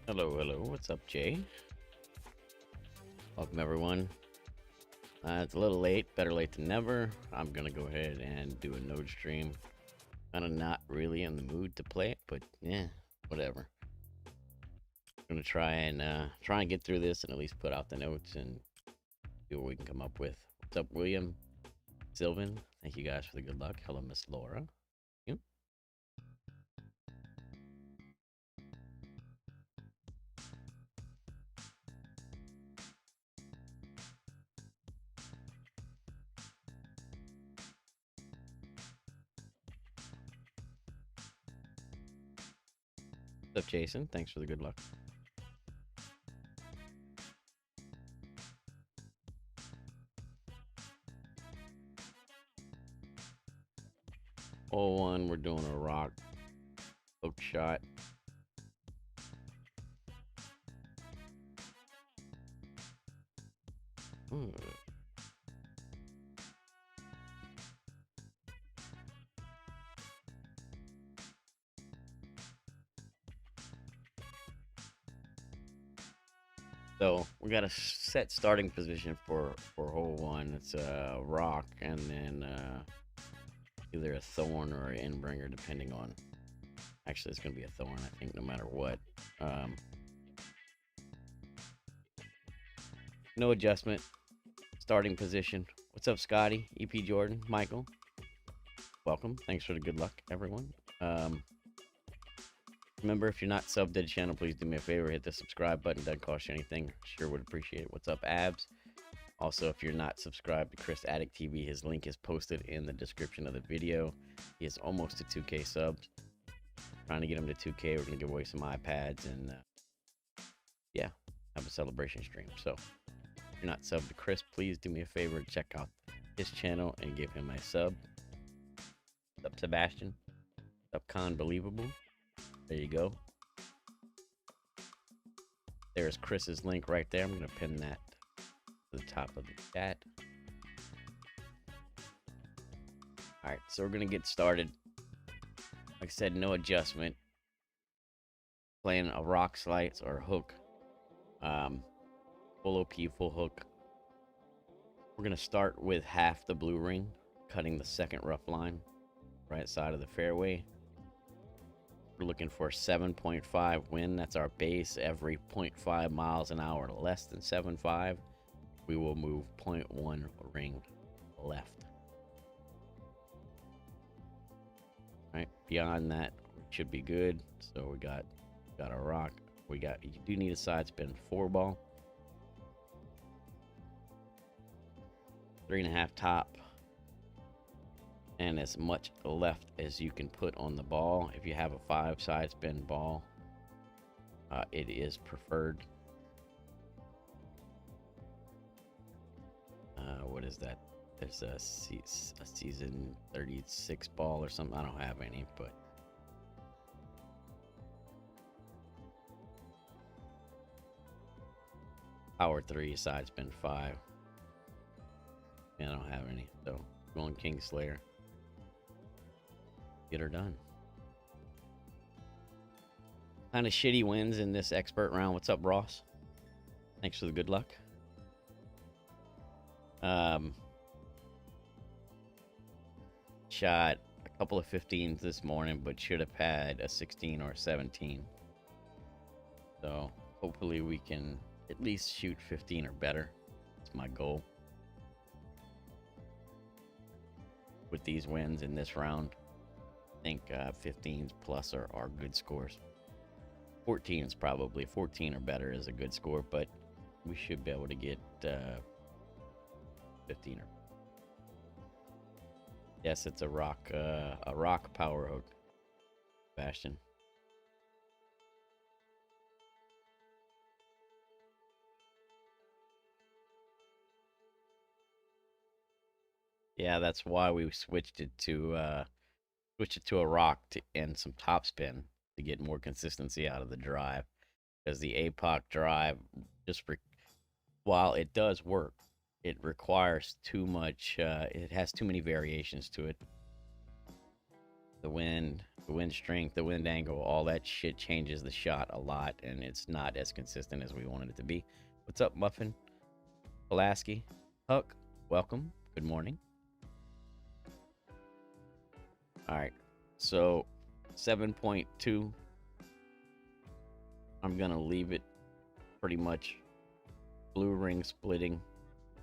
Hello, hello. What's up, Jay? Welcome, everyone. It's a little late. Better late than never. I'm gonna go ahead and do a node stream. Kind of not really in the mood to play it, but yeah, whatever. I'm gonna try and get through this and at least put out the notes and see what we can come up with. What's up, William? Sylvan? Thank you guys for the good luck. Hello, Miss Laura. You? What's up, Jason? Thanks for the good luck. Oh, one. We're doing a rock hook shot. Hmm. So we got a set starting position for hole one. It's a rock, and then either a thorn or an endbringer, depending on. Actually, it's gonna be a thorn, I think, no matter what. Um, no adjustment. Starting position. What's up, Scotty? EP Jordan, Michael. Welcome. Thanks for the good luck, everyone. Remember, if you're not subbed to the channel, please do me a favor. Hit the subscribe button. Doesn't cost you anything. Sure would appreciate it. What's up, Abs? Also, if you're not subscribed to Chris Addict TV, his link is posted in the description of the video. He is almost to 2K subs. Trying to get him to 2K. We're going to give away some iPads and, yeah, have a celebration stream. So, if you're not subbed to Chris, please do me a favor. Check out his channel and give him a sub. What's up, Sebastian? What's up, Conbelievable? There you go. There's Chris's link right there. I'm going to pin that to the top of the chat. All right, so we're going to get started. Like I said, no adjustment. Playing a rock slice or hook. Full OP, full hook. We're going to start with half the blue ring, cutting the second rough line, right side of the fairway. We're looking for 7.5 wind. That's our base. Every 0.5 miles an hour less than 7.5, we will move 0.1 ring left. Right, beyond that, we should be good. So we got a rock. You do need a side spin 4-ball. 3.5 top. And as much left as you can put on the ball. If you have a 5 side spin ball, it is preferred. What is that? There's a season 36 ball or something. I don't have any, but power 3, side spin 5. And I don't have any, so going Kingslayer. Get her done. Kind of shitty wins in this expert round. What's up, Ross? Thanks for the good luck. Shot a couple of 15s this morning, but should have had a 16 or a 17. So hopefully we can at least shoot 15 or better. That's my goal. With these wins in this round, I think 15s plus are good scores. 14 or better is a good score, but we should be able to get 15 or. Yes, it's a rock power hook, Bastion. Yeah, that's why we switched it to a rock and some topspin to get more consistency out of the drive, because the APOC drive while it does work, it requires too much. It has too many variations to it. The wind, the wind strength, the wind angle, all that shit changes the shot a lot, and it's not as consistent as we wanted it to be. What's up, Muffin? Pulaski? Huck? Welcome. Good morning. All right. So 7.2. I'm going to leave it pretty much blue ring splitting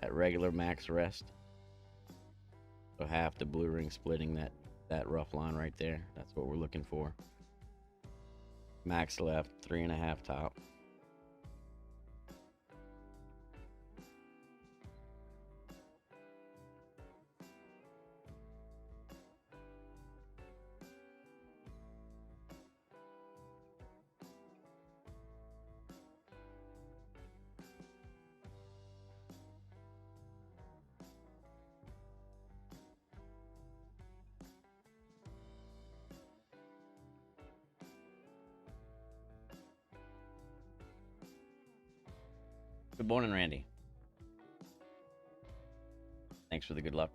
at regular max rest. So half the blue ring splitting that rough line right there. That's what we're looking for. Max left, 3.5 top. Good morning, Randy. Thanks for the good luck.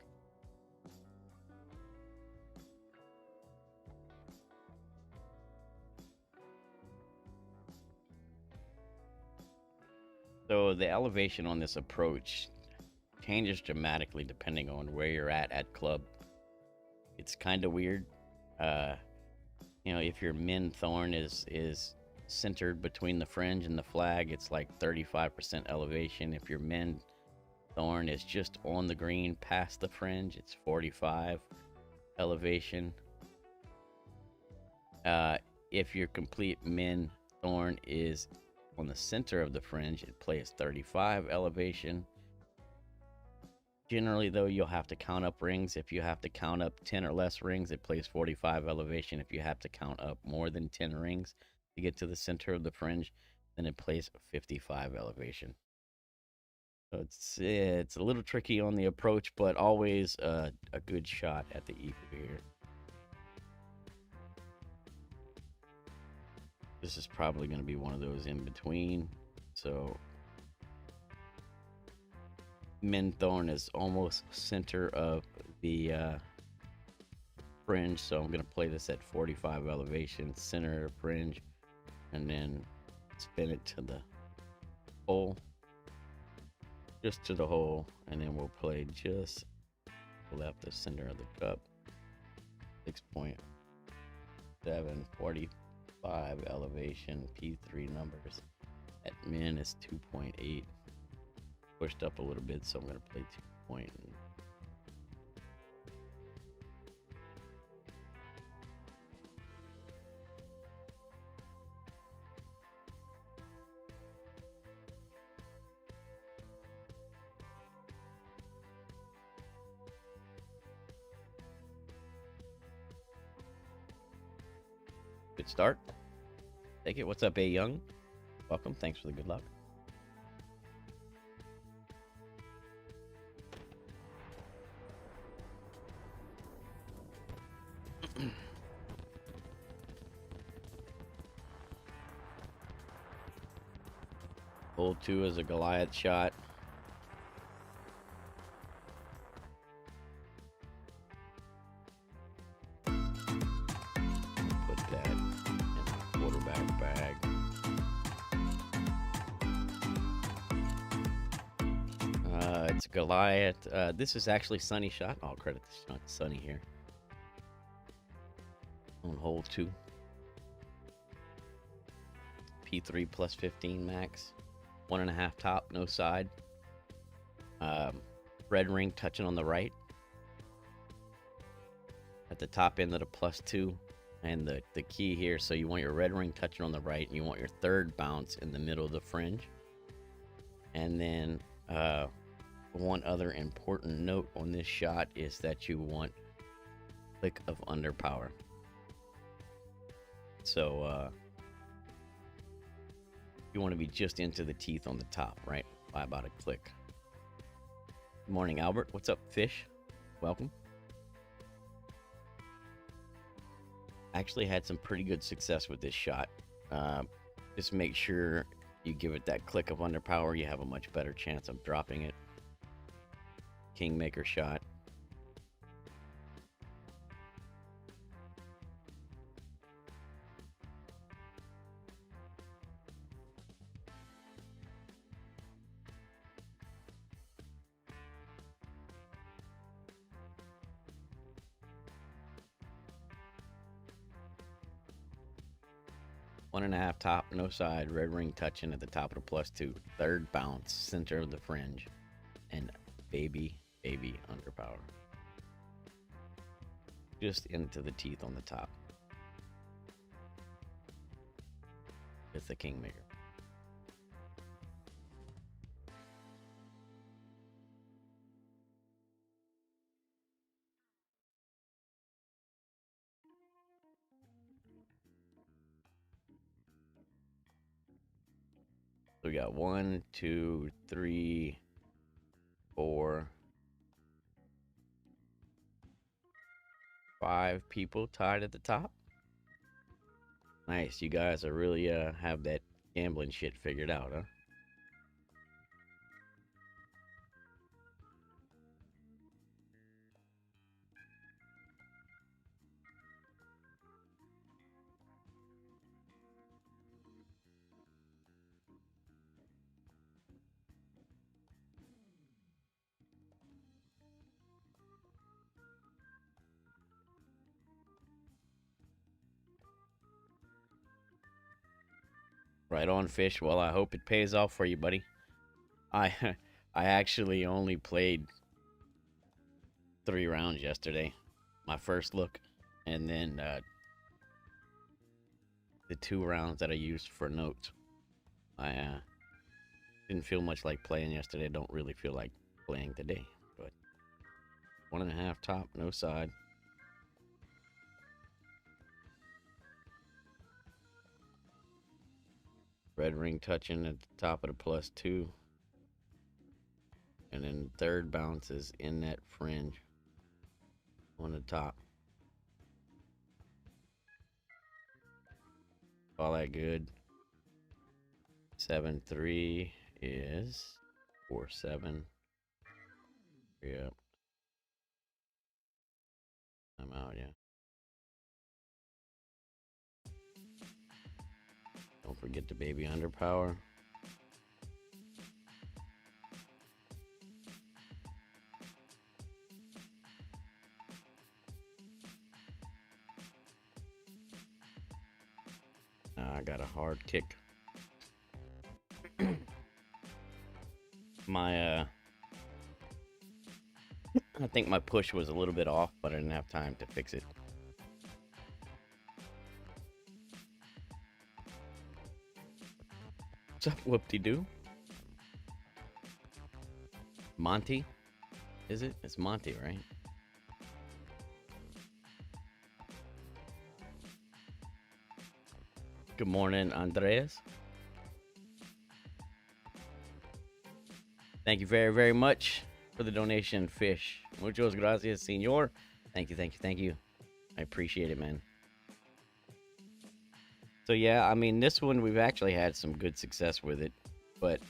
So the elevation on this approach changes dramatically depending on where you're at club. It's kind of weird. You know, if your min thorn is centered between the fringe and the flag, it's like 35% elevation. If your min thorn is just on the green past the fringe, it's 45 elevation. If your complete min thorn is on the center of the fringe, it plays 35 elevation. Generally, though, you'll have to count up rings. If you have to count up 10 or less rings, it plays 45 elevation. If you have to count up more than 10 rings to get to the center of the fringe, then it plays 55 elevation. So it's a little tricky on the approach, but always a good shot at the eagle here. This is probably going to be one of those in between. So min thorn is almost center of the fringe, so I'm going to play this at 45 elevation, center of fringe, and then spin it to the hole, just to the hole, and then we'll play just left the center of the cup. 6.7, 45 elevation, P3 numbers. At min is 2.8. Pushed up a little bit, so I'm going to play 2 point. Good start. Take it. What's up, A Young? Welcome. Thanks for the good luck. Hole 2 is a Goliath shot. Put that in the quarterback bag. It's Goliath. This is actually Sunny shot. I'll credit this shot to Sunny here. On hole 2. P3 plus 15 max. 1.5 top, no side. Red ring touching on the right. At the top end of the +2. And the key here, so you want your red ring touching on the right, and you want your third bounce in the middle of the fringe. And then one other important note on this shot is that you want click of underpower. So you want to be just into the teeth on the top, right? By about a click. Good morning, Albert. What's up, Fish? Welcome. Actually had some pretty good success with this shot. Just make sure you give it that click of underpower. You have a much better chance of dropping it. Kingmaker shot. 1.5 top, no side, red ring touching at the top of the +2. Third bounce, center of the fringe, and baby underpower. Just into the teeth on the top. It's the Kingmaker. So we got 1, 2, 3, 4, 5 people tied at the top. Nice, you guys are really have that gambling shit figured out, huh? Right on, Fish. Well, I hope it pays off for you, buddy. I I actually only played 3 rounds yesterday. My first look, and then the 2 rounds that I used for notes. I didn't feel much like playing yesterday. Don't really feel like playing today. But 1.5 top, no side. Red ring touching at the top of the +2. And then third bounce is in that fringe on the top. All that good. 7-3 is 4-7. Yep. I'm out, yeah. Don't forget the baby underpower. I got a hard kick. My I think my push was a little bit off, but I didn't have time to fix it. What's up, whoop-de-doo? Monty? Is it? It's Monty, right? Good morning, Andreas. Thank you very, very much for the donation, Fish. Muchas gracias, senor. Thank you, thank you, thank you. I appreciate it, man. So yeah, I mean, this one we've actually had some good success with it, but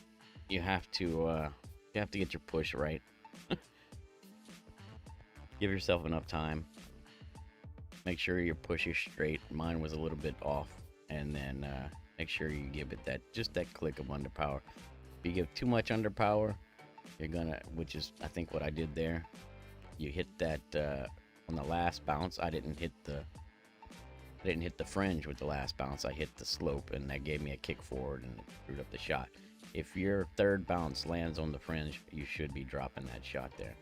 you have to get your push right. Give yourself enough time. Make sure your push is straight. Mine was a little bit off, and then make sure you give it that click of underpower. If you give too much underpower, you're gonna, which is I think what I did there. You hit that on the last bounce. I didn't hit the fringe with the last bounce. I hit the slope, and that gave me a kick forward and it screwed up the shot. If your third bounce lands on the fringe, you should be dropping that shot there.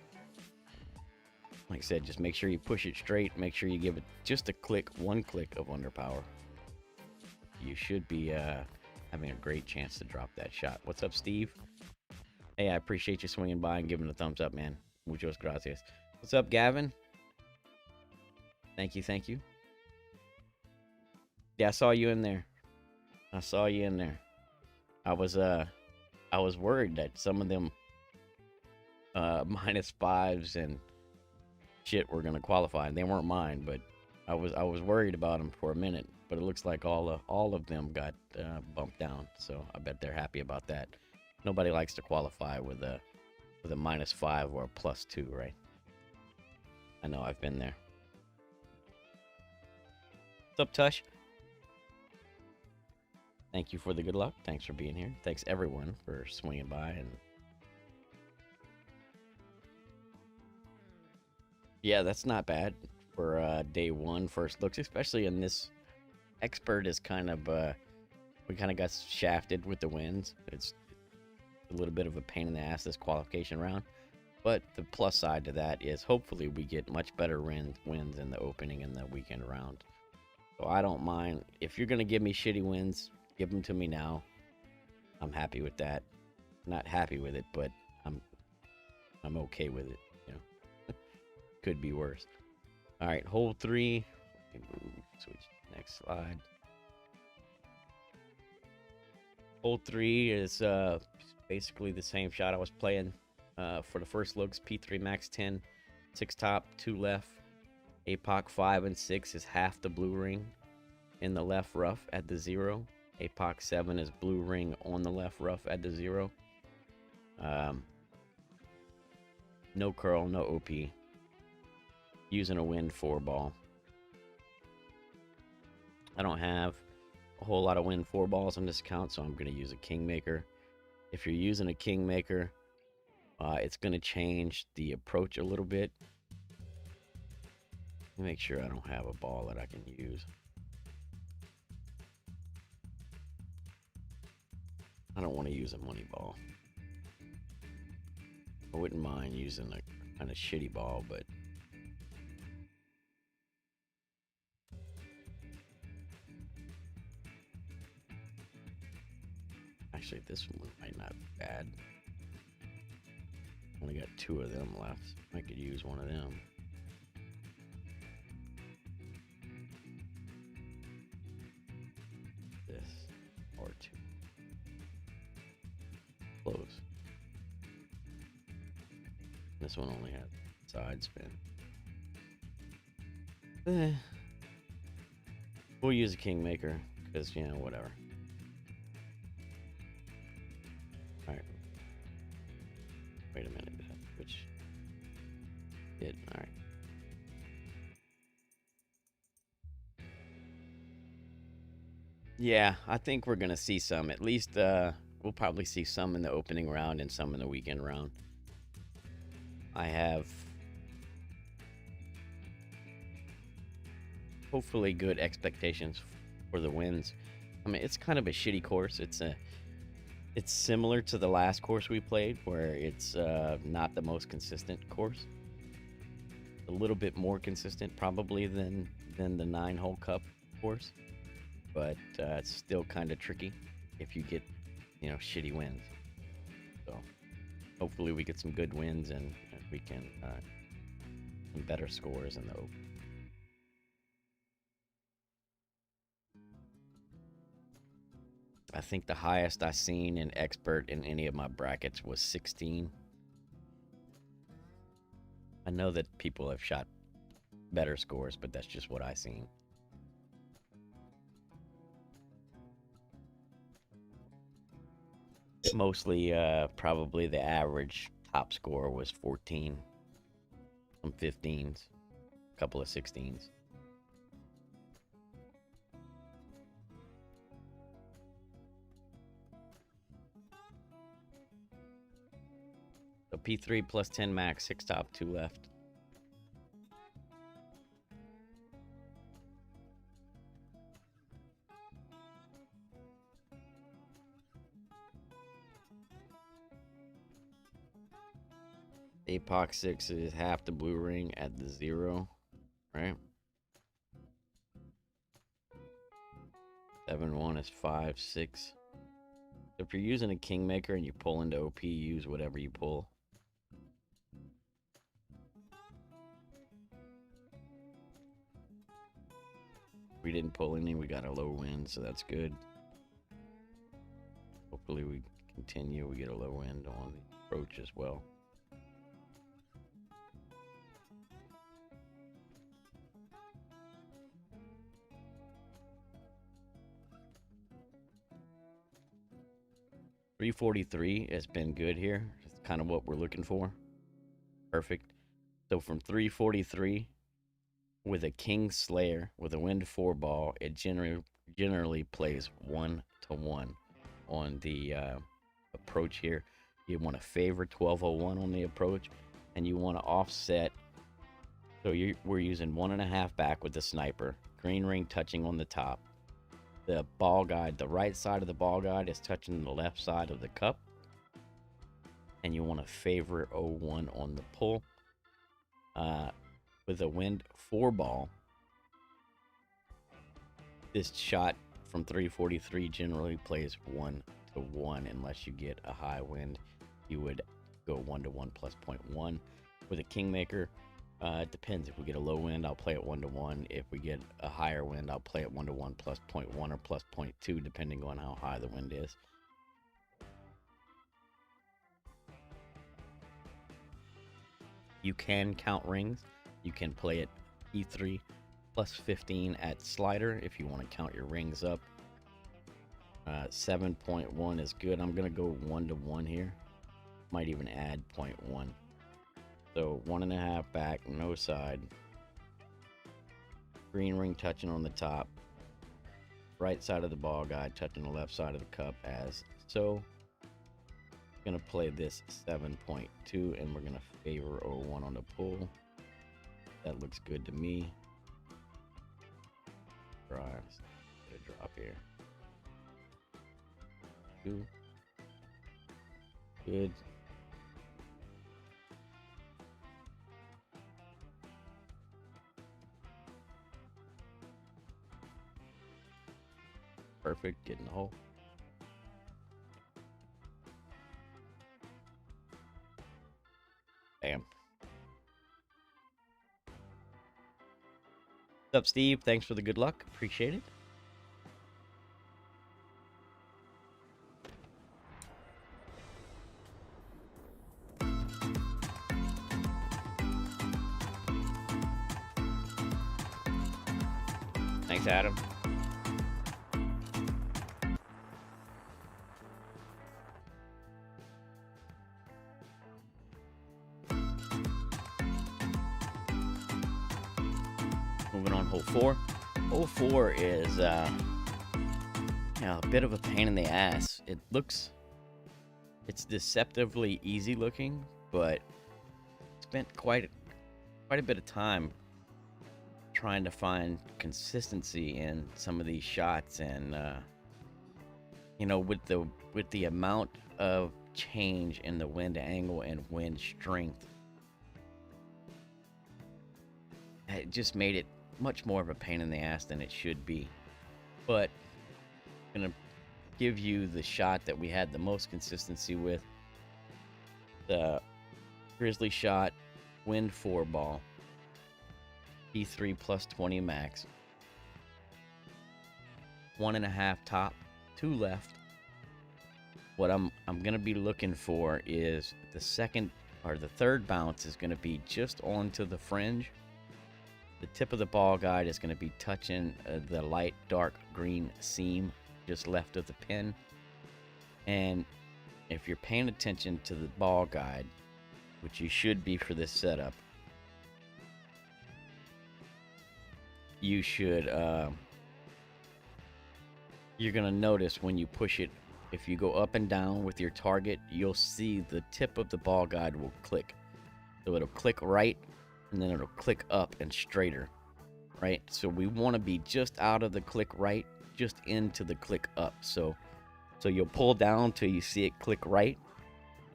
Like I said, just make sure you push it straight. Make sure you give it just a click, one click of underpower. You should be having a great chance to drop that shot. What's up, Steve? Hey, I appreciate you swinging by and giving a thumbs up, man. Muchas gracias. What's up, Gavin? Thank you, thank you. Yeah, I saw you in there. I saw you in there. I was worried that some of them -5s and shit were gonna qualify. They weren't mine, but I was worried about them for a minute. But it looks like all of them got bumped down. So I bet they're happy about that. Nobody likes to qualify with a -5 or a +2, right? I know, I've been there. What's up, Tush? Thank you for the good luck. Thanks for being here. Thanks everyone for swinging by. And yeah, that's not bad for day one first looks, especially in this. Expert is kind of We kind of got shafted with the winds. It's a little bit of a pain in the ass this qualification round. But the plus side to that is hopefully we get much better wins in the opening and the weekend round. So I don't mind. If you're going to give me shitty wins, give them to me now. I'm happy with that. Not happy with it, but I'm okay with it. You know, could be worse. All right, hole 3. Switch next slide. Hole 3 is basically the same shot I was playing for the first looks. P3 max 10, 6 top, 2 left. APOC 5 and 6 is half the blue ring in the left rough at the 0. APOC 7 is blue ring on the left rough at the 0. No curl, no OP. Using a wind 4 ball. I don't have a whole lot of wind 4 balls on this account, so I'm going to use a Kingmaker. If you're using a Kingmaker, it's going to change the approach a little bit. Make sure I don't have a ball that I can use. I don't want to use a money ball. I wouldn't mind using a kind of shitty ball, but actually this one might not be bad. Only got 2 of them left. I could use one of them. This or 2. Close. This one only has side spin. We'll use a Kingmaker because, you know, whatever. Alright. Wait a minute. Which did. Alright. Yeah, I think we're going to see some. At least we'll probably see some in the opening round and some in the weekend round. I have hopefully good expectations for the wins. I mean, it's kind of a shitty course. It's similar to the last course we played, where it's not the most consistent course. A little bit more consistent probably than the 9-hole cup course, but it's still kind of tricky if you get, you know, shitty wins. So hopefully we get some good wins and we can some better scores in the open. I think the highest I seen in expert in any of my brackets was 16. I know that people have shot better scores, but that's just what I seen. Mostly, probably the average top score was 14. Some 15s, a couple of 16s. So P3 plus 10 max, 6 top, 2 left. APOC 6 is half the blue ring at the 0, right? 7-1 is 5-6. So if you're using a Kingmaker and you pull into OP, use whatever you pull. We didn't pull any, we got a low wind, so that's good. Hopefully we continue, we get a low wind on the approach as well. .343 has been good here. It's kind of what we're looking for. Perfect. So from 343 with a King Slayer with a wind 4 ball, it generally plays 1-to-1 on the approach here. You want to favor 1201 on the approach, and you want to offset. So we're using 1.5 back with the sniper, green ring touching on the top, the ball guide, the right side of the ball guide is touching the left side of the cup. And you want to favor 01 on the pull. With a wind 4 ball, this shot from 343 generally plays 1 to 1 unless you get a high wind. You would go 1 to 1 plus 0.1. With a Kingmaker, it depends. If we get a low wind, I'll play it 1 to 1. If we get a higher wind, I'll play it 1 to 1 plus 0.1 or plus 0.2, depending on how high the wind is. You can count rings. You can play it E3 plus 15 at slider if you want to count your rings up. 7.1 is good. I'm going to go 1 to 1 here. Might even add 0.1. So 1.5 back, no side. Green ring touching on the top. Right side of the ball guide touching the left side of the cup as so. Gonna play this 7.2 and we're gonna favor 01 on the pull. That looks good to me. Get a drop here. 2. Good. Perfect. Get in the hole. Bam. What's up, Steve? Thanks for the good luck. Appreciate it. Thanks, Adam. Moving on, hole 4. Hole 4 is a bit of a pain in the ass. It's deceptively easy looking, but spent quite a bit of time trying to find consistency in some of these shots, and with the amount of change in the wind angle and wind strength, it just made it much more of a pain in the ass than it should be. But I'm gonna give you the shot that we had the most consistency with. The Grizzly shot, wind 4 ball, E3 plus 20 max, 1.5 top, 2 left. What I'm gonna be looking for is the third bounce is gonna be just onto the fringe. The tip of the ball guide is going to be touching the light dark green seam just left of the pin. And if you're paying attention to the ball guide, which you should be for this setup, you should you're going to notice when you push it, if you go up and down with your target, you'll see the tip of the ball guide will click. So it'll click right, and then it'll click up and straighter, right? So we want to be just out of the click right, just into the click up. So you'll pull down till you see it click right,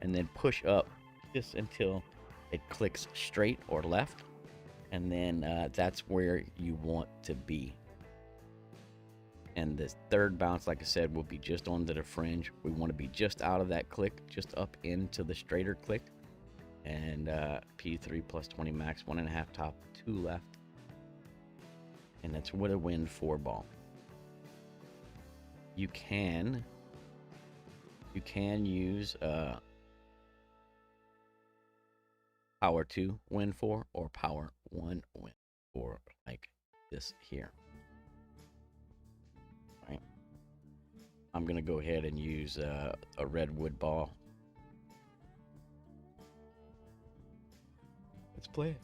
and then push up just until it clicks straight or left, and then that's where you want to be. And this third bounce, like I said, will be just onto the fringe. We want to be just out of that click, just up into the straighter click. And P3 plus 20 max, 1.5 top, 2 left. And that's with a wind 4 ball. You can use power 2 wind 4 or power 1 wind 4, like this here. Right. I'm gonna go ahead and use a red wood ball. Let's play it.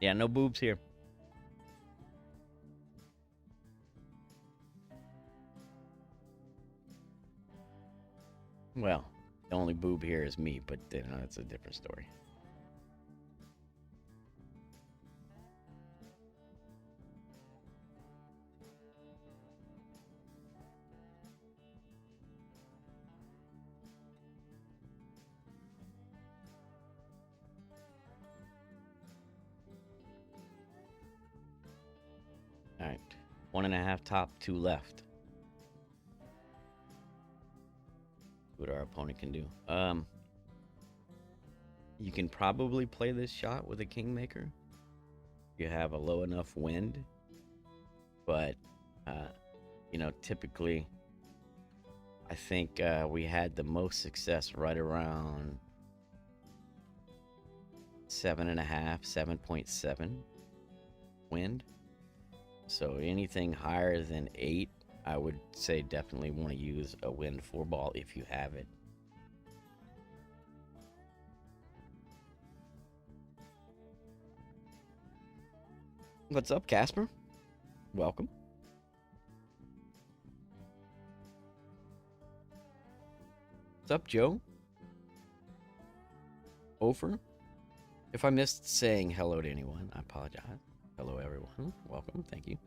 Yeah, no boobs here. Well, the only boob here is me, but that's a different story. right. 1.5 top, 2 left. What our opponent can do. You can probably play this shot with a Kingmaker. You have a low enough wind, but you know, typically, I think we had the most success right around 7.5, 7.7 wind. So anything higher than 8, I would say definitely want to use a wind 4-ball if you have it. What's up, Casper? Welcome. What's up, Joe? Ofer? If I missed saying hello to anyone, I apologize. Hello, everyone. Welcome. Thank you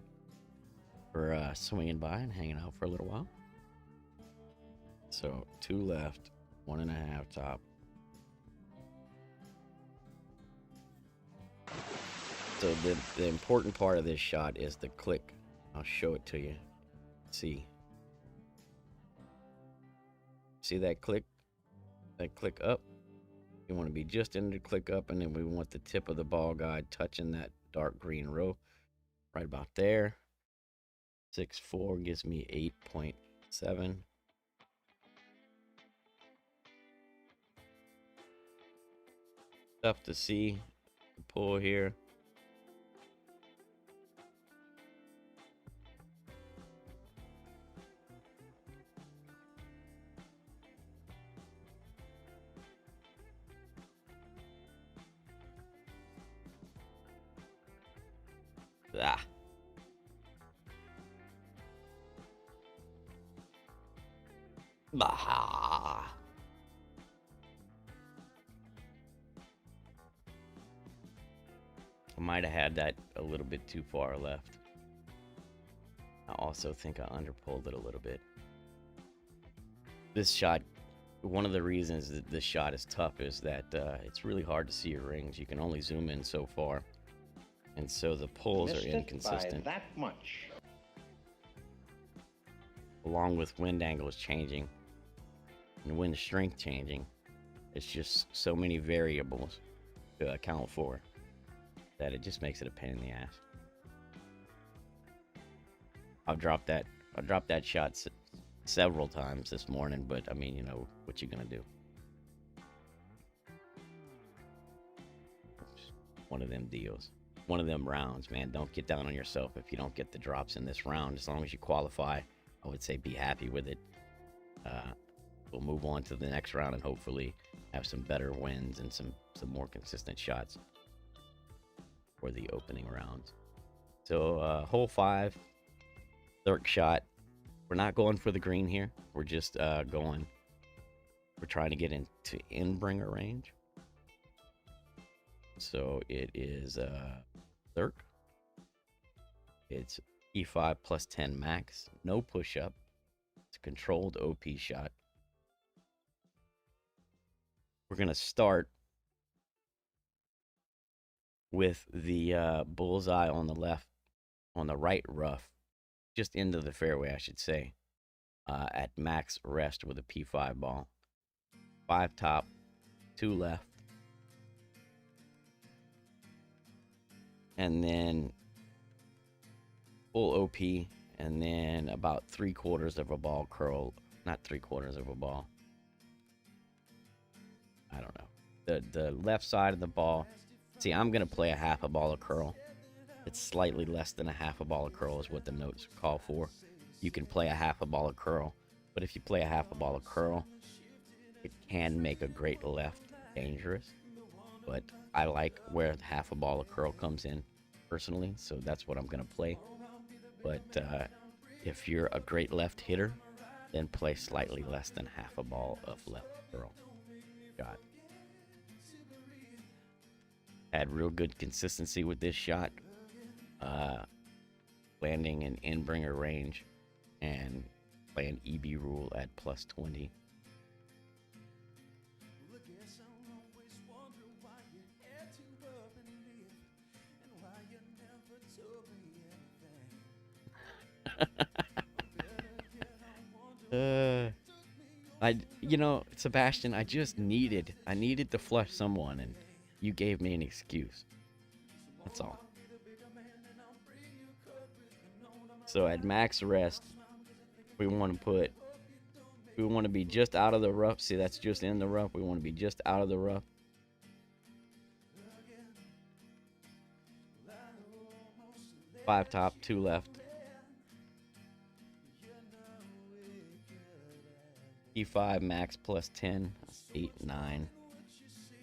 for swinging by and hanging out for a little while. So 2 left, 1.5 top. So the important part of this shot is the click. I'll show it to you. See that click? That click up? You want to be just in the click up, and then we want the tip of the ball guide touching that dark green row right about there. 6.4 gives me 8.7. Tough to see the pull here. Ah. Bah. I might have had that a little bit too far left. I also think I underpulled it a little bit. This shot, one of the reasons that this shot is tough is that it's really hard to see your rings. You can only zoom in so far. And so the pulls are inconsistent. By that much. Along with wind angles changing and wind strength changing, it's just so many variables to account for that it just makes it a pain in the ass. I've dropped that shot several times this morning, but I mean, you know, what you gonna do? One of them deals. One of them rounds, man. Don't get down on yourself if you don't get the drops in this round. As long as you qualify, I would say be happy with it. We'll move on to the next round and hopefully have some better wins and some more consistent shots for the opening rounds. So hole 5, third shot. We're not going for the green here. We're just we're trying to get into Endbringer range. So it is Thirk. It's E5 plus 10 max. No push up. It's a controlled OP shot. We're going to start with the bullseye on the left, on the right rough, just into the fairway, I should say, at max rest with a P5 ball. 5 top, 2 left. And then full OP, and then about 3/4 of a ball curl. Not 3/4 of a ball. I don't know. The left side of the ball. See, I'm going to play a half a ball of curl. It's slightly less than a half a ball of curl is what the notes call for. You can play a half a ball of curl, but if you play a half a ball of curl, it can make a great left dangerous. But I like where half a ball of curl comes in personally, so that's what I'm going to play. But if you're a great left hitter, then play slightly less than half a ball of left curl. Shot. Had real good consistency with this shot. Landing in Endbringer range and playing EB rule at plus 20. uh, Sebastian, I needed to flush someone, and you gave me an excuse. That's all. So at max rest, we want to put, we want to be just out of the rough. See, that's just in the rough. We want to be just out of the rough. 5 top, 2 left. E5 max plus 10. That's 8, 9.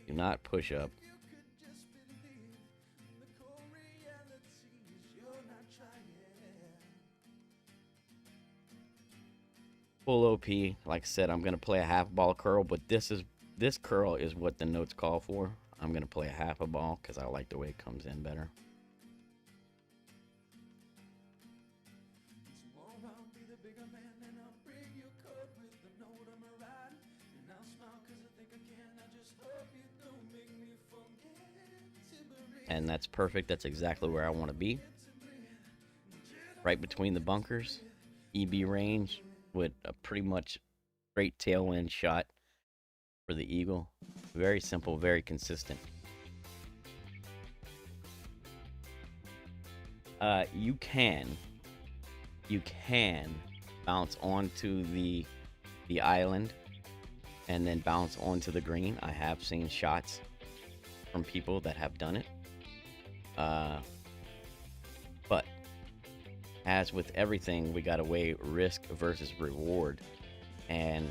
Do not push up. Full OP. Like I said, I'm gonna play a half ball curl, but this curl is what the notes call for. I'm gonna play a half a ball because I like the way it comes in better. And that's perfect. That's exactly where I want to be. Right between the bunkers. EB range with a pretty much straight tailwind shot for the eagle. Very simple, very consistent. You can bounce onto the island and then bounce onto the green. I have seen shots from people that have done it. But as with everything, we gotta weigh risk versus reward, and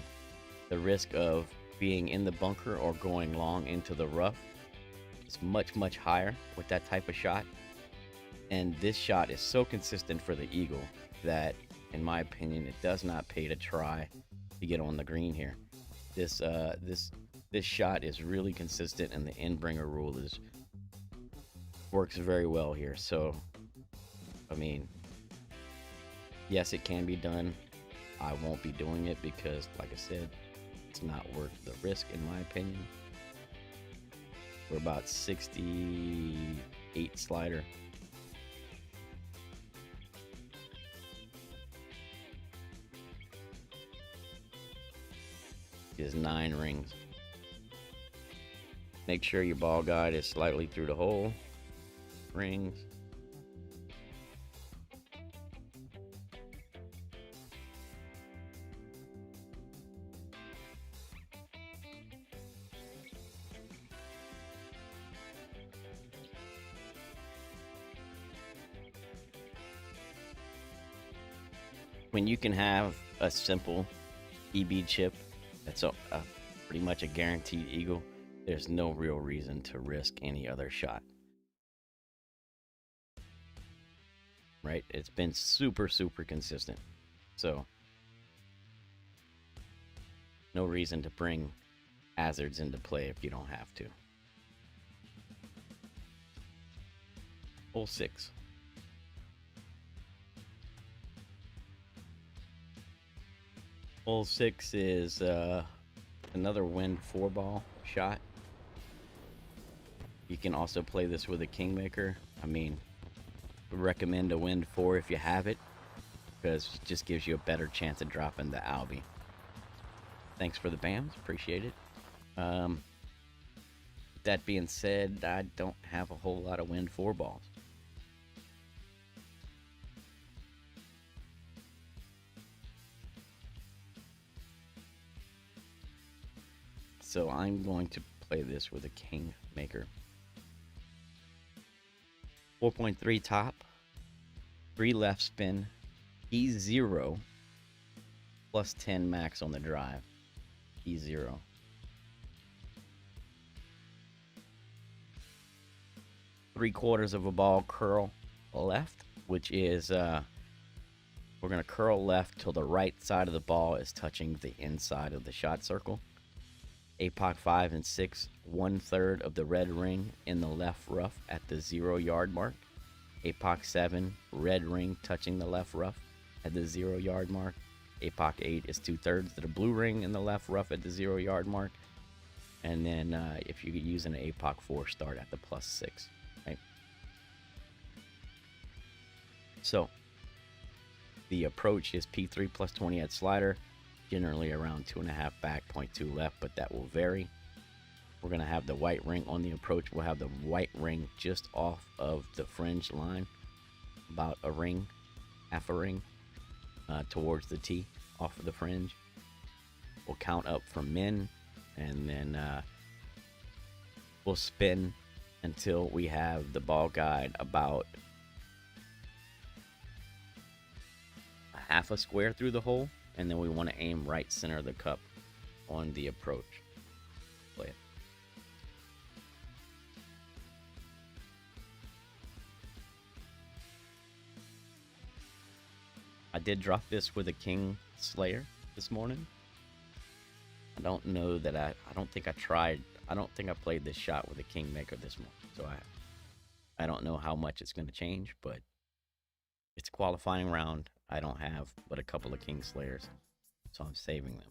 the risk of being in the bunker or going long into the rough is much higher with that type of shot. And this shot is so consistent for the eagle that, in my opinion, it does not pay to try to get on the green here. This shot is really consistent, and the Endbringer rule works very well here. So, I mean, yes, it can be done. I won't be doing it because, like I said, it's not worth the risk, in my opinion. We're about 68 slider. Is 9 rings. Make sure your ball guide is slightly through the hole. Rings. When you can have a simple EB chip that's pretty much a guaranteed eagle, there's no real reason to risk any other shot. Right? It's been super consistent. So, no reason to bring hazards into play if you don't have to. Hole 6. Hole 6 is another wind 4-ball shot. You can also play this with a Kingmaker. I mean, recommend a wind 4 if you have it, because it just gives you a better chance of dropping the Albie. Thanks for the BAMs, appreciate it. That being said, I don't have a whole lot of wind 4 balls. So I'm going to play this with a Kingmaker. 4.3 top, 3 left spin, E0, plus 10 max on the drive. E0. Three-quarters of a ball curl left, which is we're going to curl left till the right side of the ball is touching the inside of the shot circle. APOC 5 and 6, 1/3 of the red ring in the left rough at the 0-yard mark. APOC 7, red ring touching the left rough at the 0-yard mark. APOC 8 is 2/3 of the blue ring in the left rough at the 0-yard mark. And then if you're using an APOC 4, start at the +6, right? So, The approach is P3 plus 20 at slider, generally around 2.5 back, 0.2 left, but that will vary. We're going to have the white ring on the approach. We'll have the white ring just off of the fringe line, about a ring, half a ring, towards the tee, off of the fringe. We'll count up from min, and then we'll spin until we have the ball guide about a half a square through the hole, and then we want to aim right center of the cup on the approach. Play it. I did drop this with a King Slayer this morning. I don't know that I don't think I played this shot with a Kingmaker this morning, so I don't know how much it's going to change, but it's a qualifying round. I don't have but a couple of King Slayers, so I'm saving them.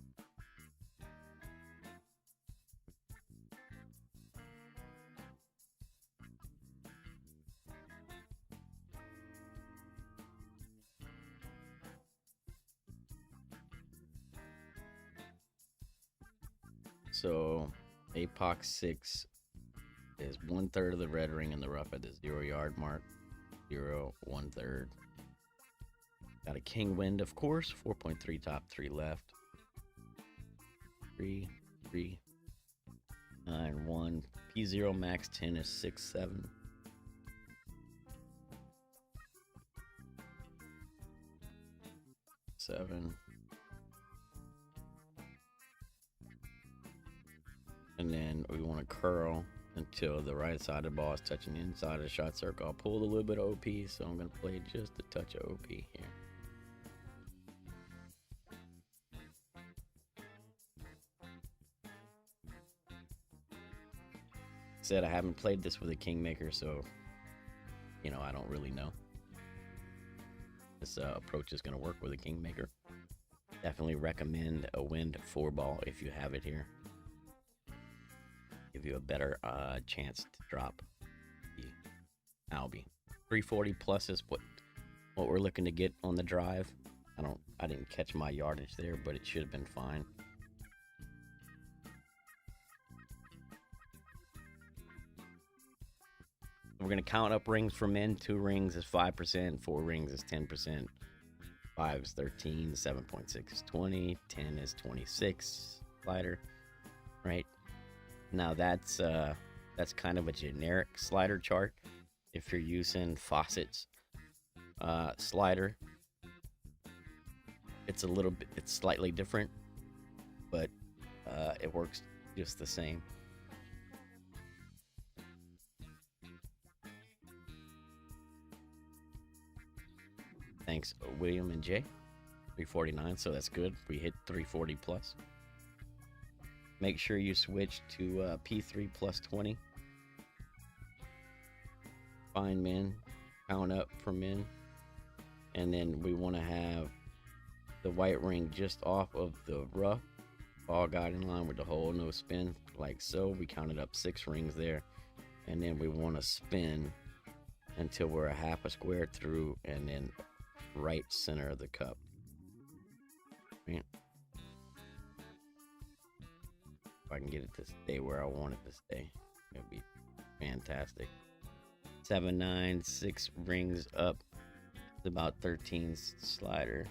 So APOC 6 is 1/3 of the red ring in the rough at the 0 yard mark. 0, 1/3. Got a King Wind, of course. 4.3 top, 3 left. 3, 3, 9, 1. P0 max 10 is 6, 7. And then we want to curl until the right side of the ball is touching the inside of the shot circle. I'll pull a little bit of OP, so I'm going to play just a touch of OP here. Said I haven't played this with a Kingmaker, so I don't really know. This approach is going to work with a Kingmaker. Definitely recommend a Wind 4-ball if you have it here. Give you a better chance to drop the Albie. 340 plus is what we're looking to get on the drive. I didn't catch my yardage there, but it should have been fine. We're going to count up rings for men. 2 rings is 5%, 4 rings is 10%, 5 is 13, 7.6 is 20, 10 is 26 slider, right? Now that's kind of a generic slider chart. If you're using Fawcett's slider, it's slightly different, but it works just the same. Thanks, William and Jay. 349, so that's good. We hit 340 plus. Make sure you switch to P3 plus 20. Find min, count up for min. And then we want to have the white ring just off of the rough. Ball guiding line with the hole, no spin, like so. We counted up 6 rings there. And then we want to spin until we're a half a square through and then right center of the cup. Right. If I can get it to stay where I want it to stay, it would be fantastic. 7, 9, 6 rings up. It's about 13 slider.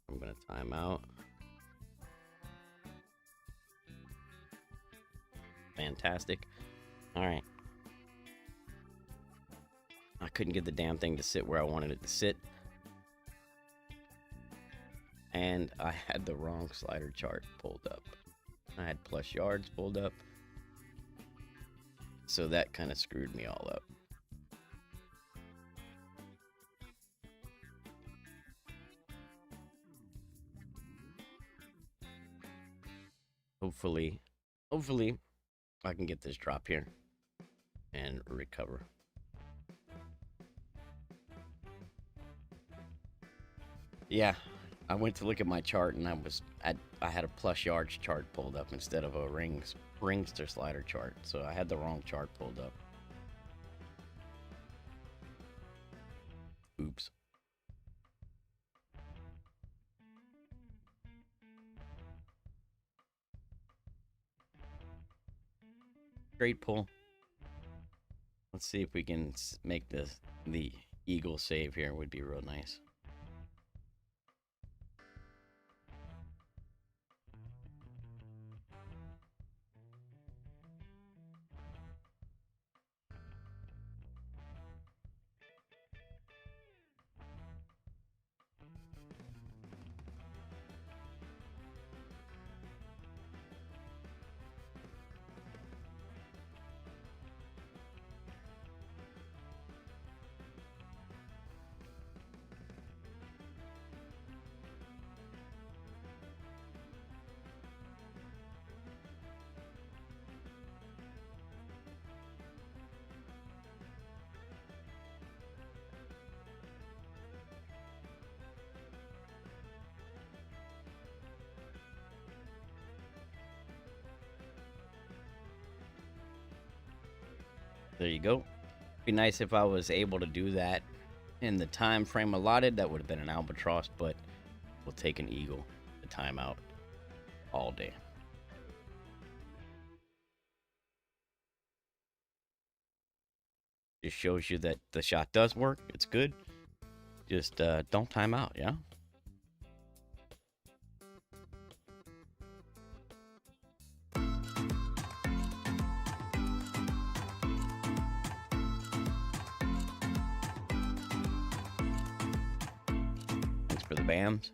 I'm gonna time out. Fantastic. All right. I couldn't get the damn thing to sit where I wanted it to sit. And I had the wrong slider chart pulled up. I had plus yards pulled up. So that kind of screwed me all up. Hopefully I can get this drop here and recover. Yeah, I went to look at my chart and I had a plus yards chart pulled up instead of a rings to slider chart, so I had the wrong chart pulled up. Oops. Great pull. Let's see if we can make the eagle save here. Would be real nice. There you go. Be nice if I was able to do that in the time frame allotted. That would have been an albatross, but we'll take an eagle, the timeout, all day. Just shows you that the shot does work. It's good. Just don't time out, yeah? Thanks for the BAMs.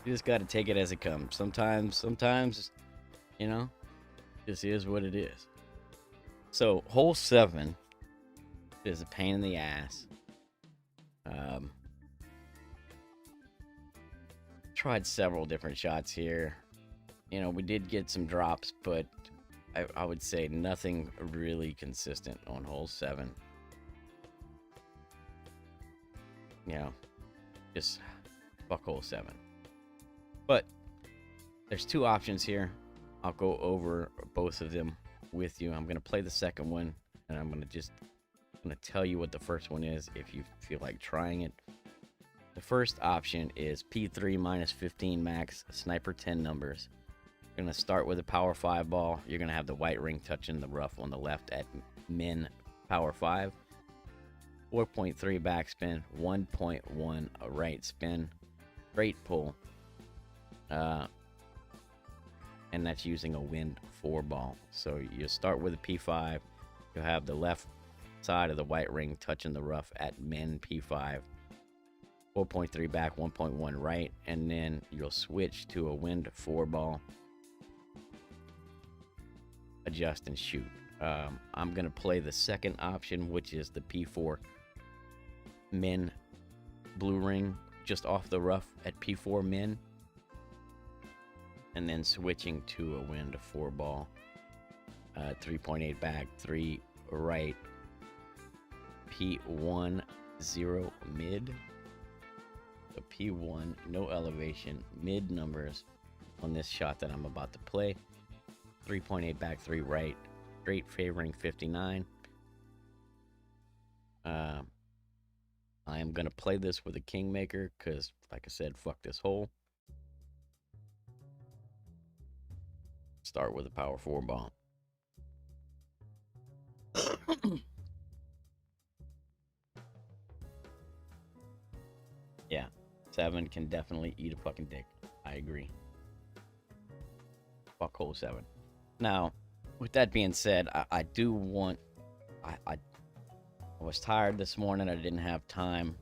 You just got to take it as it comes. Sometimes, you know, this is what it is. So, hole 7 is a pain in the ass. Tried several different shots here. You know, we did get some drops, but I would say nothing really consistent on hole 7. You know, just fuck hole 7. But there's 2 options here. I'll go over both of them with you. I'm going to play the second one, and I'm going to tell you what the first one is if you feel like trying it. The first option is P3 minus 15 max, sniper 10 numbers. You're going to start with a power 5 ball. You're going to have the white ring touching the rough on the left at min power 5. 4.3 backspin, 1.1 right spin, straight pull. And that's using a wind 4 ball. So you start with a P5. You'll have the left side of the white ring touching the rough at min P5. 4.3 back, 1.1 right, and then you'll switch to a wind 4 ball. Adjust and shoot. I'm going to play the second option, which is the P4 min blue ring just off the rough at P4 min. And then switching to a wind 4 ball. 3.8 back, 3 right, P1 0 mid. So P1, no elevation, mid numbers on this shot that I'm about to play. 3.8 back, 3 right, straight favoring 59. I am going to play this with a Kingmaker because, like I said, fuck this hole. Start with a power 4 ball. Yeah, 7 can definitely eat a fucking dick. I agree. Fuck hole 7. Now, with that being said, I do want... I was tired this morning. I didn't have time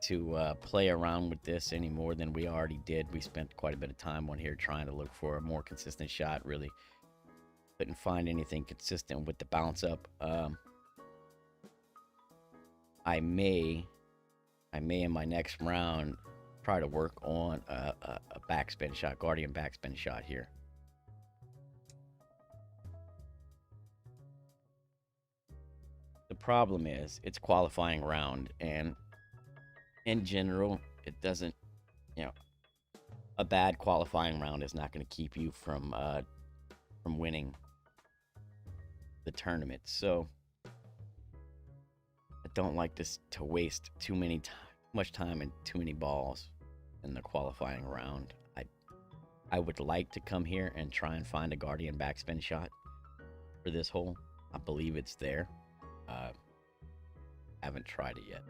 to play around with this any more than we already did. We spent quite a bit of time on here trying to look for a more consistent shot. Really couldn't find anything consistent with the bounce up. I may in my next round try to work on a backspin shot, Guardian backspin shot here. The problem is it's qualifying round, and in general, it doesn't, you know, a bad qualifying round is not going to keep you from winning the tournament. So I don't like this to waste much time and too many balls in the qualifying round. I would like to come here and try and find a Guardian backspin shot for this hole. I believe it's there. Haven't tried it yet.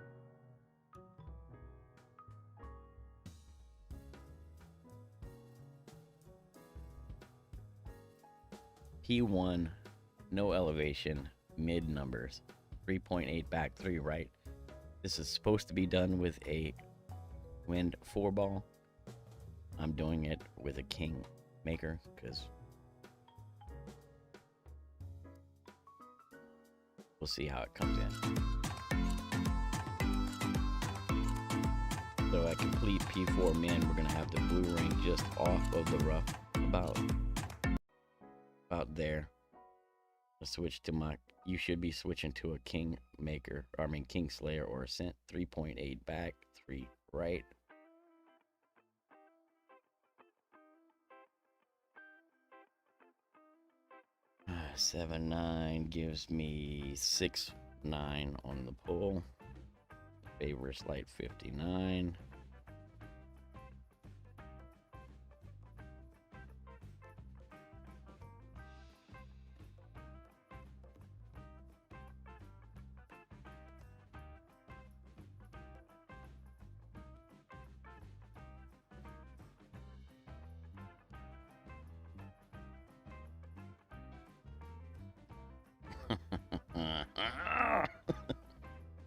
P1, no elevation, mid numbers, 3.8 back, 3 right. This is supposed to be done with a wind 4 ball. I'm doing it with a king maker because we'll see how it comes in. So at complete P4 min, we're gonna have the blue ring just off of the rough, about there. I'll switch to my. You should be switching to a king maker. I mean king slayer or ascent. 3.8 back, 3 right. Uh, 7-9 gives me 6-9 on the pull. Favor slight 59.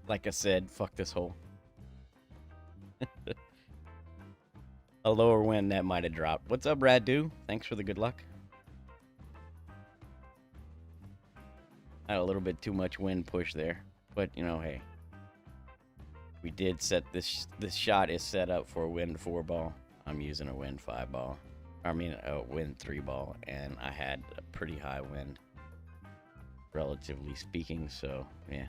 Like I said, fuck this hole. A lower wind that might have dropped. What's up, Radu? Thanks for the good luck. I had a little bit too much wind push there, but you know, hey, we did set this. This shot is set up for a wind 4 ball. I'm using a wind 5 ball. I mean, a wind 3 ball, and I had a pretty high wind, relatively speaking. So yeah.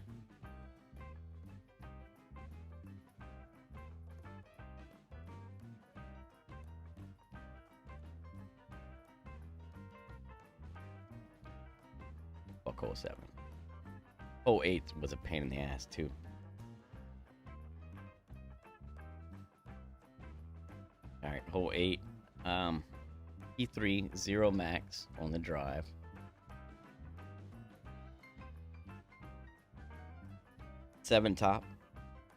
Fuck hole 7. Hole 8 was a pain in the ass too. All right, hole 8. E3 0 max on the drive. Seven top,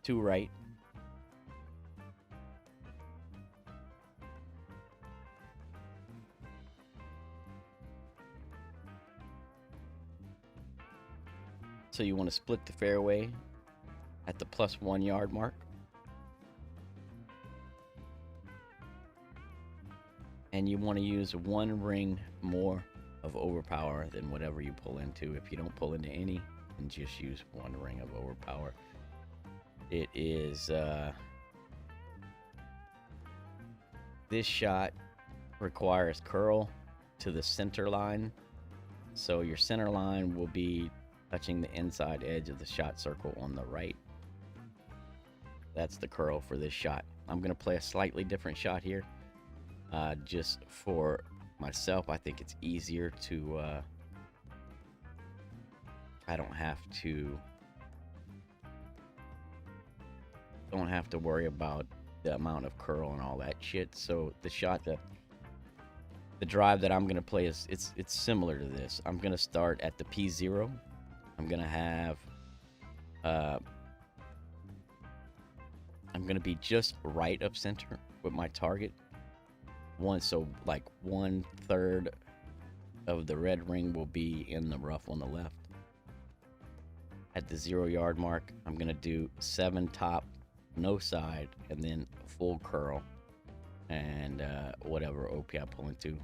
2 right. So you want to split the fairway at the +1 yard mark. And you want to use 1 ring more of overpower than whatever you pull into. If you don't pull into any, then just use 1 ring of overpower. It is this shot requires curl to the center line, so your center line will be touching the inside edge of the shot circle on the right. That's the curl for this shot. I'm gonna play a slightly different shot here, just for myself. I think it's easier to I don't have to worry about the amount of curl and all that shit. So the shot, the drive that I'm gonna play is it's similar to this. I'm gonna start at the P0. I'm gonna have I'm gonna be just right of center with my target. So like 1/3 of the red ring will be in the rough on the left. At the 0 yard mark, I'm gonna do 7 top, no side, and then full curl, and whatever OP I pull into.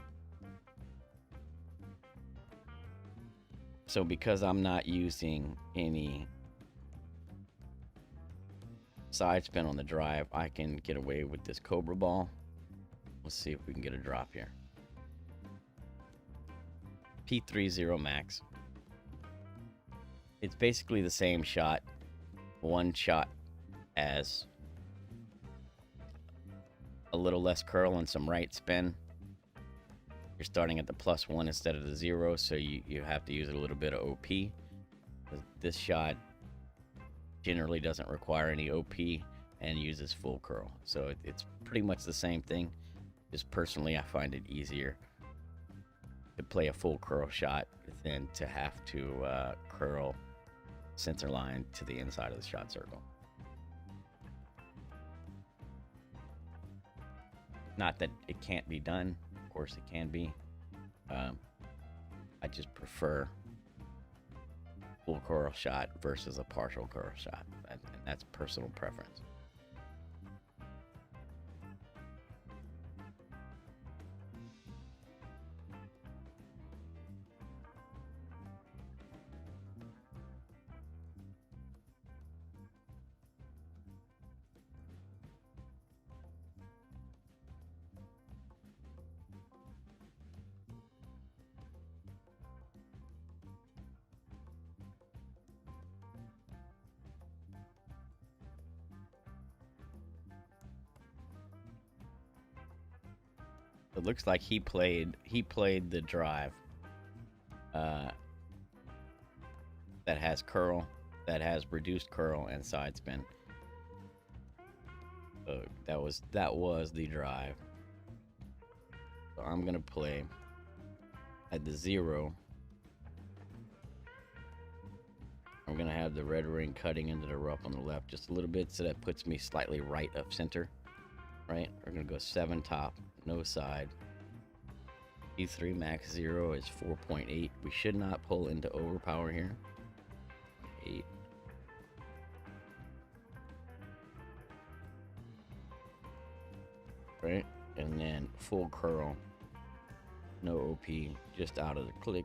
So because I'm not using any side spin on the drive, I can get away with this Cobra ball. Let's see if we can get a drop here. P3 0 max. It's basically the same shot, one shot as a little less curl and some right spin. You're starting at the +1 instead of the 0, so you have to use a little bit of OP. This shot generally doesn't require any OP and uses full curl. So it's pretty much the same thing. Just personally, I find it easier to play a full curl shot than to have to curl center line to the inside of the shot circle. Not that it can't be done. Of course it can be. I just prefer full curl shot versus a partial curl shot. And that's personal preference. It looks like he played the drive that has curl, that has reduced curl and side spin. So that was the drive. So I'm gonna play at the 0. I'm gonna have the red ring cutting into the rough on the left just a little bit, so that puts me slightly right of center. Right? We're gonna go 7 top, no side. P3 max 0 is 4.8. We should not pull into overpower here. 8. Right? And then full curl. No OP, just out of the click.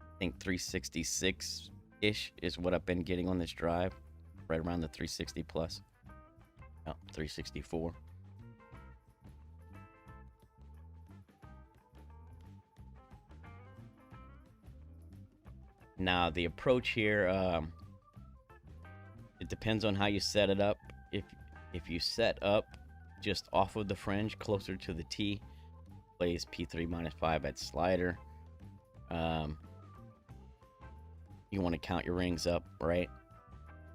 I think 366-ish is what I've been getting on this drive. Right around the 360 plus. Oh, 364. Now the approach here, it depends on how you set it up. If you set up just off of the fringe, closer to the tee, plays P3 -5 at slider. You want to count your rings up, right?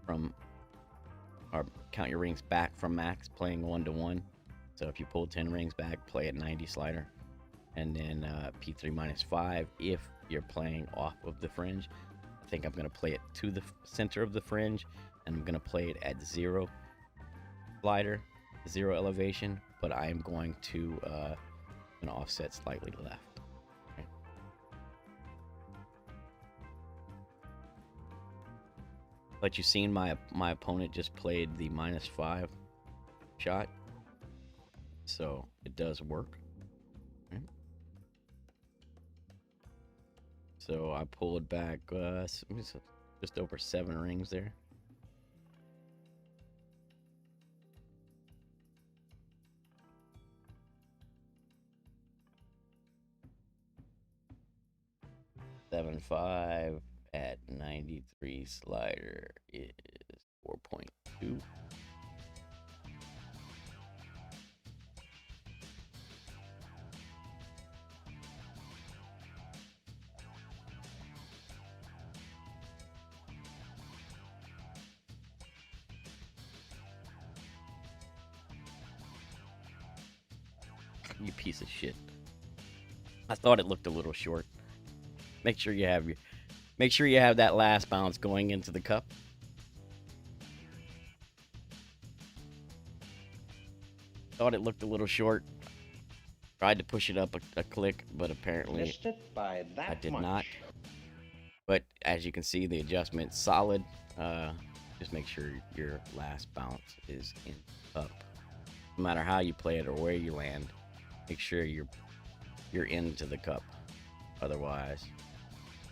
Or count your rings back from max, playing 1-to-1. So if you pull 10 rings back, play at 90 slider. And then P3 -5 if you're playing off of the fringe. I think I'm going to play it to the center of the fringe, and I'm going to play it at 0 slider, 0 elevation, but I am going to offset slightly left. Okay. But you've seen my opponent just played the -5 shot, so it does work. Okay. So I pulled back just over 7 rings there. .75 at 93 slider is 4.2. You piece of shit. I thought it looked a little short. Make sure you have that last bounce going into the cup. Thought it looked a little short. Tried to push it up a click, but apparently Missed it by that I did much. not. But as you can see, the adjustment's solid. Just make sure your last bounce is in up. No matter how you play it or where you land, make sure you're into the cup. Otherwise,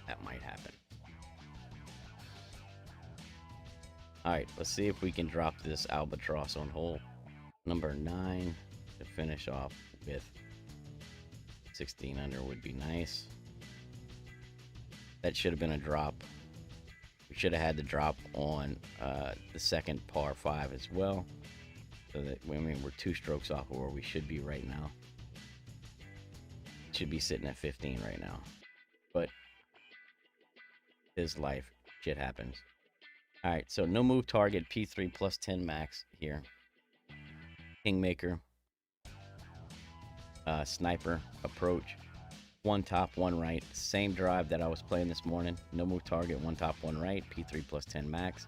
that might happen. Alright, let's see if we can drop this albatross on hole number 9 to finish off with 16 under would be nice. That should have been a drop. We should have had the drop on the second par 5 as well. So that, I mean, we're 2 strokes off of where we should be right now. Should be sitting at 15 right now. But his life, shit happens. All right, so no move target, P3 plus 10 max here. Kingmaker. Sniper approach. 1 top, 1 right. Same drive that I was playing this morning. No move target, 1 top, 1 right. P3 plus 10 max.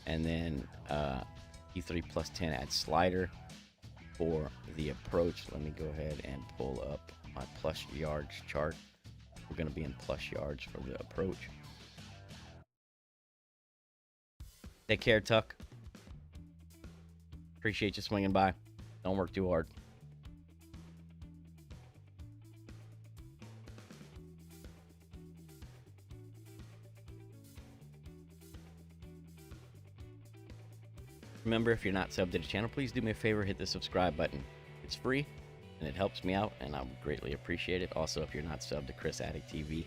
And then P3 plus 10 at slider for the approach. Let me go ahead and pull up my plus yards chart. We're going to be in plus yards for the approach. Take care, Tuck. Appreciate you swinging by. Don't work too hard. Remember, if you're not subbed to the channel, please do me a favor, hit the subscribe button. It's free, and it helps me out, and I would greatly appreciate it. Also, if you're not subbed to Chris Addict TV,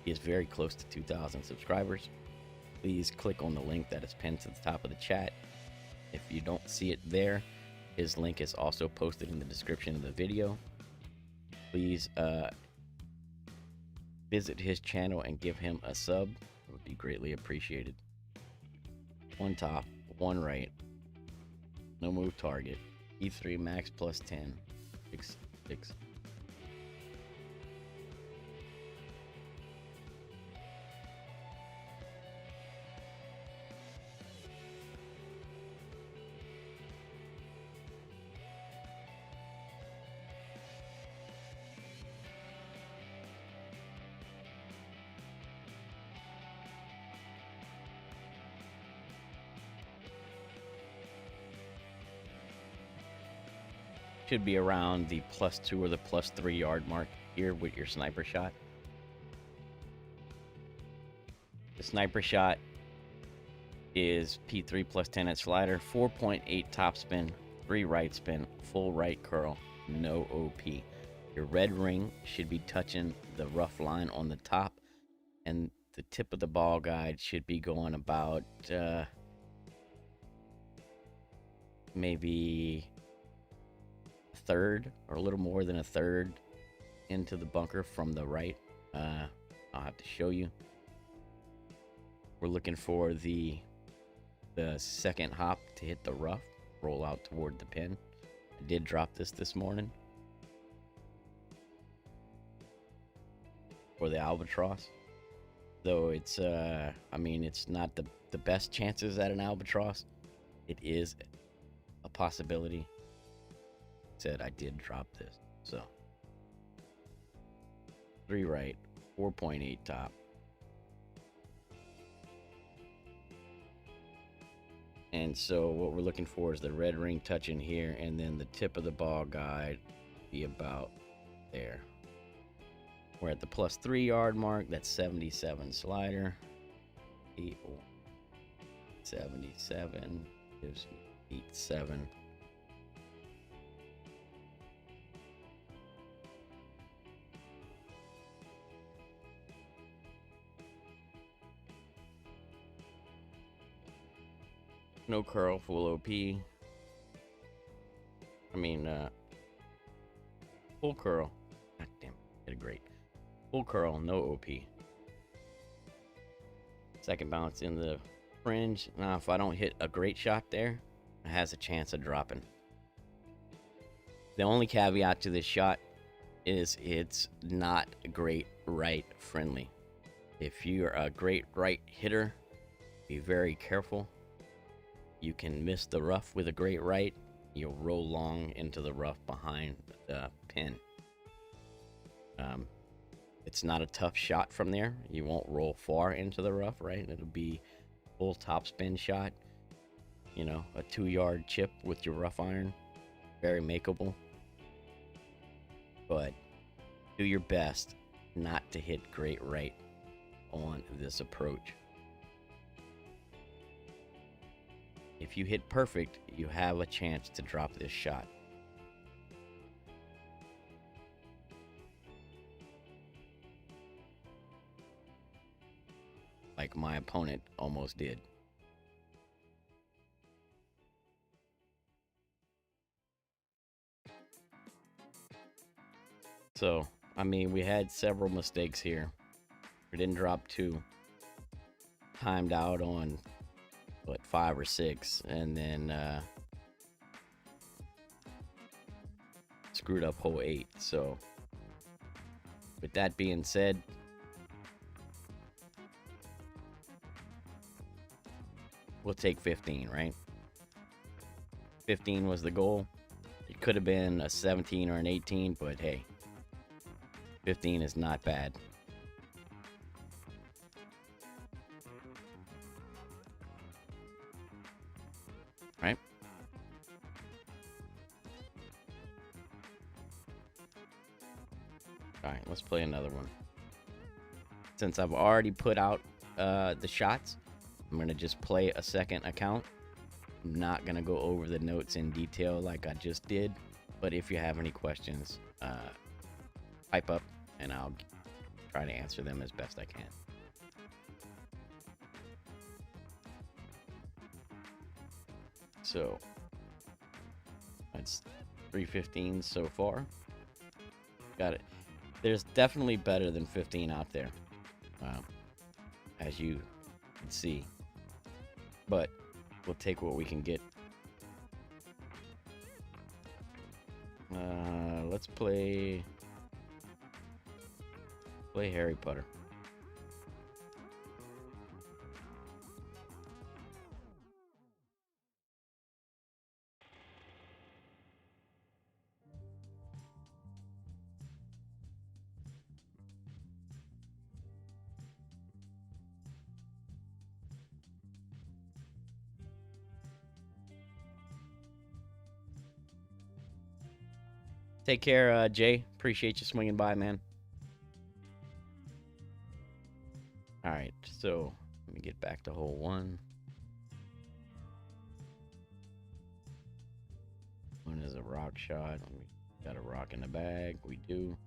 he is very close to 2,000 subscribers. Please click on the link that is pinned to the top of the chat. If you don't see it there, his link is also posted in the description of the video. Please visit his channel and give him a sub. It would be greatly appreciated. 1 top, 1 right. No move target. E3 max plus 10. 6. Should be around the +2 or the +3 yard mark here with your sniper shot. The sniper shot is P3 plus 10 at slider, 4.8 top spin, 3 right spin, full right curl, no OP. Your red ring should be touching the rough line on the top, and the tip of the ball guide should be going about maybe a third or a little more than a third into the bunker from the right. I'll have to show you. We're looking for the second hop to hit the rough, roll out toward the pin. I did drop this morning for the albatross, though it's I mean, it's not the best chances at an albatross. It is a possibility. Said I did drop this, so 3 right, 4.8 top. And so what we're looking for is the red ring touching here, and then the tip of the ball guide be about there. We're at the +3 yard mark. That's 77 slider. 77 gives me 87. No curl, full OP. I mean, full curl. God damn, hit a great. Full curl, no OP. Second bounce in the fringe. Now, if I don't hit a great shot there, it has a chance of dropping. The only caveat to this shot is it's not great right friendly. If you're a great right hitter, be very careful. You can miss the rough with a great right. You'll roll long into the rough behind the pin. It's not a tough shot from there. You won't roll far into the rough, right? It'll be full top spin shot. You know, a 2-yard chip with your rough iron. Very makeable. But do your best not to hit great right on this approach. If you hit perfect, you have a chance to drop this shot. like my opponent almost did. So, I mean, we had several mistakes here. We didn't drop 2. Timed out on, what, 5 or 6. And then screwed up hole 8. So, with that being said, we'll take 15, right? 15 was the goal. It could have been a 17 or an 18, but hey, 15 is not bad. Right? Alright, let's play another one. Since I've already put out the shots, I'm going to just play a second account. I'm not going to go over the notes in detail like I just did. But if you have any questions, pipe up and I'll try to answer them as best I can. So, that's 315 so far. Got it. There's definitely better than 15 out there, as you can see. But we'll take what we can get. Let's play Harry Potter. Take care, Jay. Appreciate you swinging by, man. All right, so let me get back to hole 1. One is a rock shot. We got a rock in the bag. We do.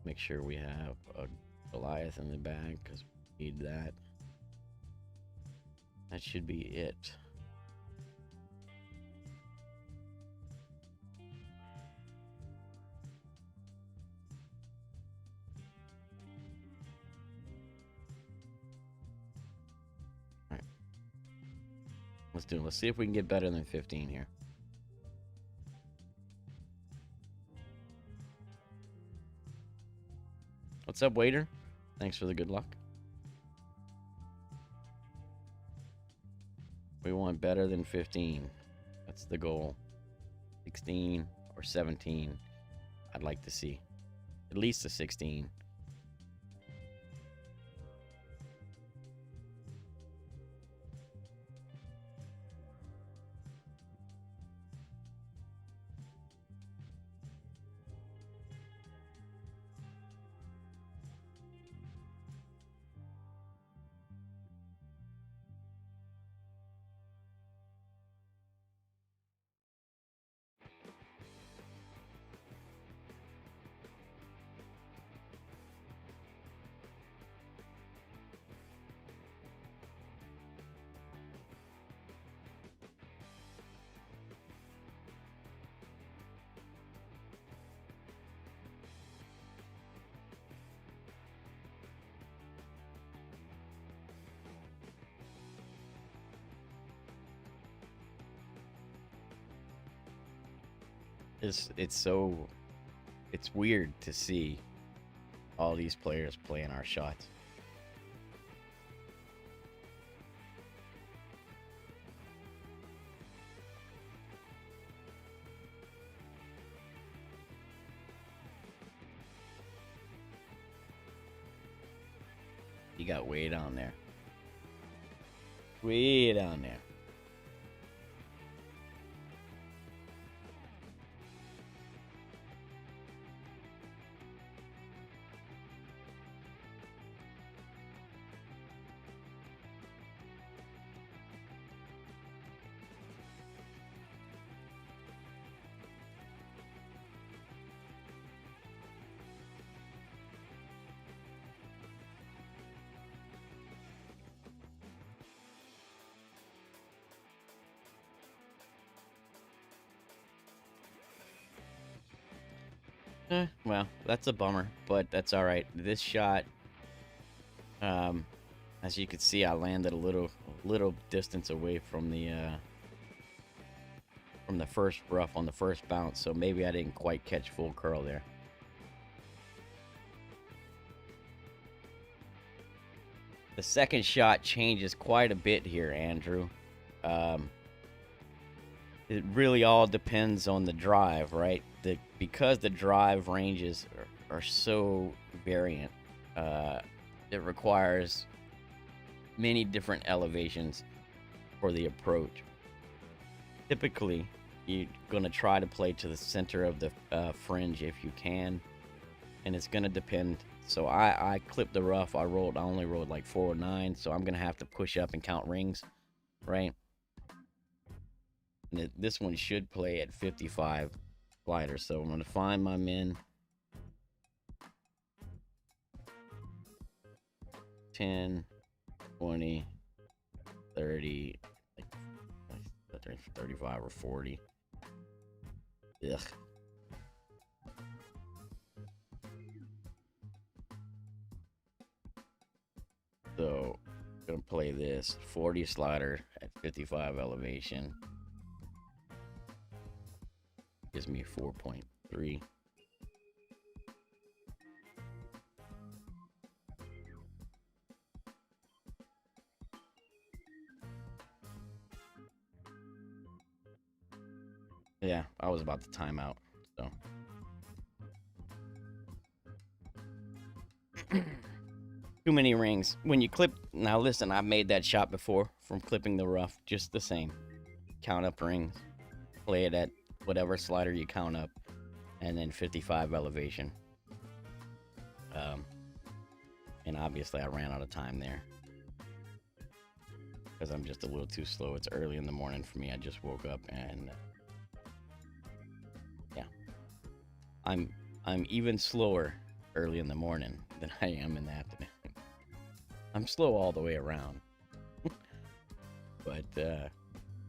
Make sure we have a Goliath in the bag because we need that. That should be it. Let's do it. Let's see if we can get better than 15 here. What's up, waiter? Thanks for the good luck. We want better than 15. That's the goal. 16 or 17. I'd like to see. At least a 16. It's weird to see all these players playing our shots. You got way down there. Way down there. Well, that's a bummer, but that's all right. This shot, um, as you can see, I landed a little distance away from the first rough on the first bounce, so maybe I didn't quite catch full curl there. The second shot changes quite a bit here, Andrew. Um, it really all depends on the drive, right? Because the drive ranges are so variant, it requires many different elevations for the approach. Typically, you're going to try to play to the center of the fringe if you can, and it's going to depend. So I clipped the rough. I only rolled like 4 or 9, so I'm going to have to push up and count rings, right? And this one should play at 55 slider, so I'm going to find my min. 10, 20, 30, like 35 or 40. Ugh. So, I'm gonna play this 40 slider at 55 elevation. Gives me 4.3. Yeah, I was about to time out, so. Too many rings. When you clip, now listen, I've made that shot before from clipping the rough, just the same. Count up rings, play it at whatever slider you count up, and then 55 elevation. And obviously I ran out of time there because I'm just a little too slow. It's early in the morning for me. I just woke up, and yeah, I'm even slower early in the morning than I am in the afternoon. I'm slow all the way around, but a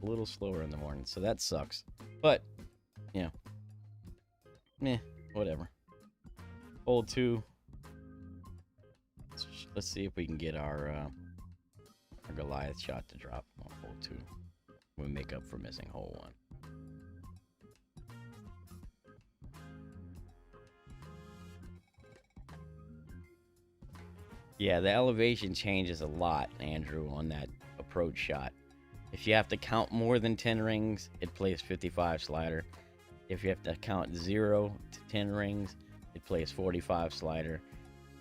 little slower in the morning, so that sucks. But yeah, whatever. Hole 2. Let's see if we can get our Goliath shot to drop on hole 2. We make up for missing hole 1. Yeah, the elevation changes a lot, Andrew, on that approach shot. If you have to count more than 10 rings, it plays 55 slider. If you have to count 0 to 10 rings, it plays 45 slider.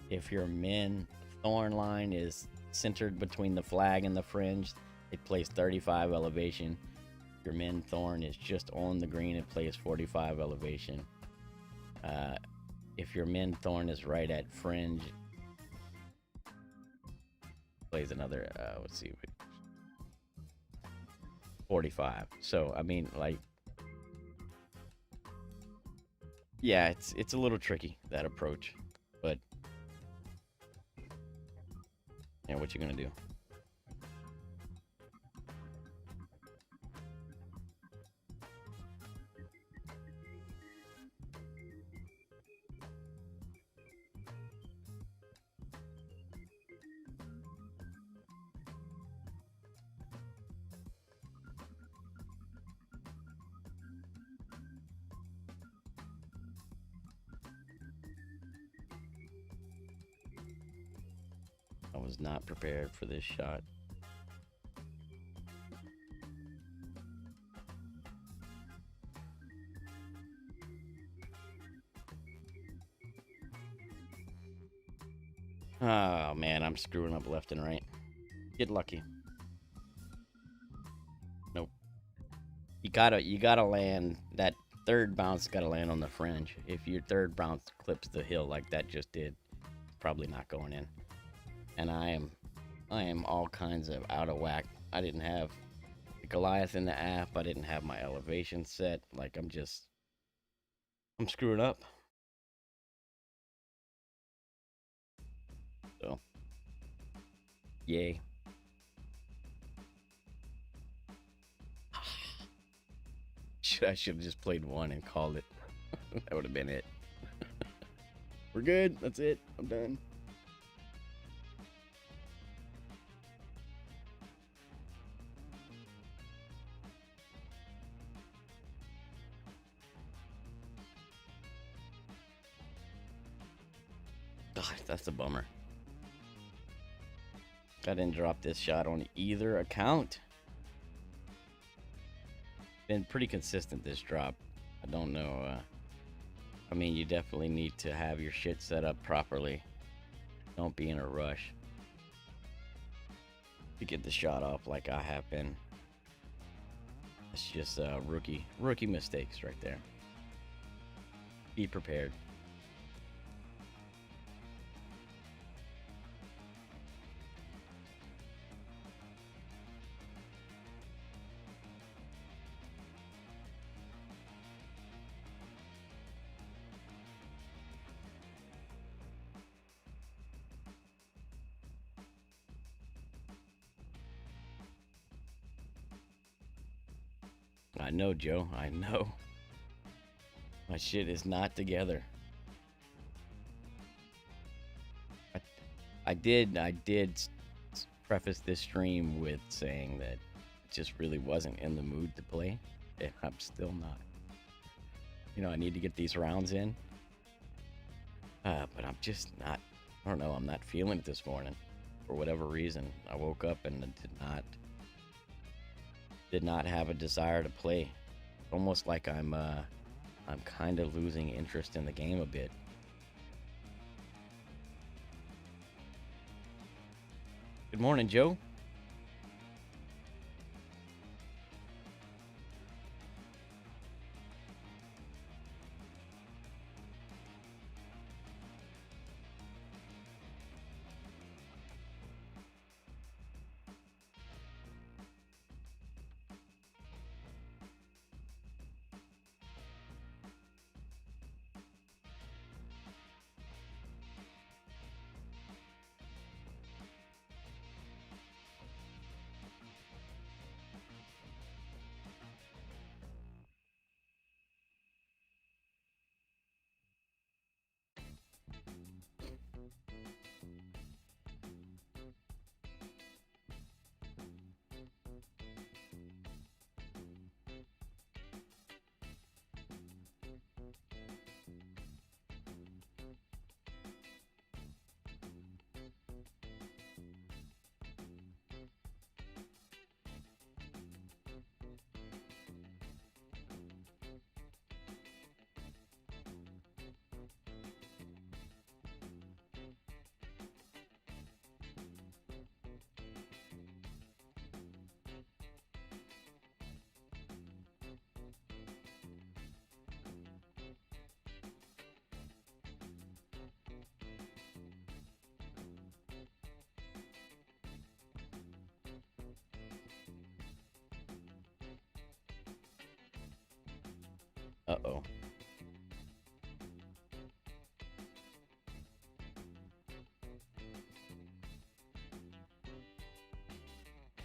If your min thorn line is centered between the flag and the fringe, it plays 35 elevation. If your min thorn is just on the green, it plays 45 elevation. If your min thorn is right at fringe, plays another, let's see, 45. So, I mean, like, yeah, it's a little tricky, that approach, but yeah, what you gonna do? I was not prepared for this shot. Oh man, I'm screwing up left and right. Get lucky. Nope. You gotta land that third bounce. Gotta land on the fringe. If your third bounce clips the hill like that just did, probably not going in. And I am all kinds of out of whack. I didn't have the Goliath in the app. I didn't have my elevation set. Like I'm screwing up. So, yay. I should have just played 1 and called it. That would have been it. We're good. That's it. I'm done. God, that's a bummer. I didn't drop this shot on either account. Been pretty consistent this drop. I don't know. I mean, you definitely need to have your shit set up properly. Don't be in a rush to get the shot off like I have been. It's just rookie mistakes right there. Be prepared. I know, Joe. I know. My shit is not together. I did preface this stream with saying that I just really wasn't in the mood to play, and I'm still not. You know, I need to get these rounds in, but I'm just not. I don't know. I'm not feeling it this morning for whatever reason. I woke up and did not have a desire to play. Almost like I'm kind of losing interest in the game a bit. Good morning, Joe. Uh-oh.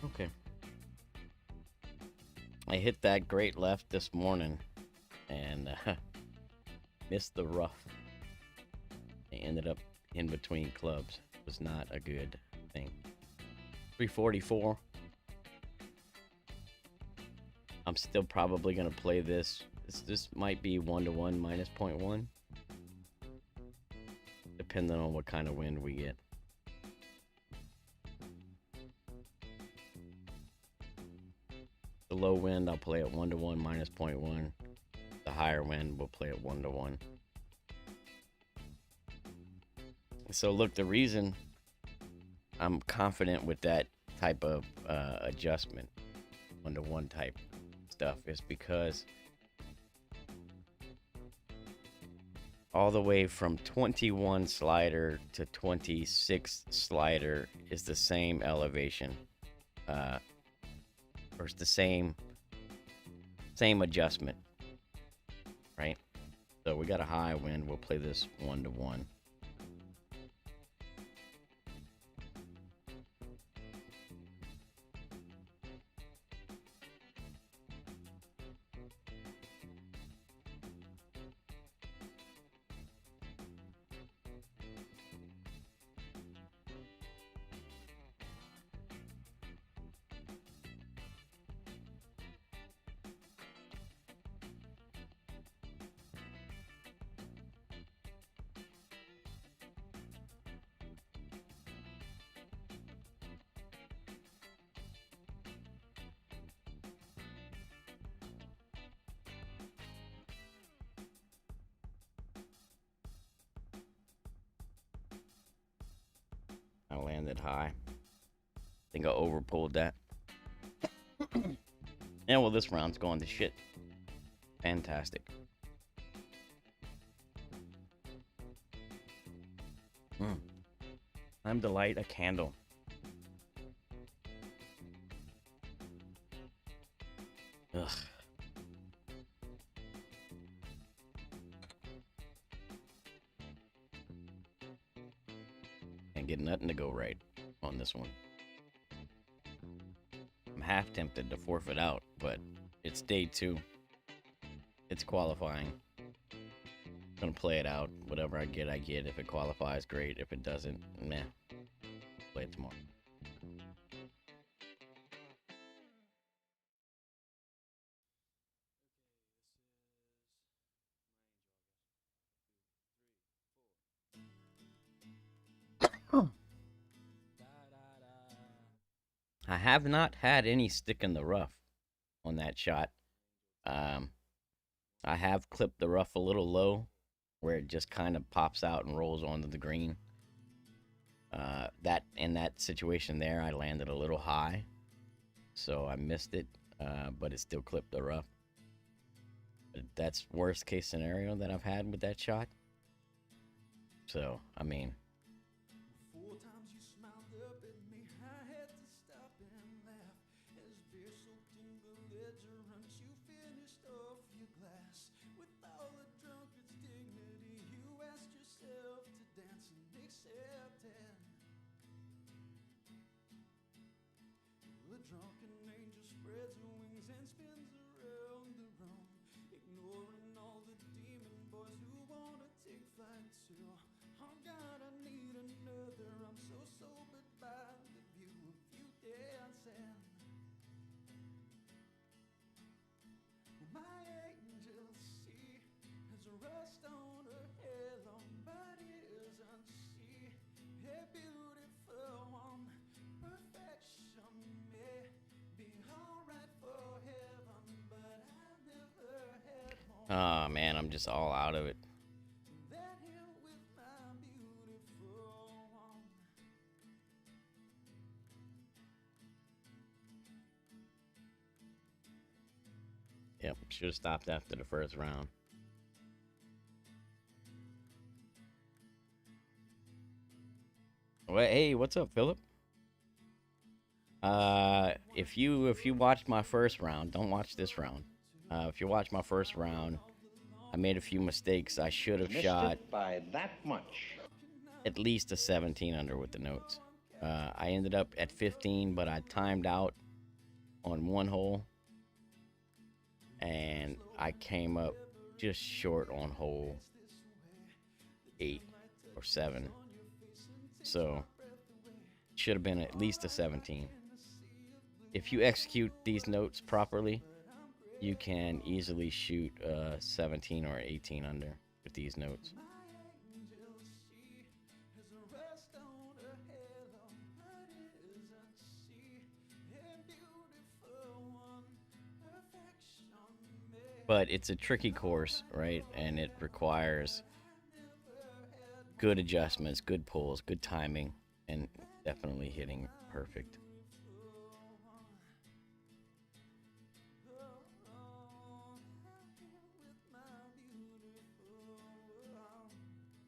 Okay. I hit that great left this morning and missed the rough. I ended up in between clubs. It was not a good thing. 344. I'm still probably going to play this. This might be 1-to-1 minus 0.1. Depending on what kind of wind we get. The low wind, I'll play at 1-to-1 minus 0.1. The higher wind, we'll play at 1-to-1. So look, the reason I'm confident with that type of adjustment, 1-to-1 type stuff, is because all the way from 21 slider to 26 slider is the same elevation, or it's the same adjustment, right? So we got a high wind, we'll play this 1-to-1. landed high. I think I over pulled that. Yeah, well, this round's going to shit. Fantastic. Time to light a candle. Ugh. Can't get nothing to go right on this one. I'm half tempted to forfeit out, but it's day 2. It's qualifying. I'm gonna play it out. Whatever I get, I get. If it qualifies, great. If it doesn't, meh. Play it tomorrow. I have not had any stick in the rough on that shot. I have clipped the rough a little low where it just kind of pops out and rolls onto the green. That in that situation there, I landed a little high, so I missed it, but it still clipped the rough. That's worst case scenario that I've had with that shot. So, I mean, oh man, I'm just all out of it. Yep, should have stopped after the first round. Well, hey, what's up, Philip? If you watched my first round, don't watch this round. If you watch my first round, I made a few mistakes. I should have shot by that much. At least a 17 under with the notes. I ended up at 15, but I timed out on one hole, and I came up just short on hole 8 or 7. So should have been at least a 17. If you execute these notes properly, you can easily shoot 17 or 18 under with these notes. But it's a tricky course, right? And it requires good adjustments, good pulls, good timing, and definitely hitting perfect.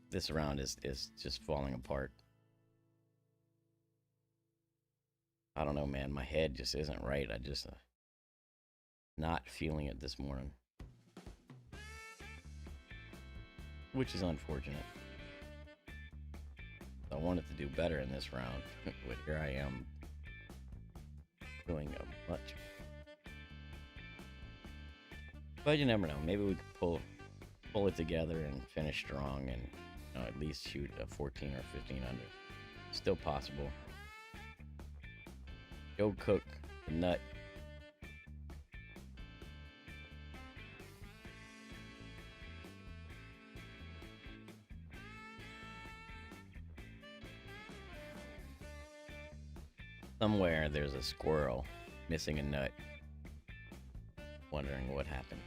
This round is just falling apart. I don't know, man. My head just isn't right. I just not feeling it this morning, which is unfortunate. I wanted to do better in this round, but here I am doing a much. But you never know. Maybe we could pull it together and finish strong, and at least shoot a 14 or 15 under. Still possible. Go cook the nut. Somewhere there's a squirrel missing a nut, wondering what happened.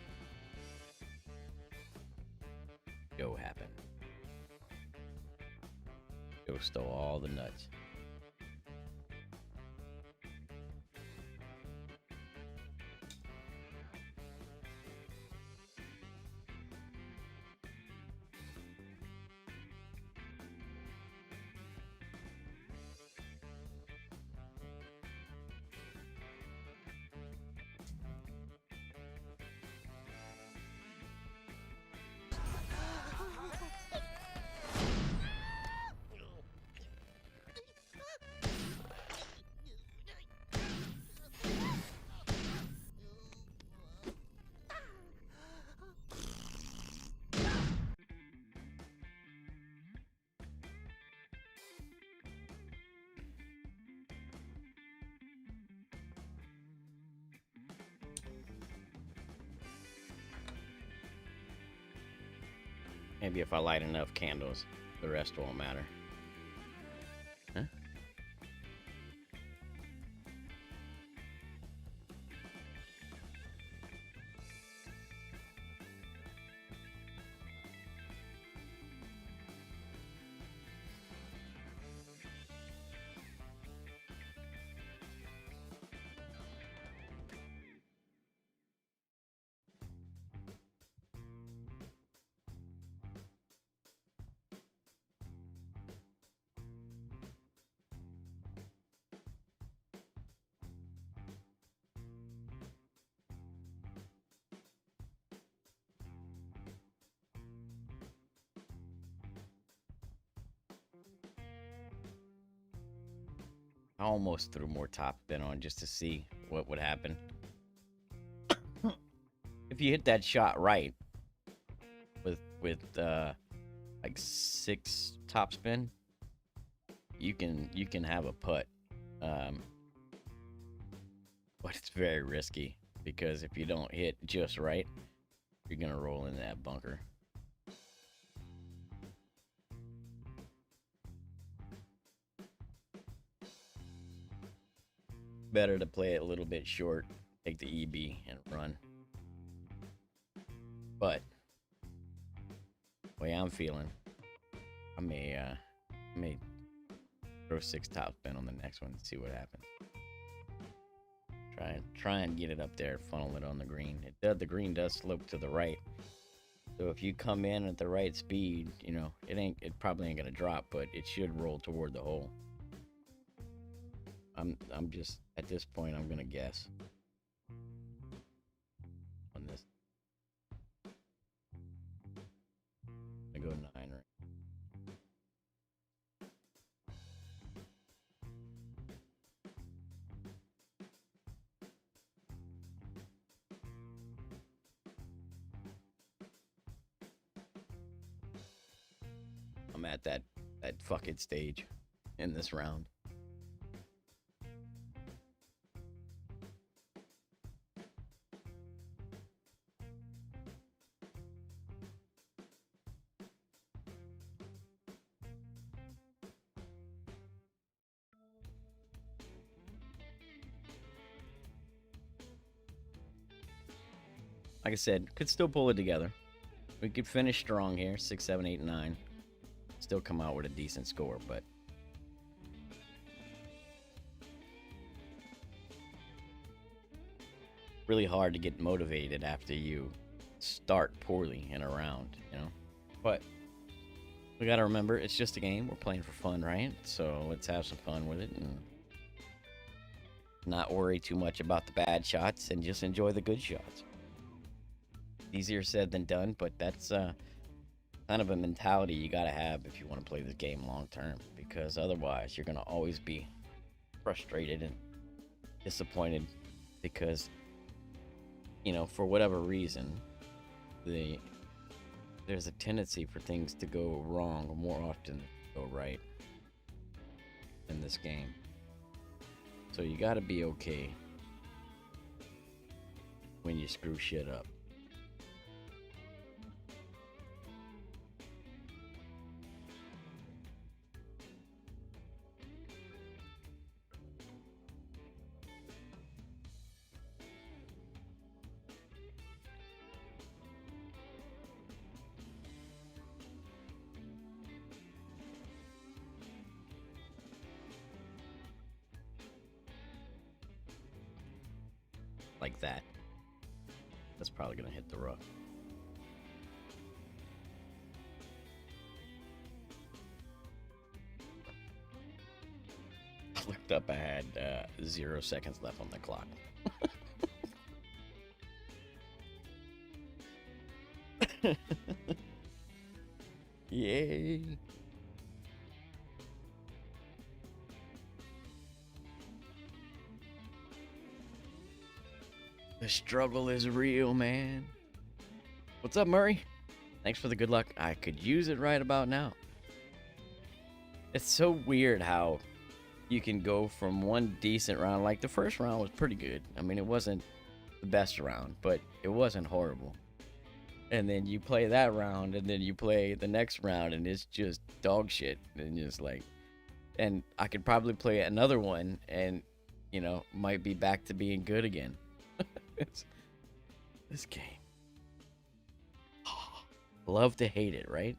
Joe happened. Joe stole all the nuts. Maybe if I light enough candles, the rest won't matter. Huh? I almost threw more top spin on just to see what would happen. If you hit that shot right with like 6 top spin, you can have a putt. But it's very risky because if you don't hit just right, you're gonna roll into that bunker. Better to play it a little bit short, take the EB and run. But the way I'm feeling, I may throw 6 top spin on the next one and see what happens. Try and get it up there, funnel it on the green. The green does slope to the right, so if you come in at the right speed, you know it probably ain't gonna drop, but it should roll toward the hole. I'm just at this point I'm gonna guess on this. I go 9 right. I'm at that fucking stage in this round. Like I said, could still pull it together. We could finish strong here, 6, 7, 8, 9. Still come out with a decent score, but really hard to get motivated after you start poorly in a round, you know? But we gotta remember, it's just a game. We're playing for fun, right? So let's have some fun with it and not worry too much about the bad shots and just enjoy the good shots. Easier said than done, but that's kind of a mentality you gotta have if you want to play this game long term, because otherwise you're gonna always be frustrated and disappointed because, you know, for whatever reason, there's a tendency for things to go wrong more often than go right in this game. So you gotta be okay when you screw shit up. Like that. That's probably gonna hit the rough. I looked up, I had 0 seconds left on the clock. Yay. The struggle is real, man. What's up, Murray? Thanks for the good luck. I could use it right about now. It's so weird how you can go from one decent round, like the first round was pretty good. I mean, it wasn't the best round, but it wasn't horrible. And then you play that round, and then you play the next round, and it's just dog shit. And just like, and I could probably play another one, and might be back to being good again. It's this game. Love to hate it, right?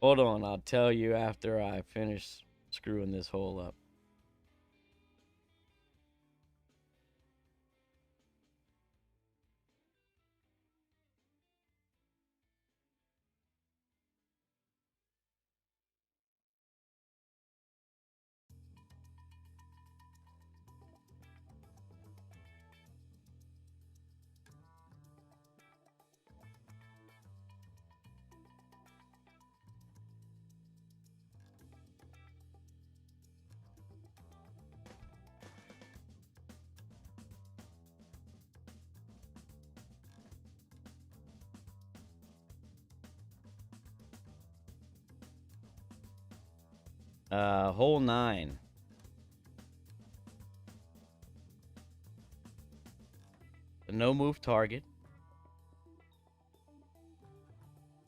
Hold on, I'll tell you after I finish screwing this hole up. Hole 9. The no move target.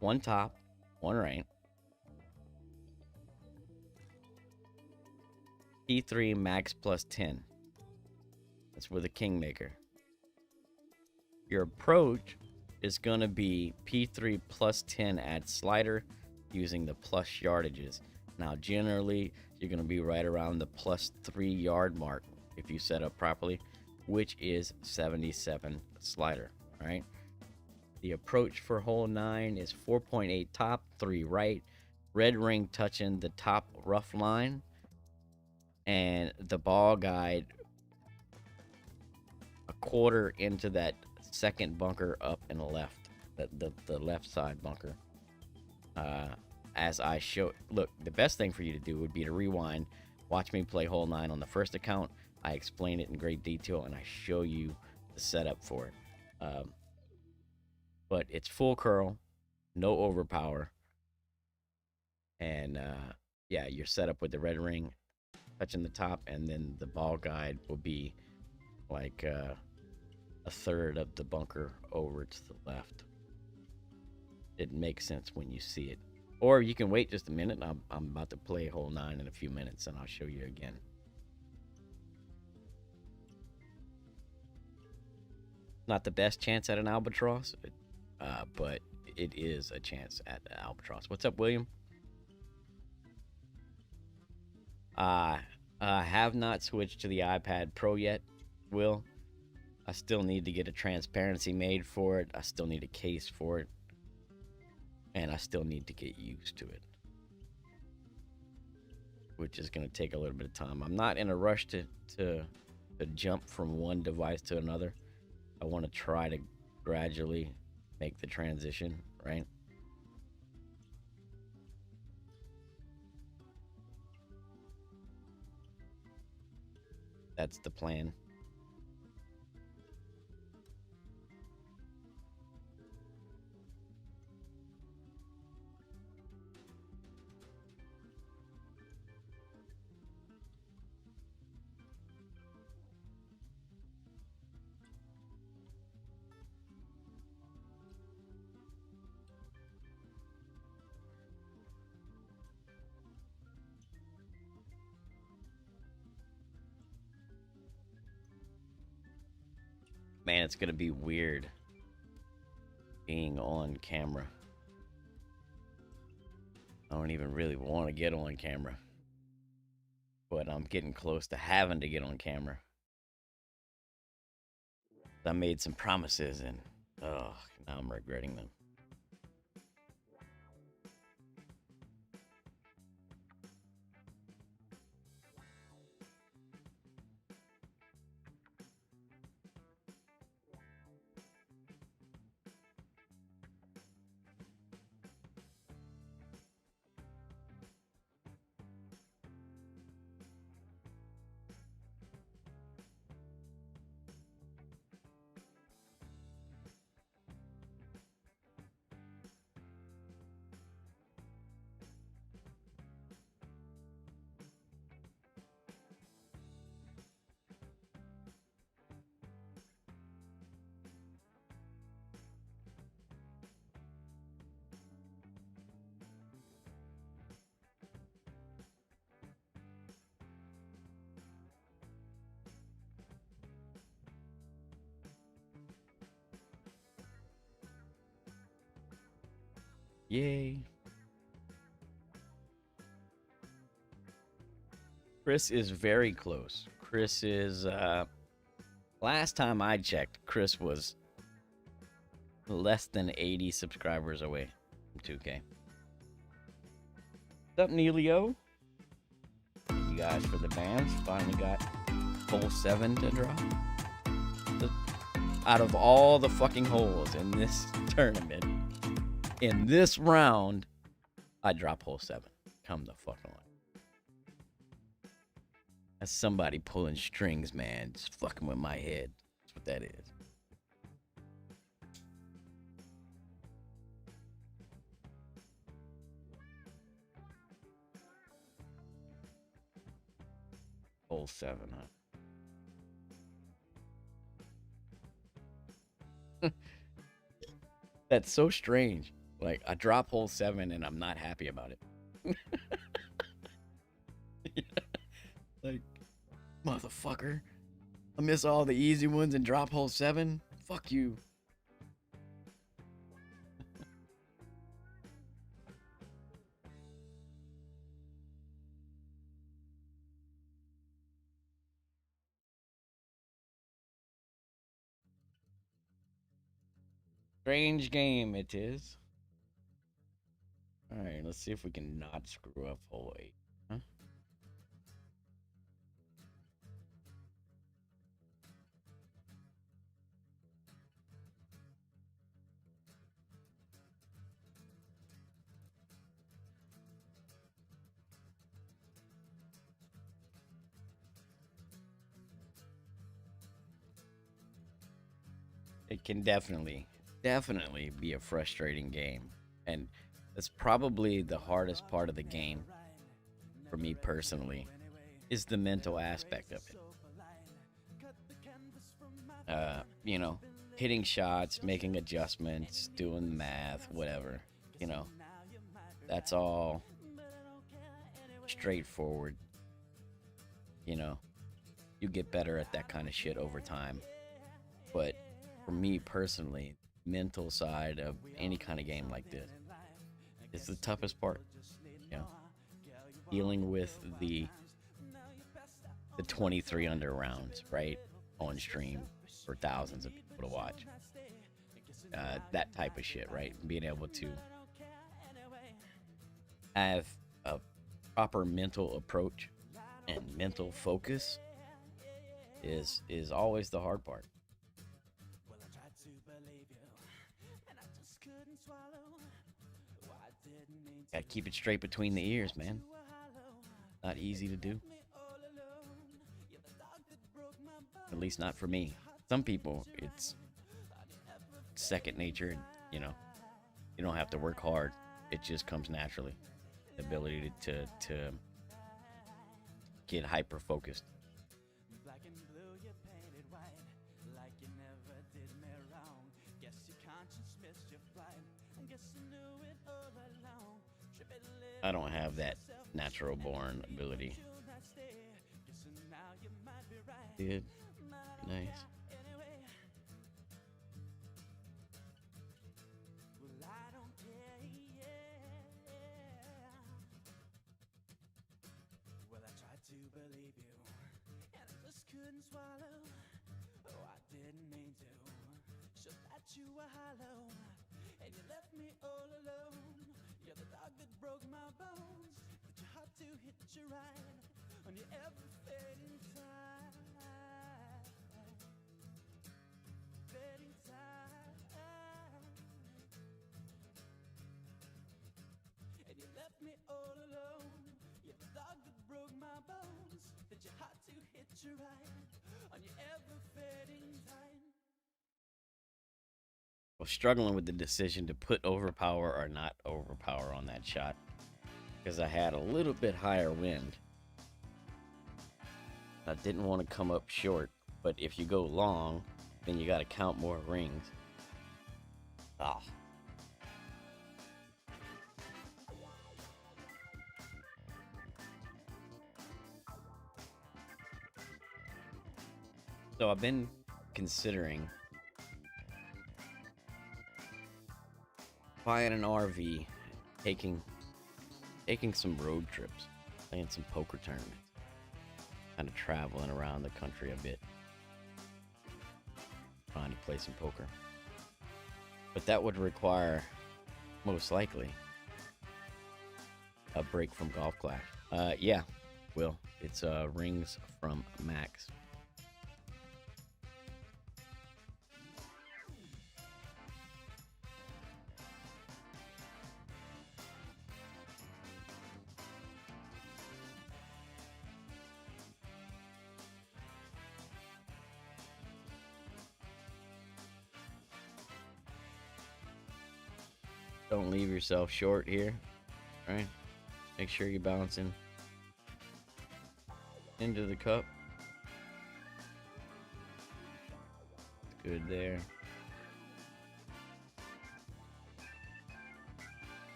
One top, one right. P3 max plus 10. That's with a Kingmaker. Your approach is going to be P3 plus 10 at slider using the plus yardages. Now, generally, you're going to be right around the plus 3 yard mark if you set up properly, which is 77 slider, all right? The approach for hole 9 is 4.8 top, 3 right, red ring touching the top rough line, and the ball guide a quarter into that second bunker up and left, the left side bunker. As I show, look, the best thing for you to do would be to rewind, watch me play hole 9 on the first account. I explain it in great detail and I show you the setup for it. But it's full curl, no overpower, and yeah, you're set up with the red ring touching the top, and then the ball guide will be like a third of the bunker over to the left. It makes sense when you see it. Or you can wait just a minute. I'm about to play hole 9 in a few minutes, and I'll show you again. Not the best chance at an albatross, but it is a chance at an albatross. What's up, William? I have not switched to the iPad Pro yet, Will. I still need to get a transparency made for it. I still need a case for it. And I still need to get used to it, which is going to take a little bit of time. I'm not in a rush to jump from one device to another. I want to try to gradually make the transition, right? That's the plan. Man, it's going to be weird being on camera. I don't even really want to get on camera, but I'm getting close to having to get on camera. I made some promises and now I'm regretting them. Yay. Chris is very close. Chris is, last time I checked, Chris was less than 80 subscribers away from 2K. What's up, Neilio? Thank you guys for the bands. Finally got hole 7 to drop. Out of all the fucking holes in this tournament, in this round, I drop hole 7. Come the fuck on. That's somebody pulling strings, man. Just fucking with my head. That's what that is. Hole 7, huh? That's so strange. Like, I drop hole 7 and I'm not happy about it. Like, motherfucker. I miss all the easy ones and drop hole 7? Fuck you. Strange game it is. Alright, let's see if we can not screw up hole 8. Huh? It can definitely be a frustrating game. And that's probably the hardest part of the game for me personally, is the mental aspect of it. You know, hitting shots, making adjustments, doing math, whatever. You know, that's all straightforward. You know, you get better at that kind of shit over time. But for me personally, mental side of any kind of game like this is the toughest part. You know, dealing with the 23 under rounds, right, on stream for thousands of people to watch. That type of shit, right? Being able to have a proper mental approach and mental focus is always the hard part. Gotta keep it straight between the ears, man. Not easy to do. At least not for me. Some people, it's second nature. You know, you don't have to work hard. It just comes naturally. The ability to get hyper focused. I don't have that natural born ability. Good. Nice. I was struggling with the decision to put overpower or not overpower on that shot because I had a little bit higher wind. I didn't want to come up short, but if you go long, then you got to count more rings. Ah. So I've been considering buying an RV taking taking some road trips, playing some poker tournaments, kind of traveling around the country a bit, trying to play some poker. But that would require, most likely, a break from Golf Clash. Yeah, Will. It's Rings from Max. Don't leave yourself short here. All right. Make sure you're bouncing into the cup. Good there.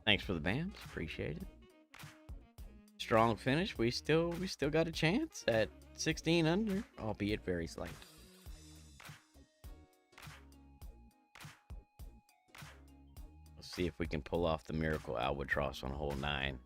Thanks for the bams. Appreciate it. Strong finish. We still got a chance at 16 under, albeit very slight. Let's see if we can pull off the miracle albatross on hole 9.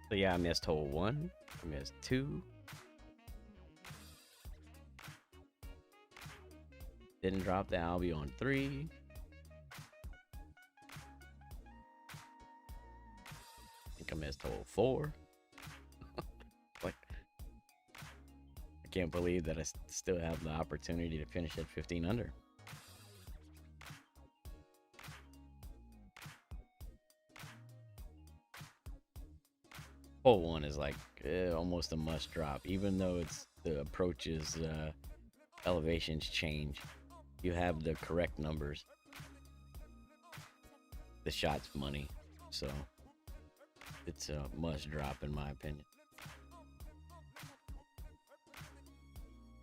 So yeah, I missed hole 1. I missed 2. Didn't drop the Albie on 3. I think I missed hole 4. Like, I can't believe that I still have the opportunity to finish at 15 under. Hole 1 is like almost a must drop, even though it's the approaches elevations change. You have the correct numbers. The shot's money, so it's a must drop in my opinion.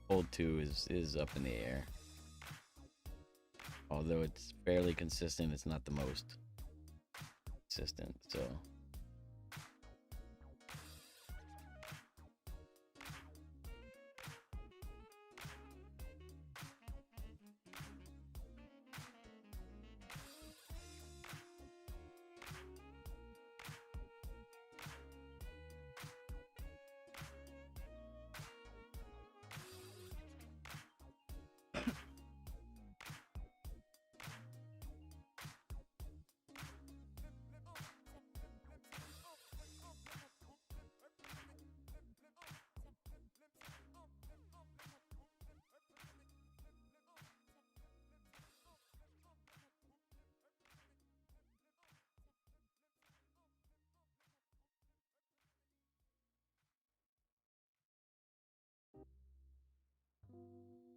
Hole 2 is up in the air. Although it's fairly consistent, it's not the most consistent, so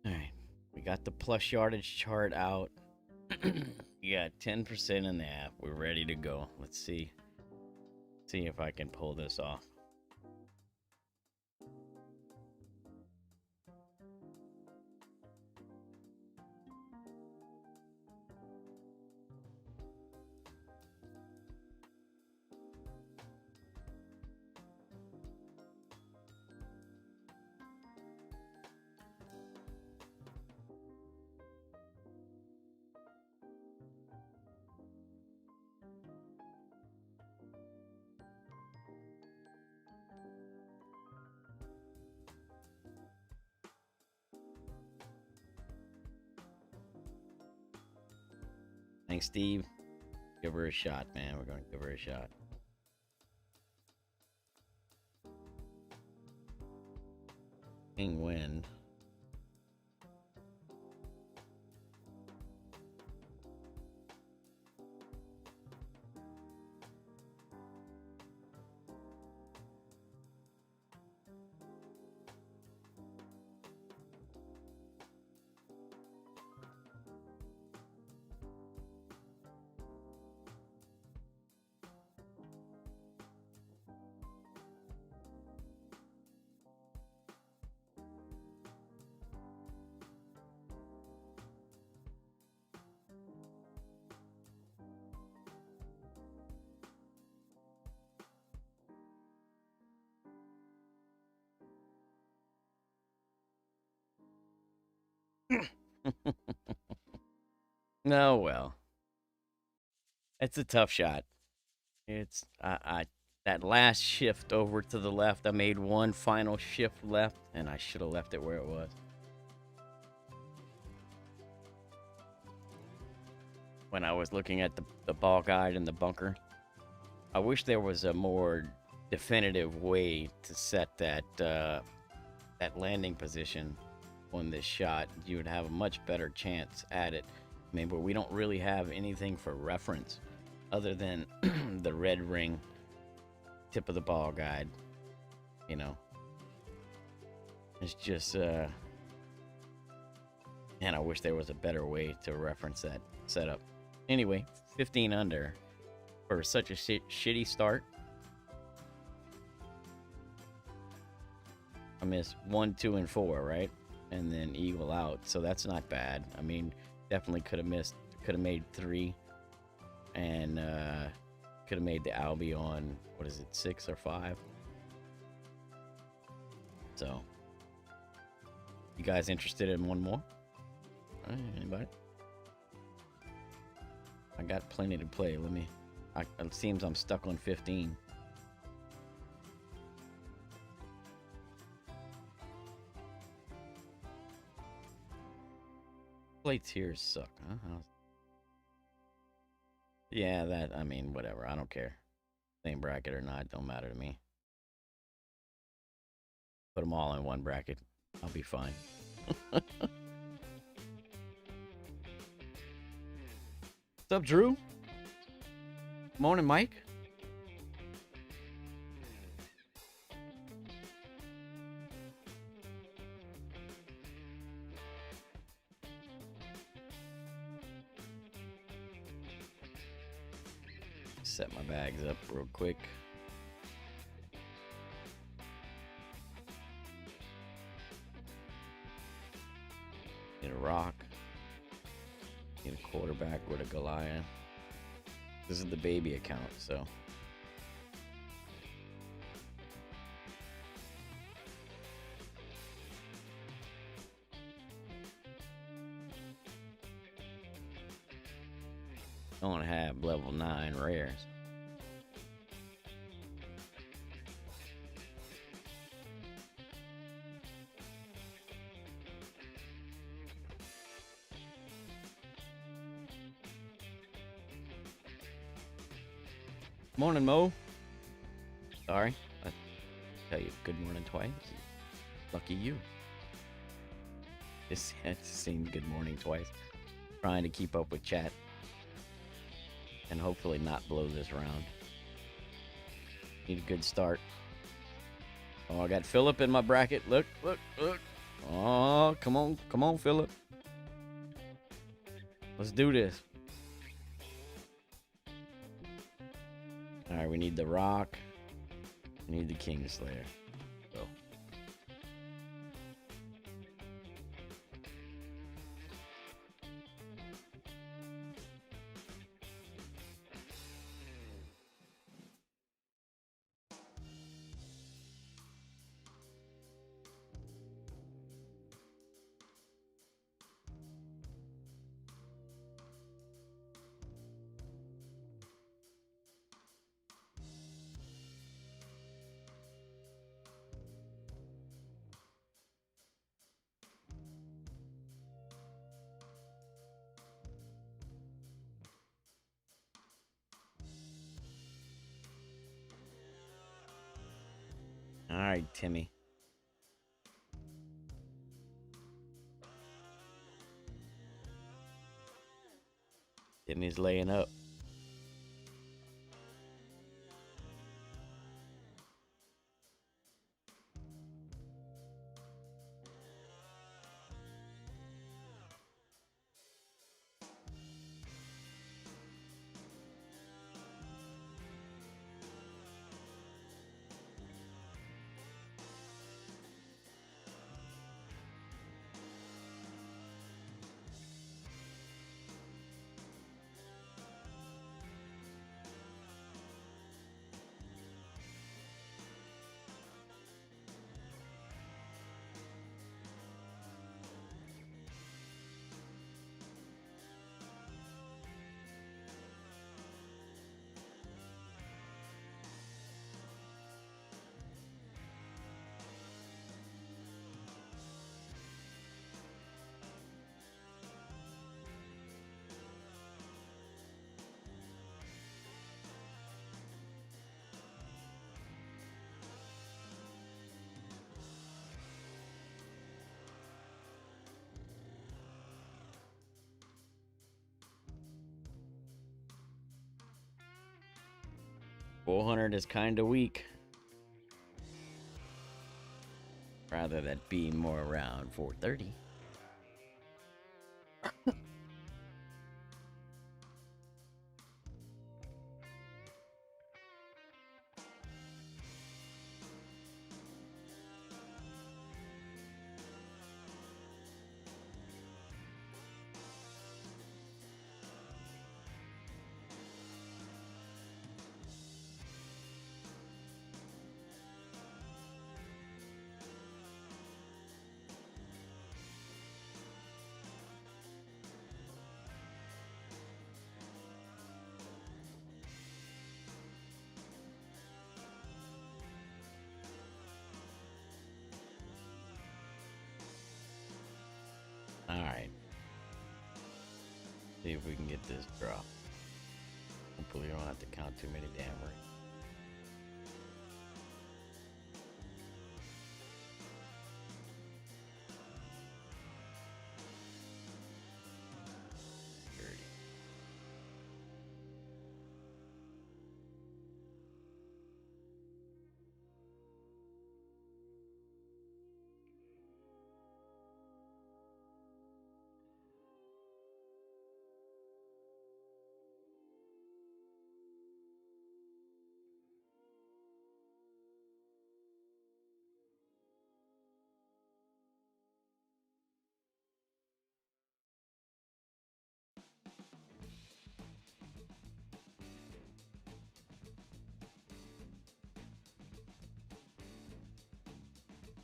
all right. We got the plus yardage chart out. You got 10% in the app. We're ready to go. Let's see if I can pull this off. Thanks, Steve. Give her a shot, man. We're going to give her a shot. King Wind. No, well, it's a tough shot. It's that last shift over to the left. I made one final shift left, and I should have left it where it was. When I was looking at the ball guide and the bunker, I wish there was a more definitive way to set that that landing position on this shot. You would have a much better chance at it. I mean, but we don't really have anything for reference other than the red ring tip of the ball guide. You know, it's just and I wish there was a better way to reference that setup. Anyway, 15 under for such a shitty start. I missed 1, 2, and 4, right? And then eagle out, so that's not bad. I mean, definitely could have missed, could have made 3, and could have made the Albie on, what is it, 6 or 5. So, you guys interested in one more? All right, anybody? I got plenty to play. Let me. It seems I'm stuck on 15. Plates here suck, huh? Yeah, that, I mean, whatever. I don't care. Same bracket or not, don't matter to me. Put them all in one bracket. I'll be fine. What's up, Drew? Morning, Mike. Set my bags up real quick. Need a rock. Need a quarterback with a Goliath. This is the baby account, so. I want to have level 9 rares. Morning, Mo. Sorry, I tell you good morning twice. Lucky you. It's seen good morning twice. Trying to keep up with chat. And hopefully not blow this round. Need a good start. Oh, I got Philip in my bracket. Look, look, look. Oh, come on, Philip. Let's do this. All right, we need the rock. We need the Kingslayer. Go. All right, Timmy. Timmy's laying up. $400 is kind of weak. Rather that be more around 430. All right. See if we can get this drop. Hopefully, we don't have to count too many damn rings.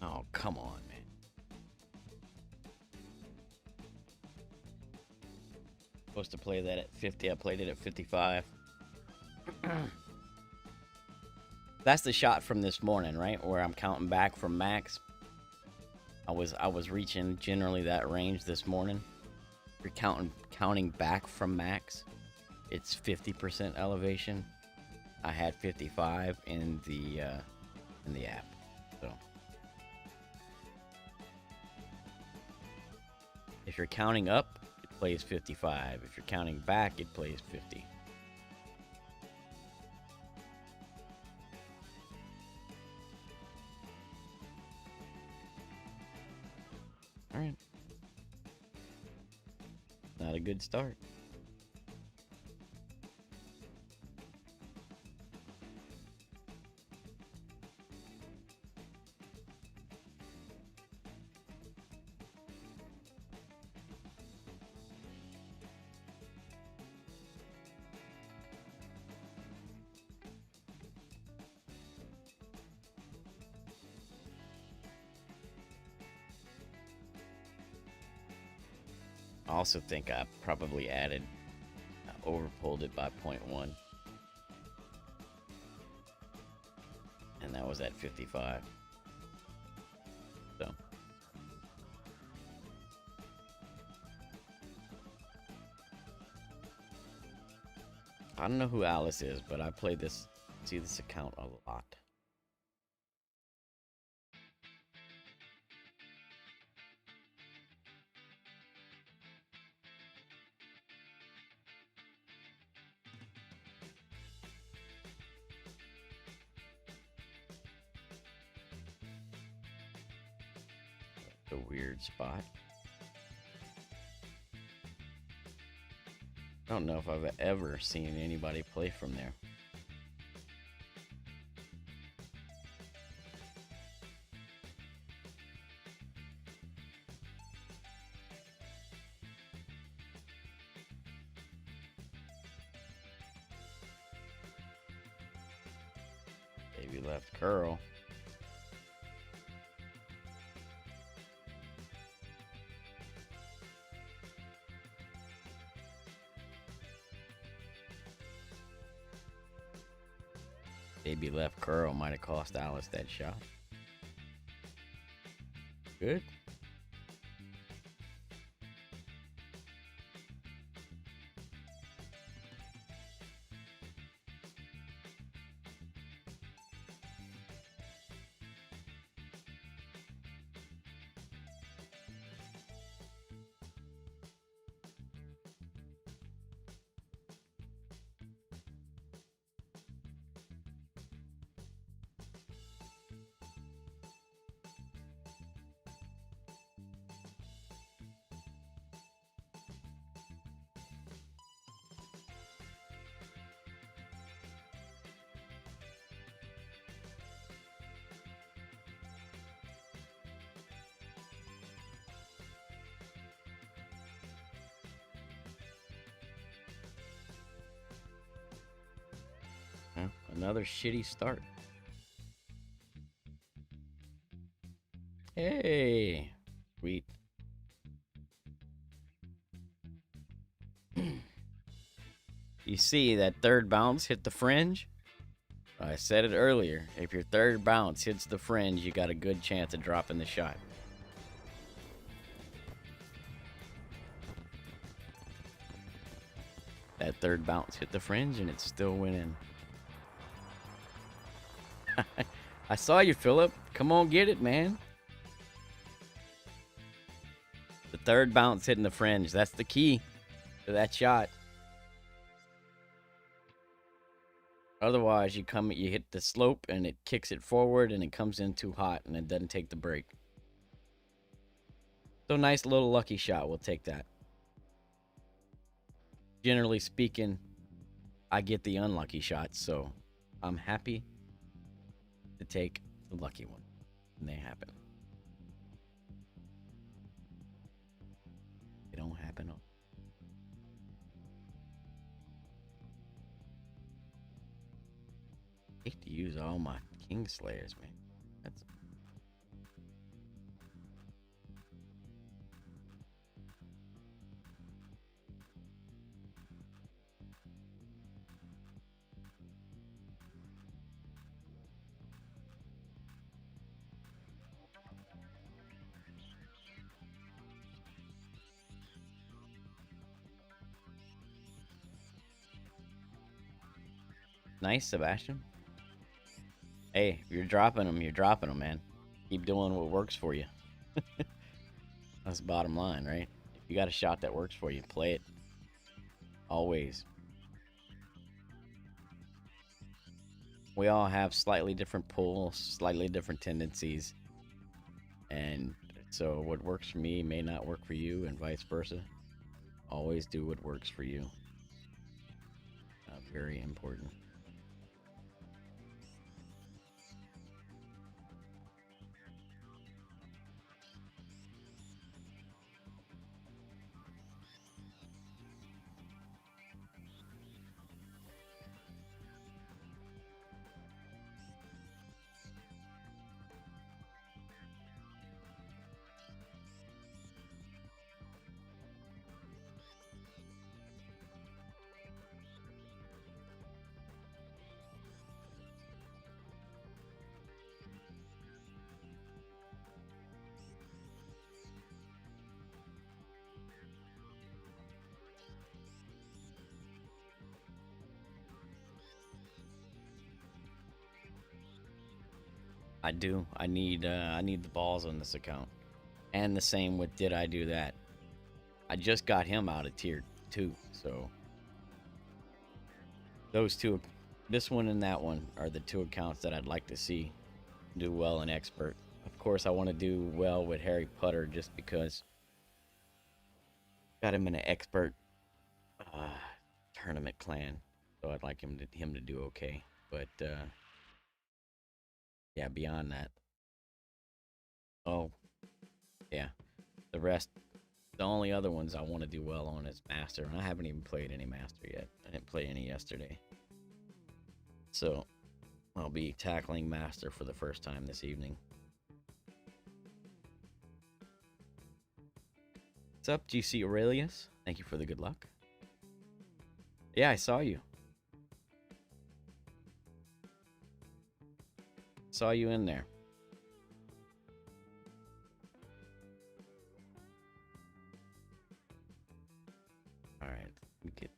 Oh, come on, man. Supposed to play that at 50. I played it at 55. That's the shot from this morning, right? Where I'm counting back from max. I was reaching generally that range this morning. If you're counting back from max, it's 50% elevation. I had 55 in the app. So if you're counting up, it plays 55. If you're counting back, it plays 50. All right. Not a good start. I also think I probably overpulled it by 0.1. And that was at 55. So. I don't know who Alice is, but I play this account a lot. a weird spot. I don't know if I've ever seen anybody play from there. Baby left curl. Baby left curl might have cost Alice that shot. Good. Well, another shitty start. Hey, sweet. You see that third bounce hit the fringe? I said it earlier. If your third bounce hits the fringe, you got a good chance of dropping the shot. That third bounce hit the fringe and it still went in. I saw you, Philip. Come on, get it, man. The third bounce hitting the fringe. That's the key to that shot. Otherwise, you hit the slope and it kicks it forward and it comes in too hot and it doesn't take the break. So nice little lucky shot. We'll take that. Generally speaking, I get the unlucky shots, so I'm happy to take the lucky one when they happen. They don't happen. I hate to use all my King Slayers, man. That's nice, Sebastian. Hey, if you're dropping them, you're dropping them, man. Keep doing what works for you. That's the bottom line, right? If you got a shot that works for you, play it. Always. We all have slightly different pulls, slightly different tendencies. And so what works for me may not work for you, and vice versa. Always do what works for you. Very important. I do. I need the balls on this account. And the same with Did I Do That? I just got him out of tier 2, so those two, this one and that one, are the two accounts that I'd like to see do well in expert. Of course, I want to do well with Harry Potter just because got him in an expert uh, tournament clan, so I'd like him to do okay. But yeah, beyond that, oh yeah, the rest, the only other ones I want to do well on is Master. I haven't even played any Master yet. I didn't play any yesterday, so I'll be tackling Master for the first time this evening. What's up, GC Aurelius? Thank you for the good luck. Yeah, I saw you. Saw you in there. All right, we get.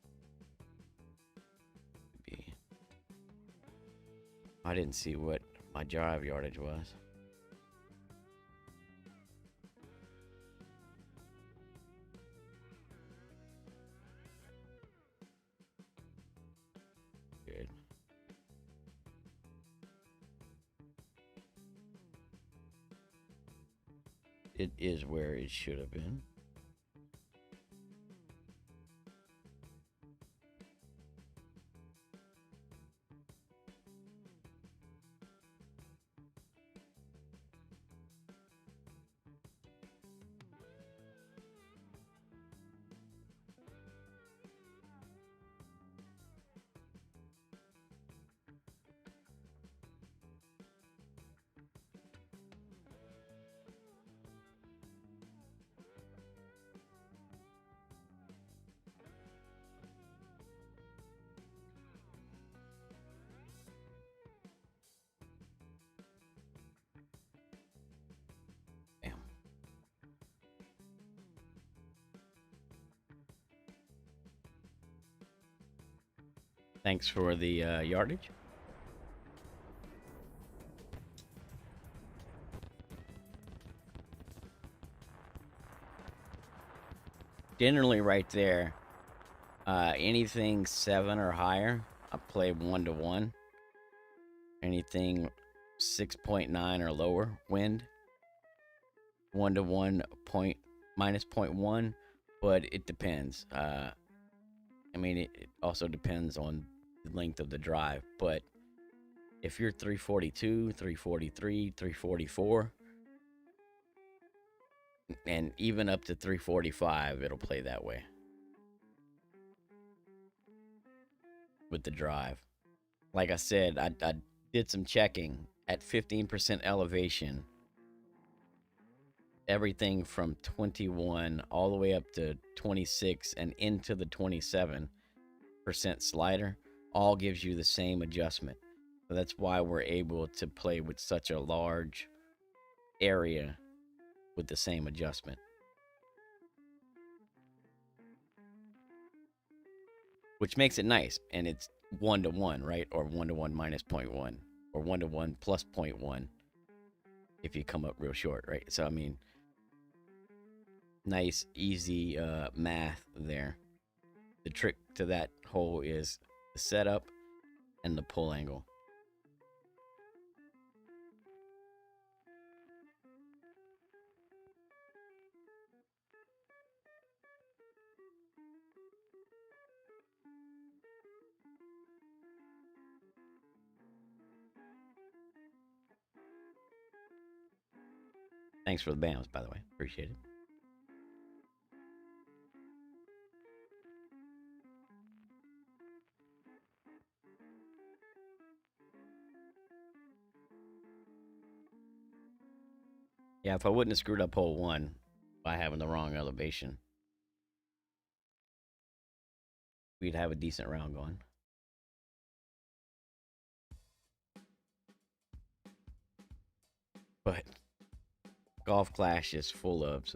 I didn't see what my drive yardage was. Good. It is where it should have been. Damn. Thanks for the yardage. Generally, right there, anything 7 or higher, I play 1-1. Anything 6.9 or lower, wind. 1-1 point minus 0.1, but it depends. I mean, it also depends on the length of the drive. But if you're 342, 343, 344, and even up to 345, it'll play that way with the drive. Like I said, I did some checking at 15% elevation. Everything from 21 all the way up to 26 and into the 27% slider all gives you the same adjustment. So that's why we're able to play with such a large area with the same adjustment. Which makes it nice. And it's 1-1, right? Or 1-1 minus 0.1. Or 1-1 plus 0.1 if you come up real short, right? So, I mean, nice, easy math there. The trick to that hole is the setup and the pull angle. Thanks for the BAMs, by the way. Appreciate it. Yeah, if I wouldn't have screwed up hole 1 by having the wrong elevation, we'd have a decent round going. But Golf Clash is full of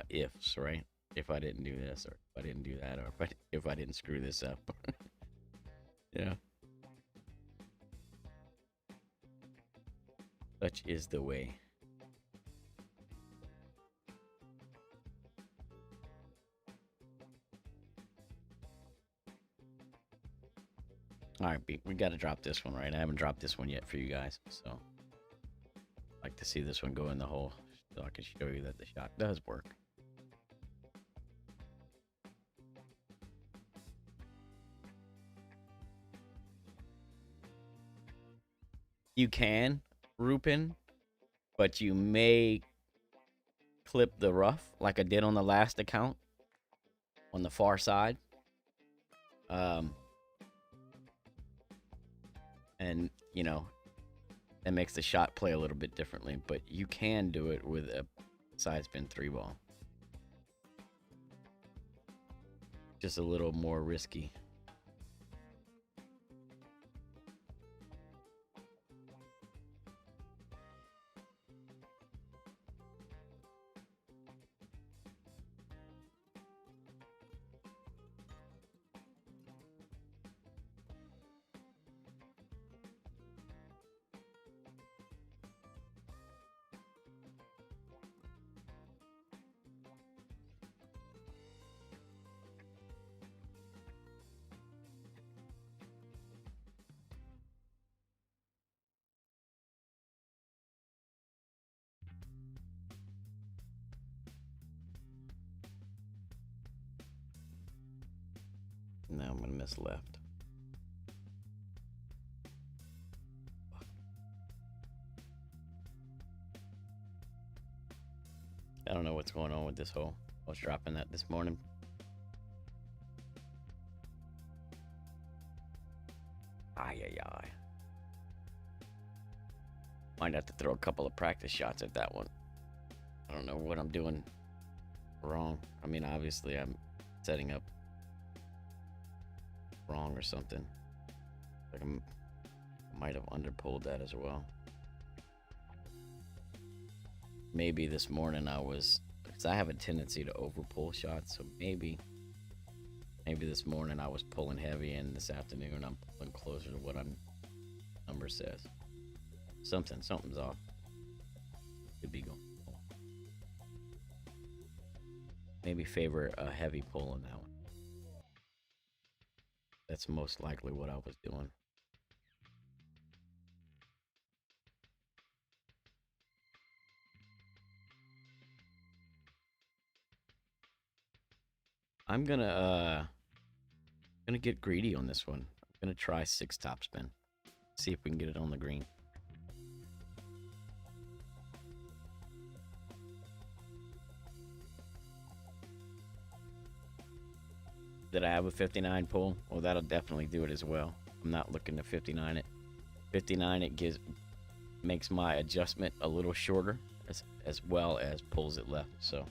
ifs, right? If I didn't do this, or if I didn't do that, or if I didn't screw this up. Yeah. Such is the way. All right, we got to drop this one, right? I haven't dropped this one yet for you guys, so Like to see this one go in the hole so I can show you that the shot does work. You can root in, but you may clip the rough like I did on the last account on the far side. And, you know, that makes the shot play a little bit differently, but you can do it with a side spin 3-ball. Just a little more risky. Now I'm gonna miss left. I don't know what's going on with this hole. I was dropping that this morning. Ay, ay, ay. Might have to throw a couple of practice shots at that one. I don't know what I'm doing wrong. I mean, obviously I'm setting up wrong or something. Like I might have underpulled that as well. Maybe this morning because I have a tendency to overpull shots, so maybe this morning I was pulling heavy, and this afternoon I'm pulling closer to what number says. Something's off. Could be going. Maybe favor a heavy pull on that one. That's most likely what I was doing. I'm gonna get greedy on this one. I'm gonna try 6 topspin. See if we can get it on the green. Did I have a 59 pull? Well, that'll definitely do it as well. I'm not looking to 59 it. 59 it makes my adjustment a little shorter as well as pulls it left. So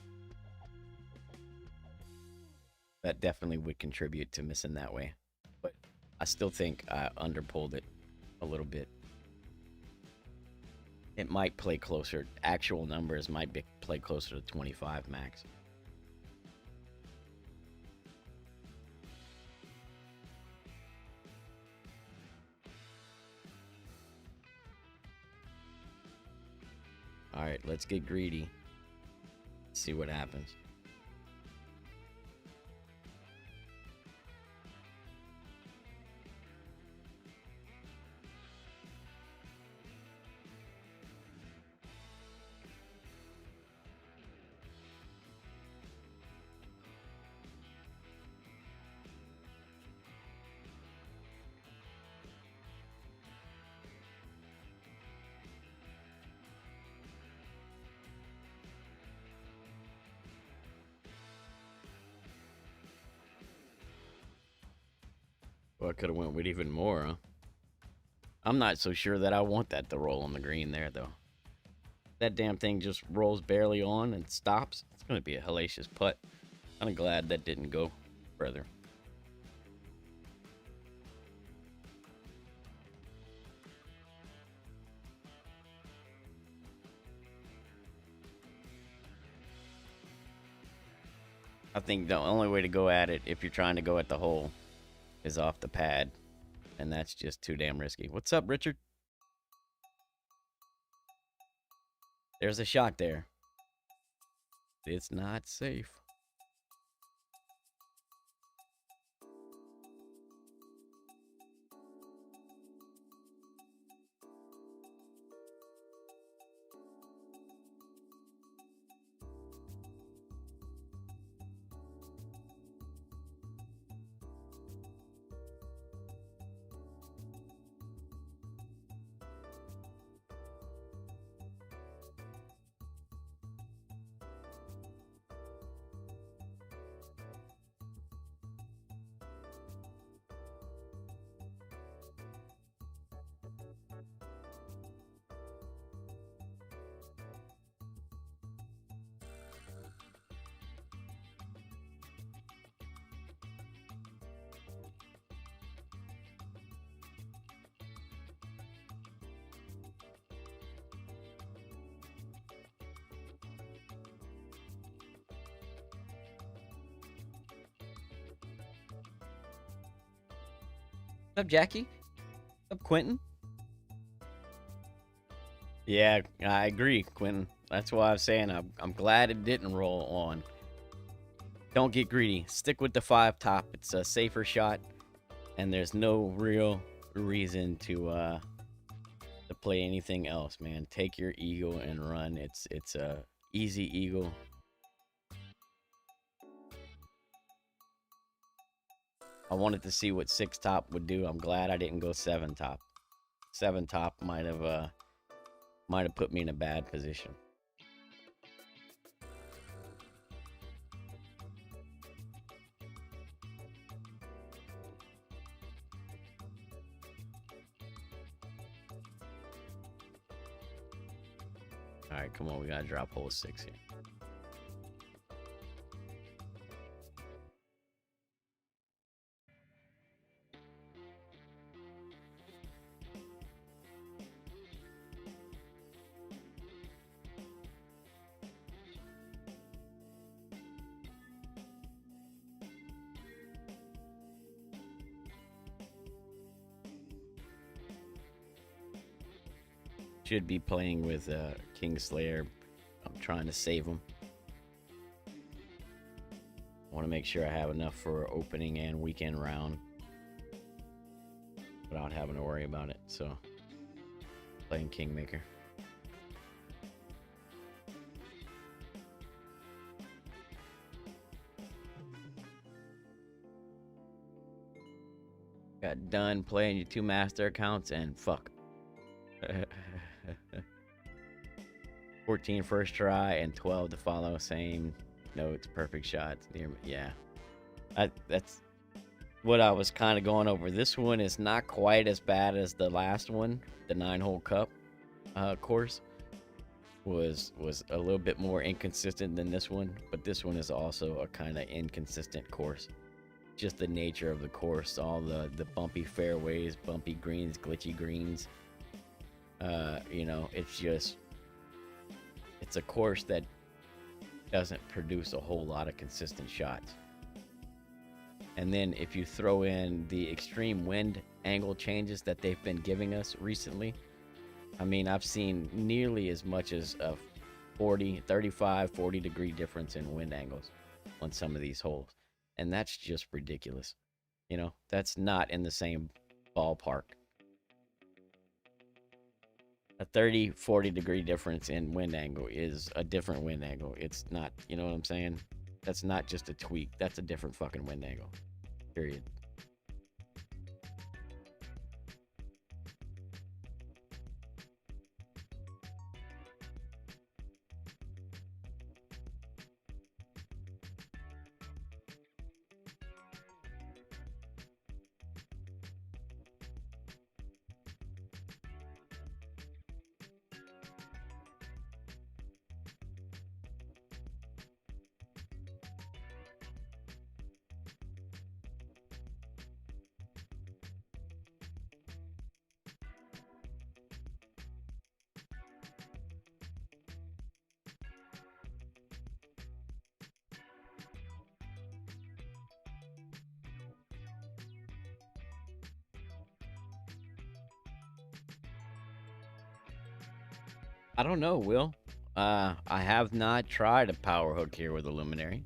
that definitely would contribute to missing that way. But I still think I underpulled it a little bit. It might play closer. Actual numbers might play closer to 25 max. All right, let's get greedy. See what happens. Well, I could have went with even more, huh? I'm not so sure that I want that to roll on the green there, though. That damn thing just rolls barely on and stops. It's going to be a hellacious putt. I'm glad that didn't go further. I think the only way to go at it, if you're trying to go at the hole, is off the pad. And that's just too damn risky. What's up, Richard? There's a shot there. It's not safe. What's up, Jackie? What's up, Quentin? Yeah, I agree, Quentin. That's why I'm saying I'm glad it didn't roll on. Don't get greedy. Stick with the 5 top. It's a safer shot, and there's no real reason to play anything else, man. Take your eagle and run. It's a easy eagle. I wanted to see what 6 top would do. I'm glad I didn't go 7 top. 7 top might have put me in a bad position. All right, come on, we gotta drop hole 6 here. Should be playing with Kingslayer. I'm trying to save him. I want to make sure I have enough for opening and weekend round without having to worry about it. So, playing Kingmaker. Got done playing your 2 master accounts and fuck. 14 first try and 12 to follow. Same notes, perfect shots. Yeah, that's what I was kind of going over. This one is not quite as bad as the last one. The 9-hole cup course was a little bit more inconsistent than this one, but this one is also a kind of inconsistent course. Just the nature of the course, all the bumpy fairways, bumpy greens, glitchy greens. You know, it's a course that doesn't produce a whole lot of consistent shots. And then if you throw in the extreme wind angle changes that they've been giving us recently, I mean, I've seen nearly as much as a 35, 40 degree difference in wind angles on some of these holes. And that's just ridiculous. You know, that's not in the same ballpark. A 30, 40 degree difference in wind angle is a different wind angle. It's not, you know what I'm saying? That's not just a tweak. That's a different fucking wind angle. Period. I don't know, Will. I have not tried a power hook here with a luminary.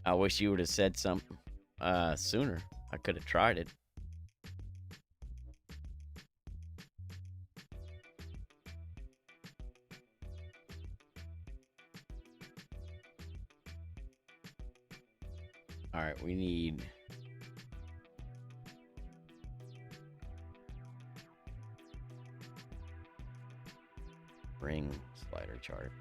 I wish you would have said something sooner. I could have tried it. All right, we need ring slider chart.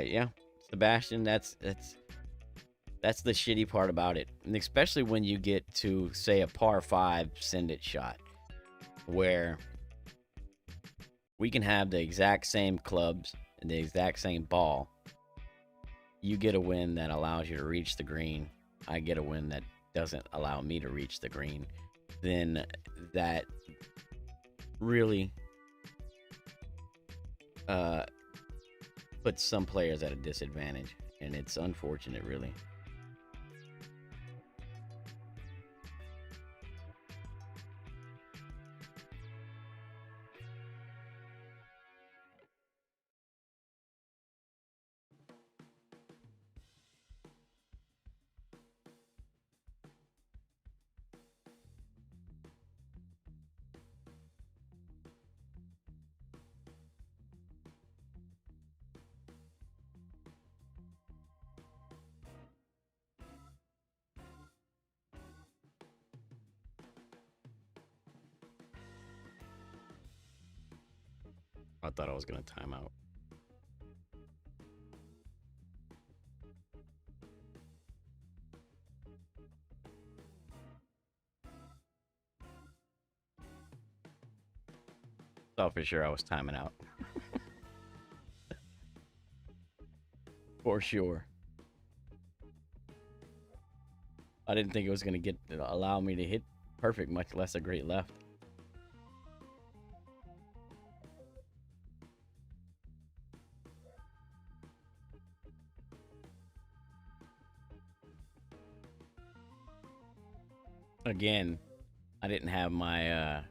Yeah, Sebastian, that's the shitty part about it, and especially when you get to, say, a par 5 send it shot, where we can have the exact same clubs and the exact same ball. You get a win that allows you to reach the green. I get a win that doesn't allow me to reach the green. Then that really puts some players at a disadvantage, and it's unfortunate, really. I thought I was gonna time out. Thought for sure I was timing out. For sure. I didn't think it was gonna allow me to hit perfect, much less a great left. Again, I didn't have my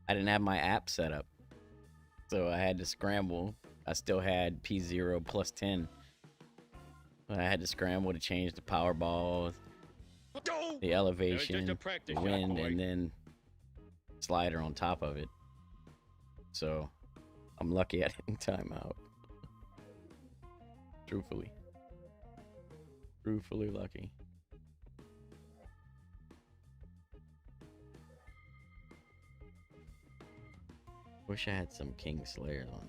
app set up, so I had to scramble. I still had P0 plus 10. I had to scramble to change the power balls, the elevation, the wind, and then slider on top of it. So I'm lucky I didn't time out. Truthfully lucky. Wish I had some King Slayers on.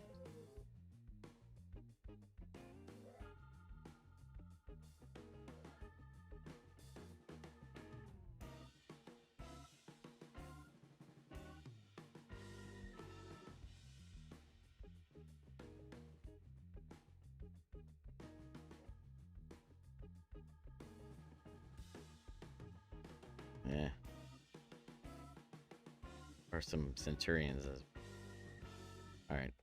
Yeah. Or some Centurions. All right.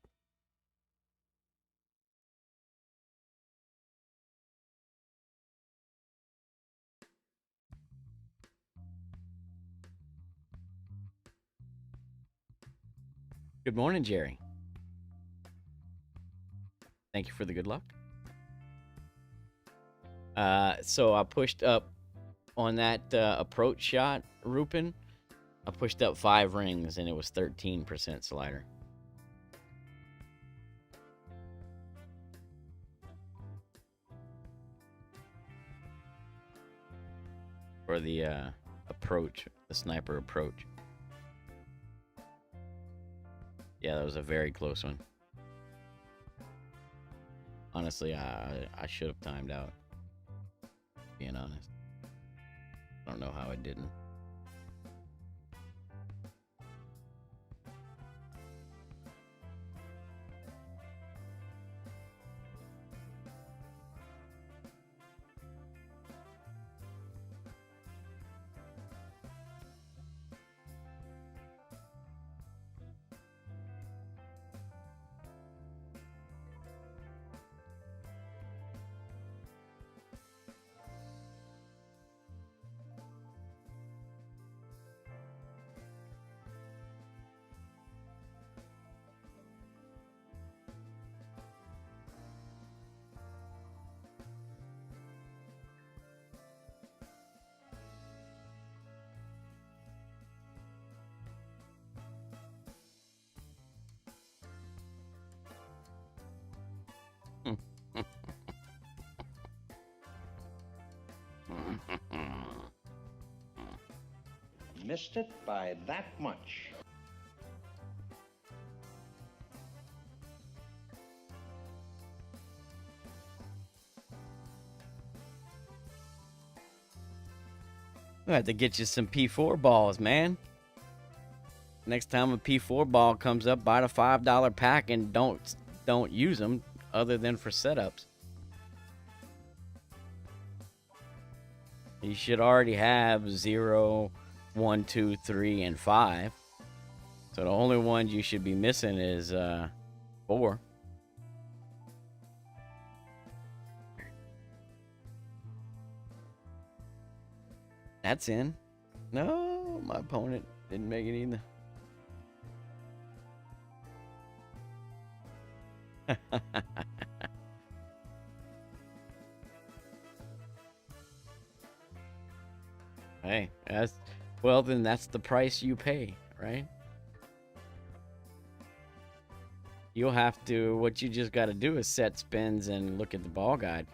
Good morning, Jerry. Thank you for the good luck. So I pushed up on that approach shot, Rupin. I pushed up 5 rings, and it was 13% slider. For the approach, the sniper approach. Yeah, that was a very close one. Honestly, I should have timed out. Being honest. I don't know how I didn't. Missed it by that much. I have to get you some P4 balls, man. Next time a P4 ball comes up, buy the $5 pack and don't use them other than for setups. You should already have 0, 1, 2, 3, and 5. So the only ones you should be missing is 4. That's in. No, my opponent didn't make it either. Hey, well, then that's the price you pay, right? You'll have to, what you just got to do is set spins and look at the ball guide.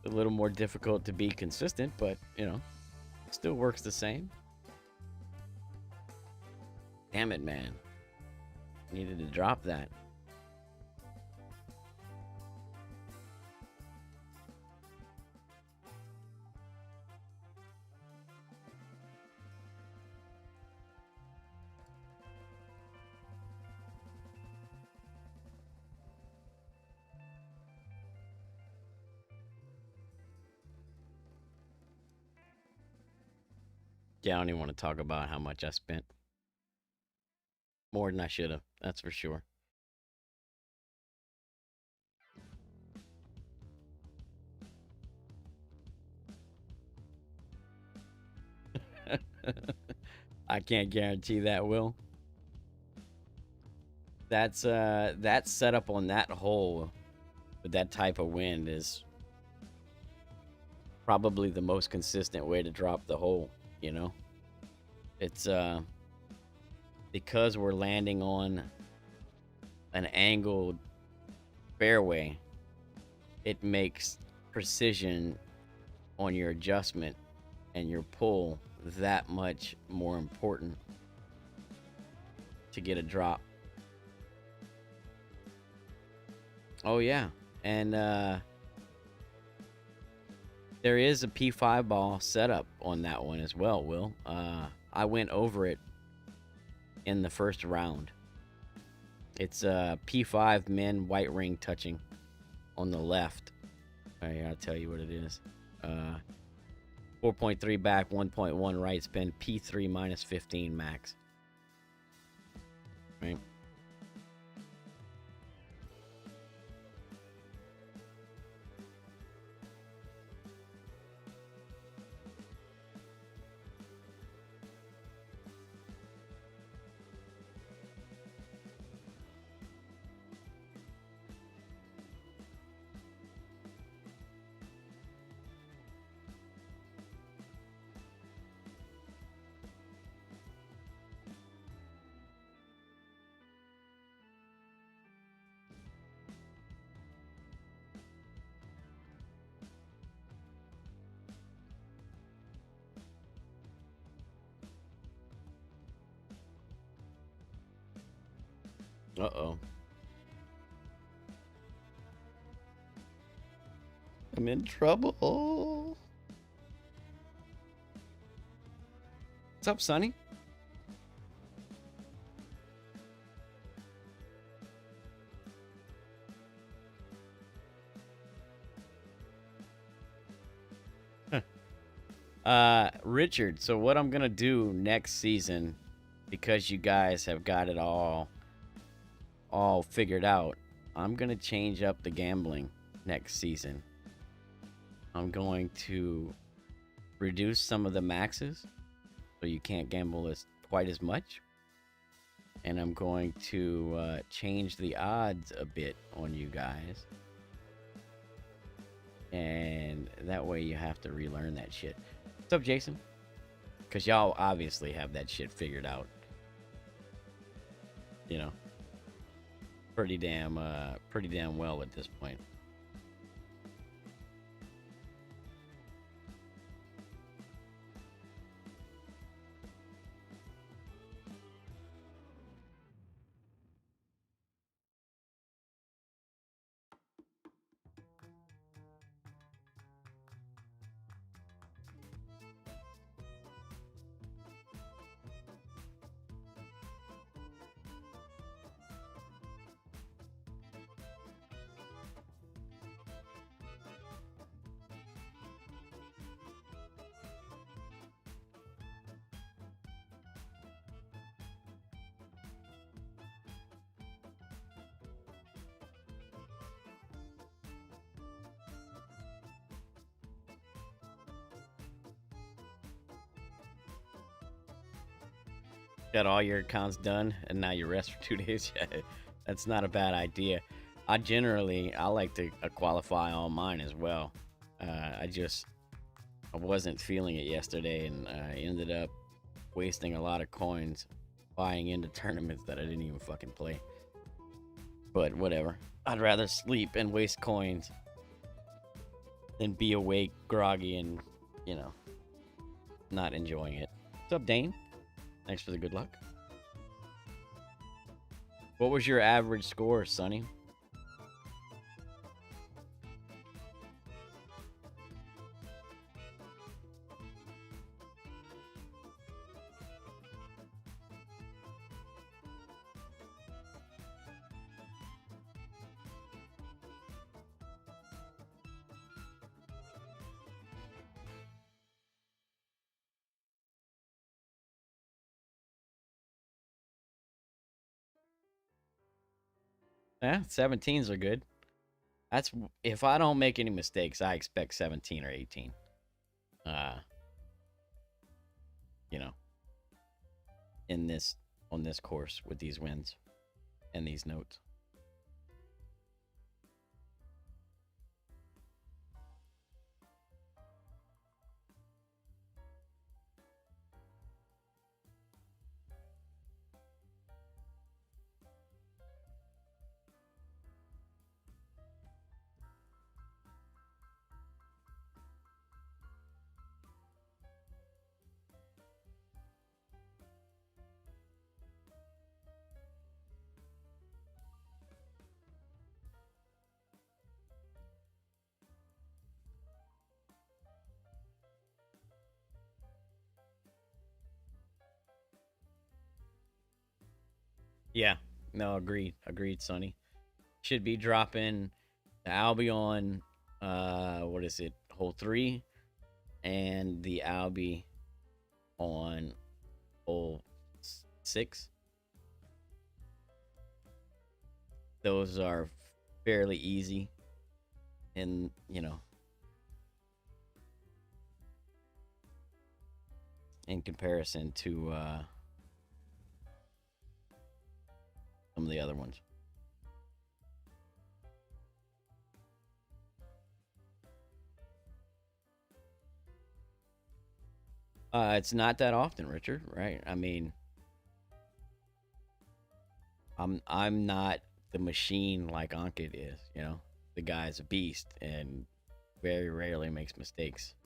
A little more difficult to be consistent, but, you know, still works the same. Damn it, man. Needed to drop that. Yeah, I don't even want to talk about how much I spent. More than I should have, that's for sure. I can't guarantee that, Will. That's that setup on that hole with that type of wind is probably the most consistent way to drop the hole, you know? It's because we're landing on an angled fairway, it makes precision on your adjustment and your pull that much more important to get a drop. Oh yeah, and there is a P5 ball setup on that one as well, Will. I went over it in the first round. It's a P5 men white ring touching on the left. All right, I'll tell you what it is. 4.3 back, 1.1 right spin, P3 minus 15 max. Right. Uh-oh. I'm in trouble. What's up, Sonny? Richard, so what I'm gonna do next season, because you guys have got it all figured out, I'm gonna change up the gambling next season. I'm going to reduce some of the maxes so you can't gamble quite as much, and I'm going to change the odds a bit on you guys, and that way you have to relearn that shit. What's up, Jason? Because y'all obviously have that shit figured out, you know, pretty damn well at this point. got all your accounts done and now you rest for 2 days. Yeah, that's not a bad idea. I like to qualify on mine as well. I wasn't feeling it yesterday, and I ended up wasting a lot of coins buying into tournaments that I didn't even fucking play. But whatever. I'd rather sleep and waste coins than be awake, groggy, and, you know, not enjoying it. What's up, Dane? Thanks for the good luck. What was your average score, Sonny? Yeah, 17s are good. That's if I don't make any mistakes, I expect 17 or 18. Uh, you know, in this on this course with these wins and these notes. Yeah, no, agreed, Sonny. Should be dropping the Albie on, what is it, hole 3, and the Albie on hole 6. Those are fairly easy, and in comparison to some of the other ones. It's not that often, Richard, right? I mean, I'm not the machine like Ankit is, you know. The guy's a beast and very rarely makes mistakes.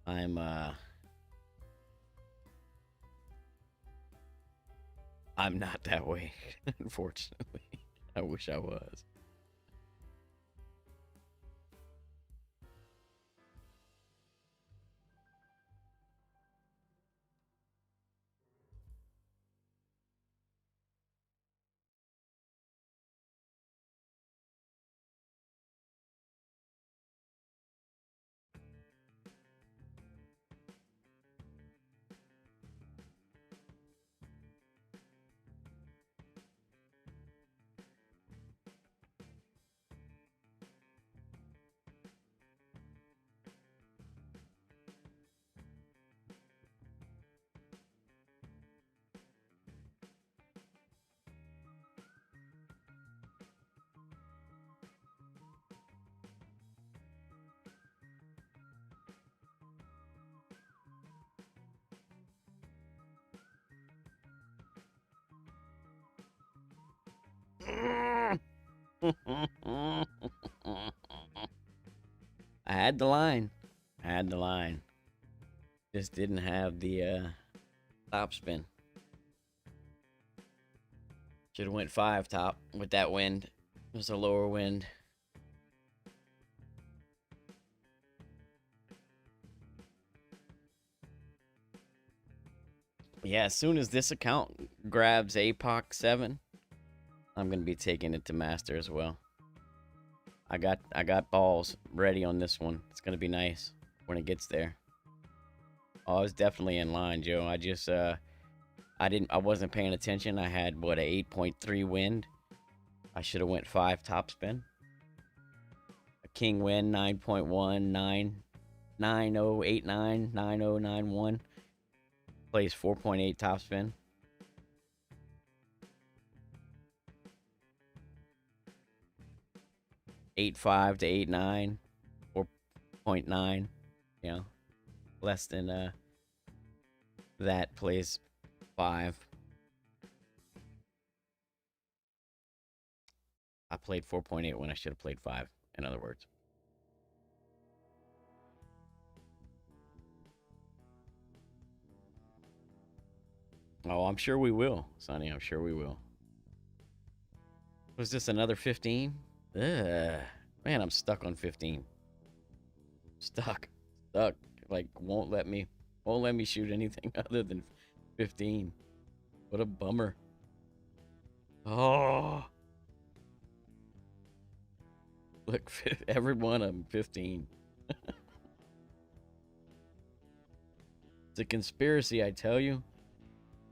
I'm not that way, unfortunately. I wish I was. I had the line. I had the line. Just didn't have the top spin. Should have went 5 top with that wind. It was a lower wind. Yeah, as soon as this account grabs APOC 7, I'm gonna be taking it to master as well. I got balls ready on this one. It's gonna be nice when it gets there. Oh, I was definitely in line, Joe. I wasn't paying attention. I had what, a 8.3 wind. I should have went 5 top spin. A king wind 9.1, 9089, 9091. Plays 4.8 top spin. 8.5 to 8.9, 4.9. You know, less than that plays 5. I played 4.8 when I should have played 5, in other words. Oh, I'm sure we will, Sonny. I'm sure we will. Was this another 15? Ugh. Man, I'm stuck on 15. Stuck. Stuck. Like, won't let me shoot anything other than 15. What a bummer. Oh. Look, every one of them 15. It's a conspiracy, I tell you.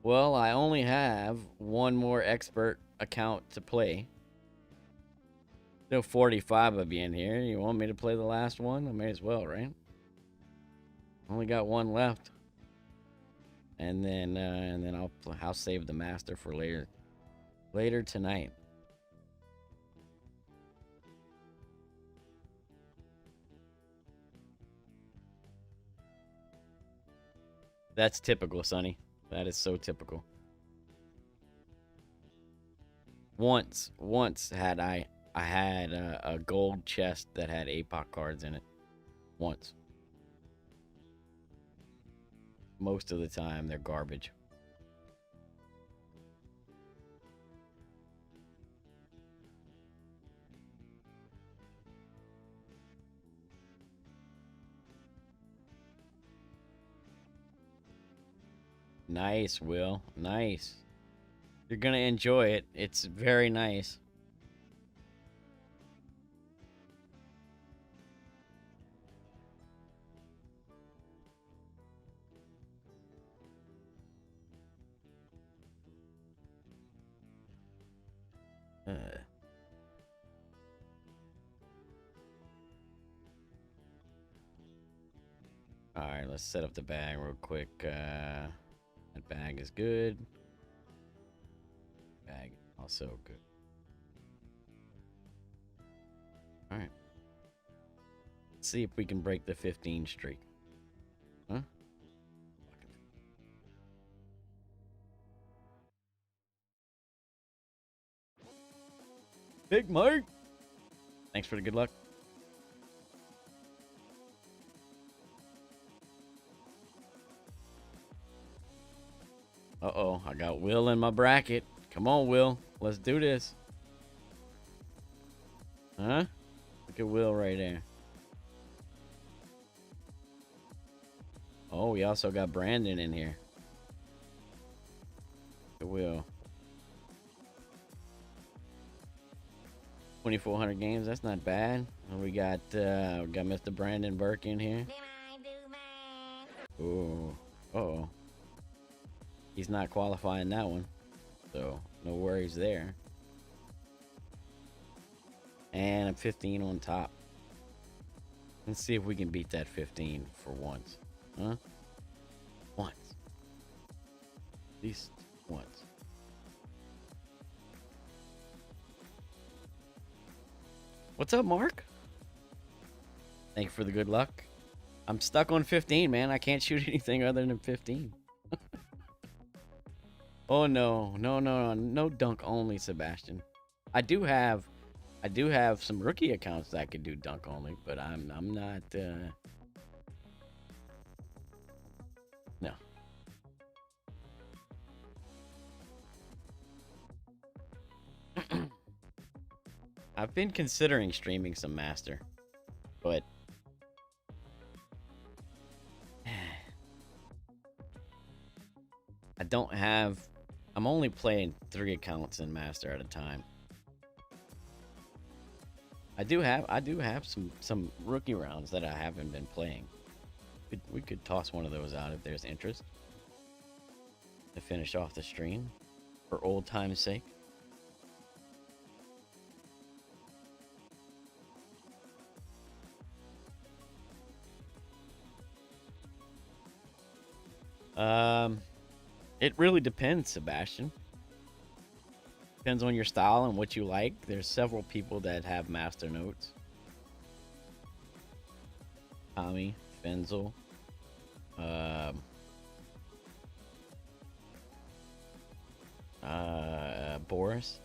Well, I only have one more expert account to play. Still 45 of you in here. You want me to play the last one? I may as well, right? Only got one left. And then I'll save the master for later tonight. That's typical, Sonny. That is so typical. Once had I had a gold chest that had APOC cards in it. Once. Most of the time, they're garbage. Nice, Will. Nice. You're gonna enjoy it. It's very nice. Alright, let's set up the bag real quick. That bag is good. Bag also good. Alright. Let's see if we can break the 15 streak. Huh? Big Mike! Thanks for the good luck. Uh-oh, I got Will in my bracket. Come on, Will. Let's do this. Huh? Look at Will right there. Oh, we also got Brandon in here. Look at Will. 2,400 games. That's not bad. We got Mr. Brandon Burke in here. Ooh. Uh-oh. He's not qualifying that one, so no worries there. And I'm 15 on top. Let's see if we can beat that 15 for once. Huh? Once. At least once. What's up, Mark? Thank you for the good luck. I'm stuck on 15, man. I can't shoot anything other than 15. Oh no dunk only, Sebastian. I do have some rookie accounts that I could do dunk only, but I'm not no. I've been considering streaming some master, but I don't have. I'm only playing 3 accounts in master at a time. I do have some rookie rounds that I haven't been playing. We could toss one of those out if there's interest to finish off the stream for old time's sake. It really depends, Sebastian. Depends on your style and what you like. There's several people that have master notes. Tommy, Fenzel, Boris.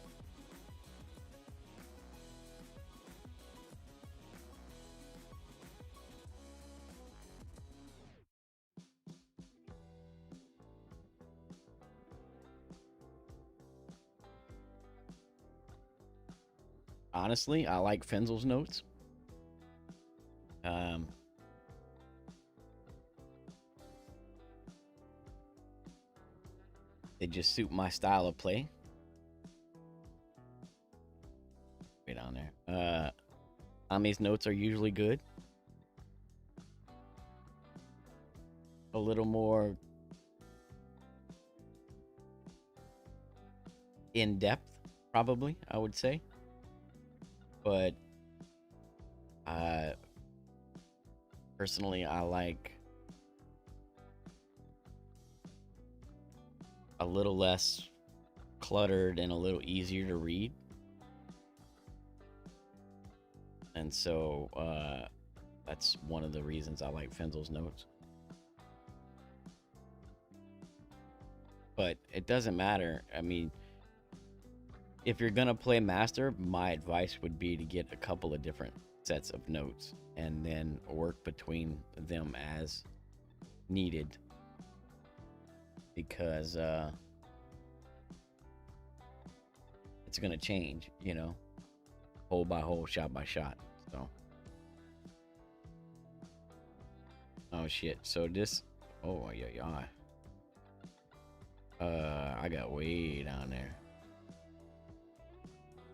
Honestly, I like Fenzel's notes. They just suit my style of play. Way down there. Tommy's notes are usually good. A little more in depth, probably, I would say. But personally, I like a little less cluttered and a little easier to read. And so that's one of the reasons I like Fenzel's notes. But it doesn't matter. I mean, if you're gonna play master, my advice would be to get a couple of different sets of notes and then work between them as needed, because it's gonna change, you know, hole by hole, shot by shot. So, oh shit. So this, oh yeah. I got way down there.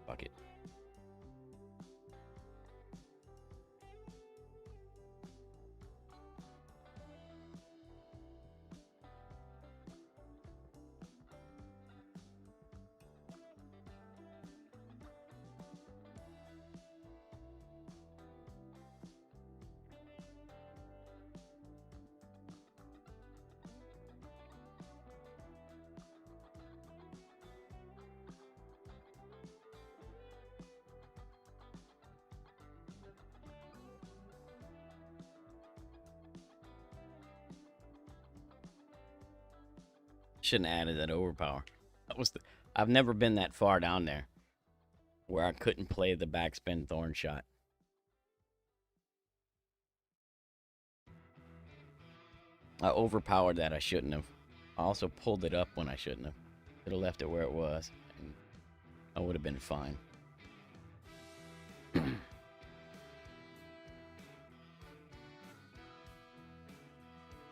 Fuck it. Shouldn't have added that overpower. That was I've never been that far down there where I couldn't play the backspin thorn shot. I overpowered that. I shouldn't have. I also pulled it up when I shouldn't have. Could have left it where it was, and I would have been fine.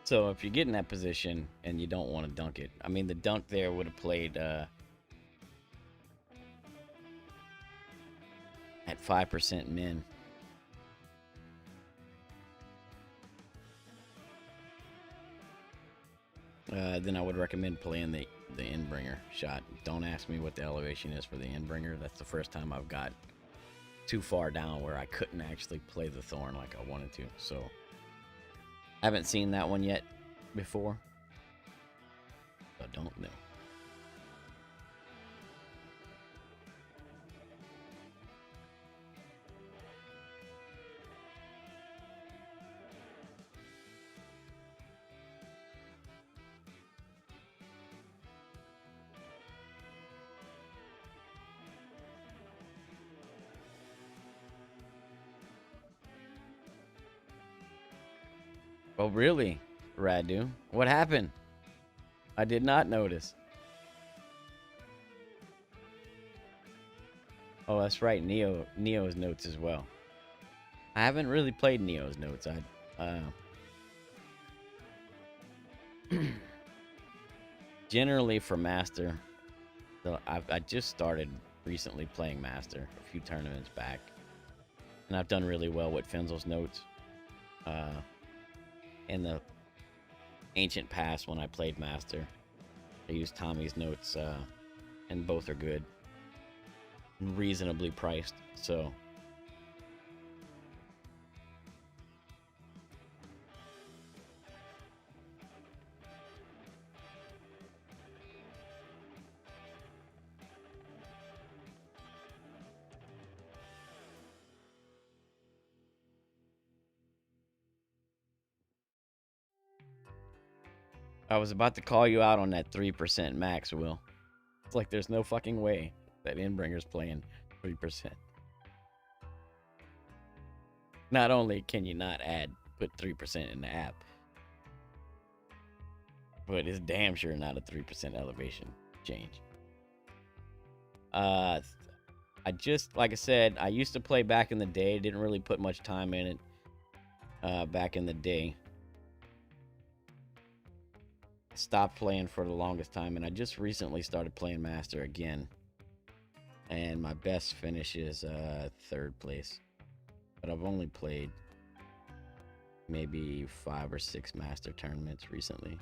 So if you get in that position and you don't want to dunk it, I mean, the dunk there would have played at 5% min. Then I would recommend playing the Endbringer shot. Don't ask me what the elevation is for the Endbringer. That's the first time I've got too far down where I couldn't actually play the Thorn like I wanted to. So I haven't seen that one yet before. I don't know. Oh, really, Radu? What happened? I did not notice. Oh, that's right. Neo's notes as well. I haven't really played Neo's notes. Generally for Master, so I just started recently playing Master a few tournaments back, and I've done really well with Fenzel's notes. In the ancient past, when I played Master, I used Tommy's notes, and both are good, reasonably priced. So I was about to call you out on that 3% max, Will. It's like there's no fucking way that Endbringer's playing 3%. Not only can you not put 3% in the app, but it's damn sure not a 3% elevation change. I just, like I said, I used to play back in the day. Didn't really put much time in it back in the day. Stopped playing for the longest time, and I just recently started playing Master again. And my best finish is 3rd place. But I've only played maybe 5 or 6 Master tournaments recently.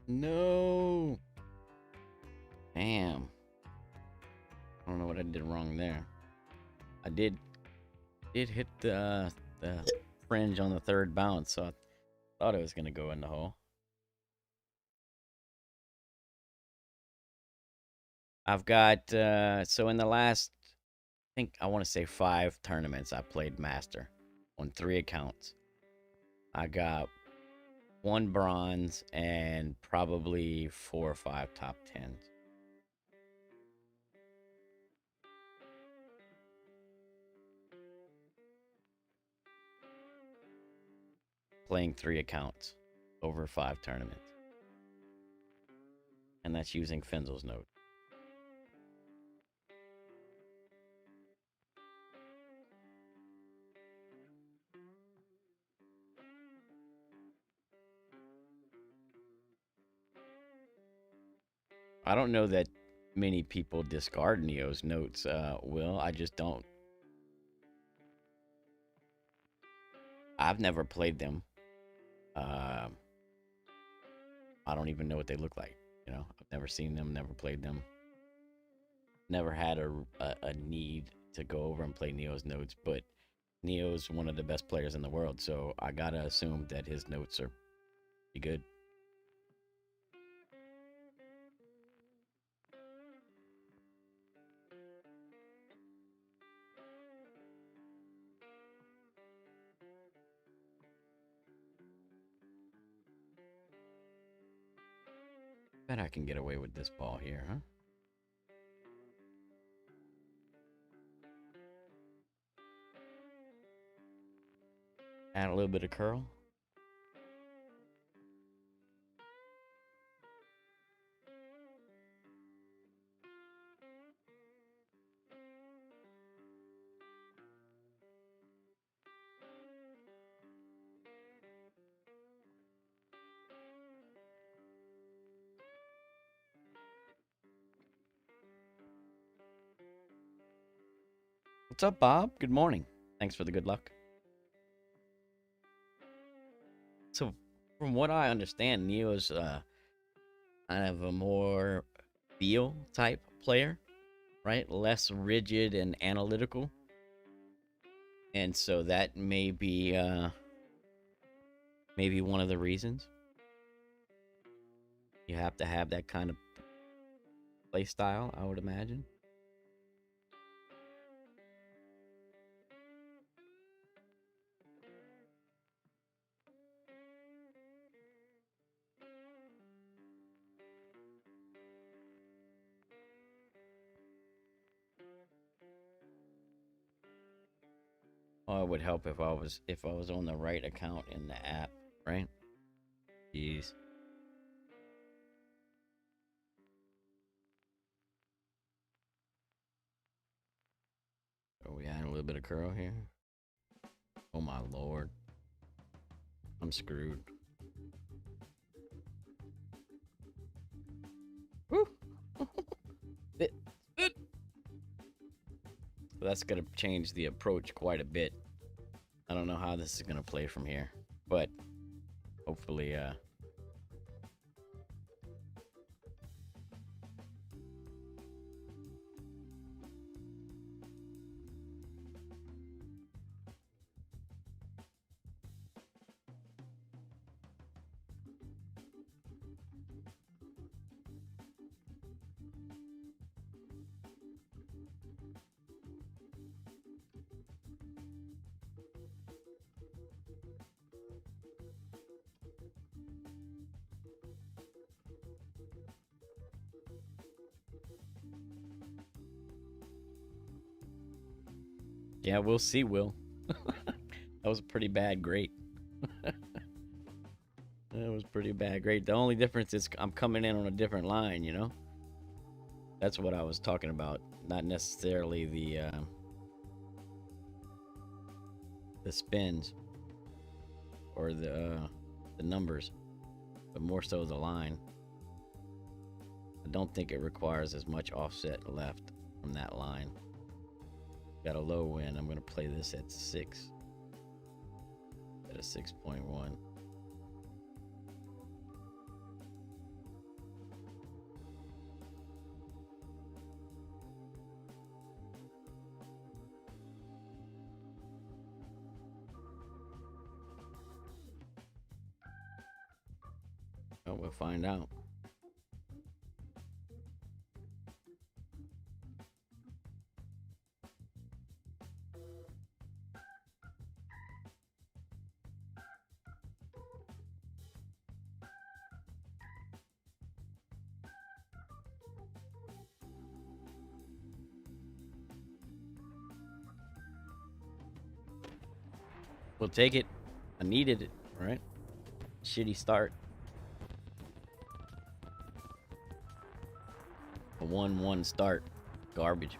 No. Damn. I don't know what I did wrong there. I did hit the fringe on the 3rd bounce, so I thought it was gonna go in the hole. I've got so in the last, I think I want to say 5 tournaments, I played Master on 3 accounts. I got 1 bronze and probably 4 or 5 top 10s. Playing 3 accounts over 5 tournaments. And that's using Finzel's note. I don't know that many people discard Neo's notes, Will. I just don't. I've never played them. I don't even know what they look like. You know, I've never seen them, never played them. Never had a need to go over and play Neo's notes, but Neo's one of the best players in the world, so I gotta assume that his notes are pretty good. Bet I can get away with this ball here, huh? Add a little bit of curl. What's up, Bob? Good morning. Thanks for the good luck. So, from what I understand, Neo's kind of a more feel type player, right? Less rigid and analytical. And so that may be maybe one of the reasons. You have to have that kind of play style, I would imagine. Oh, it would help if I was on the right account in the app, right? Jeez. Are we adding a little bit of curl here? Oh my lord. I'm screwed. Woo! So that's gonna change the approach quite a bit. I don't know how this is gonna play from here, but hopefully, yeah, we'll see. Will that was a pretty bad great. That was pretty bad great. The only difference is I'm coming in on a different line. That's what I was talking about. Not necessarily the spins or the numbers, but more so the line. I don't think it requires as much offset left from that line. Got a low win. I'm going to play this at 6. At a 6.1. Oh, we'll find out. We'll take it. I needed it, right? Shitty start. A 1-1 start. Garbage.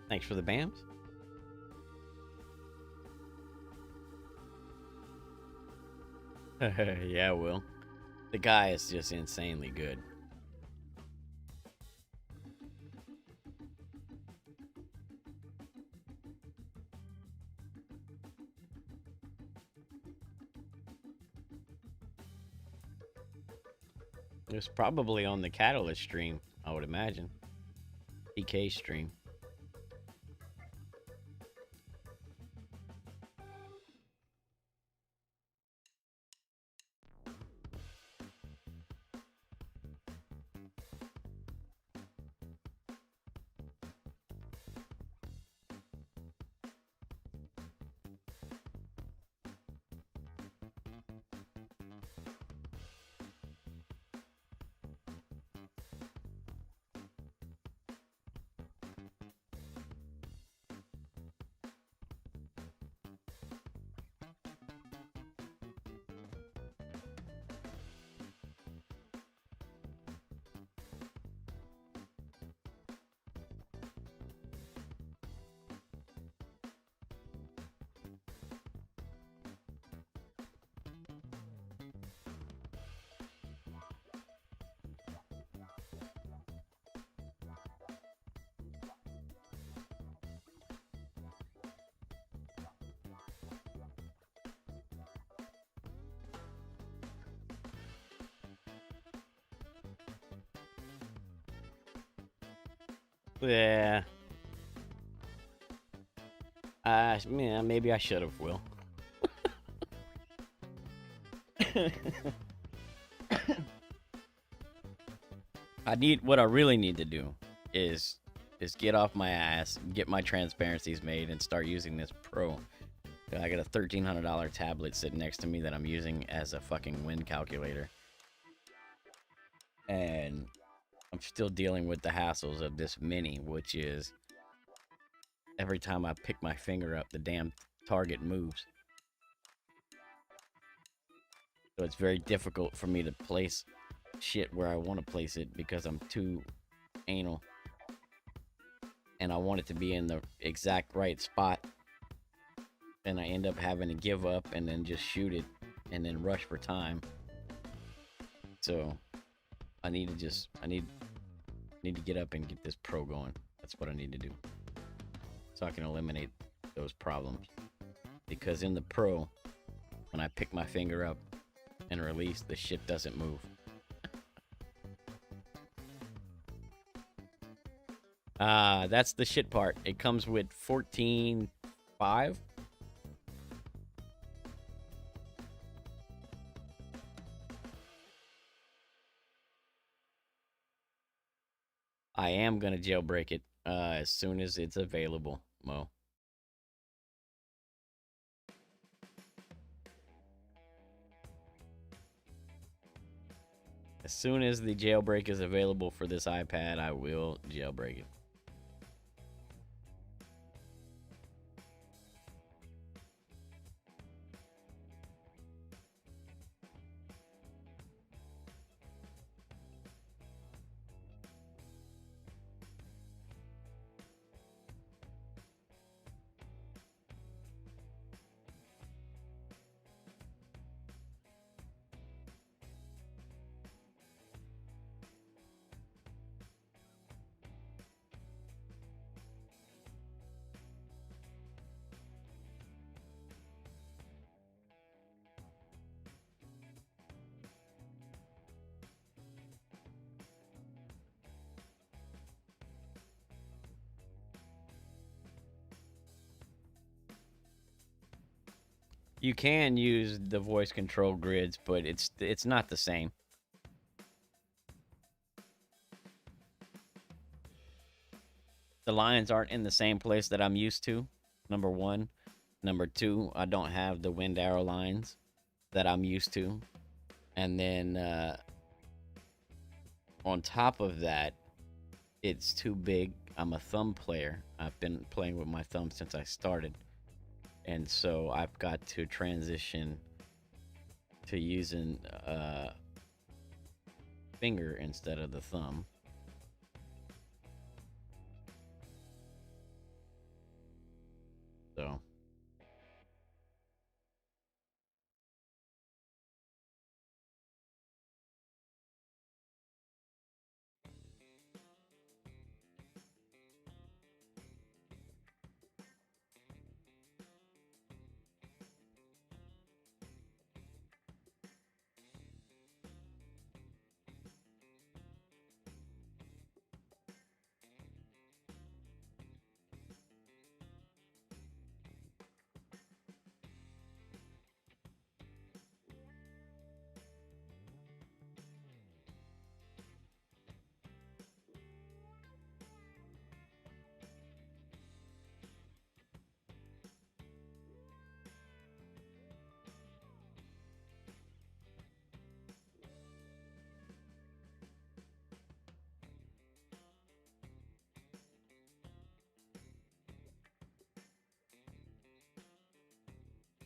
Thanks for the BAMs. Yeah, Will. The guy is just insanely good. It was probably on the Catalyst stream, I would imagine. PK stream. Yeah. Yeah, maybe I should have, Will. What I really need to do is get off my ass, get my transparencies made, and start using this Pro. I got a $1,300 tablet sitting next to me that I'm using as a fucking wind calculator, and I'm still dealing with the hassles of this mini, which is every time I pick my finger up, the damn target moves. So it's very difficult for me to place shit where I want to place it because I'm too anal. And I want it to be in the exact right spot. And I end up having to give up and then just shoot it and then rush for time. So I need to get up and get this Pro going. That's what I need to do. So I can eliminate those problems. Because in the Pro, when I pick my finger up and release, the shit doesn't move. That's the shit part. It comes with 14.5. I am gonna jailbreak it as soon as it's available, Mo. As soon as the jailbreak is available for this iPad, I will jailbreak it. You can use the voice control grids, but it's not the same. The lines aren't in the same place that I'm used to. Number one. Number two, I don't have the wind arrow lines that I'm used to. And then on top of that, it's too big. I'm a thumb player. I've been playing with my thumb since I started. And so I've got to transition to using finger instead of the thumb.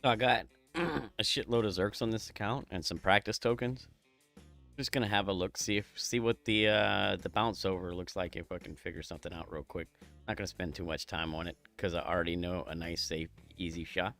So I got a shitload of Zerks on this account and some practice tokens. Just gonna have a look, see what the bounce over looks like if I can figure something out real quick. Not gonna spend too much time on it because I already know a nice, safe, easy shot.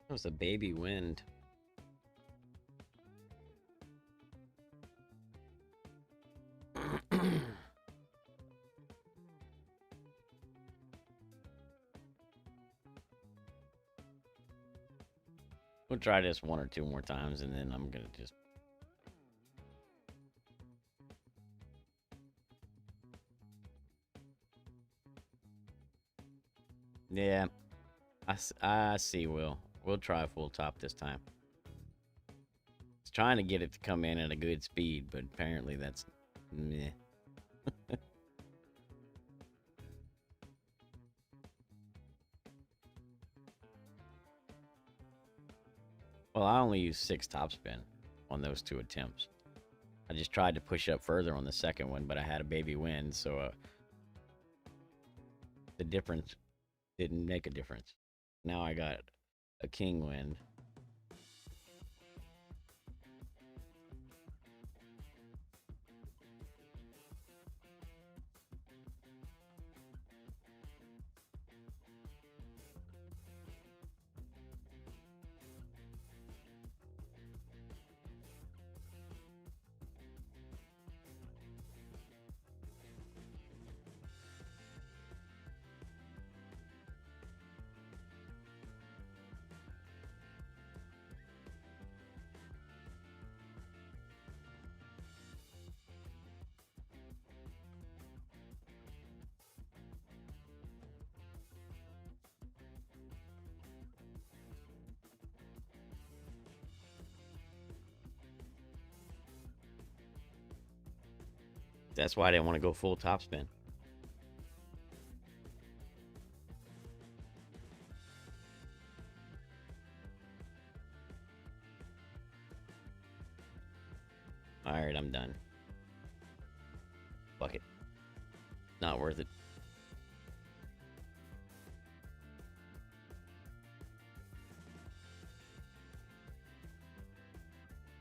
It was a baby wind. We'll try this one or two more times and then I'm gonna just... Yeah, I see, Will. We'll try full top this time. It's trying to get it to come in at a good speed, but apparently that's... meh. Well, I only used 6 topspin on those 2 attempts. I just tried to push up further on the second one, but I had a baby wind, so the difference didn't make a difference. Now I got a king wind. That's why I didn't want to go full topspin. Alright, I'm done. Fuck it. Not worth it.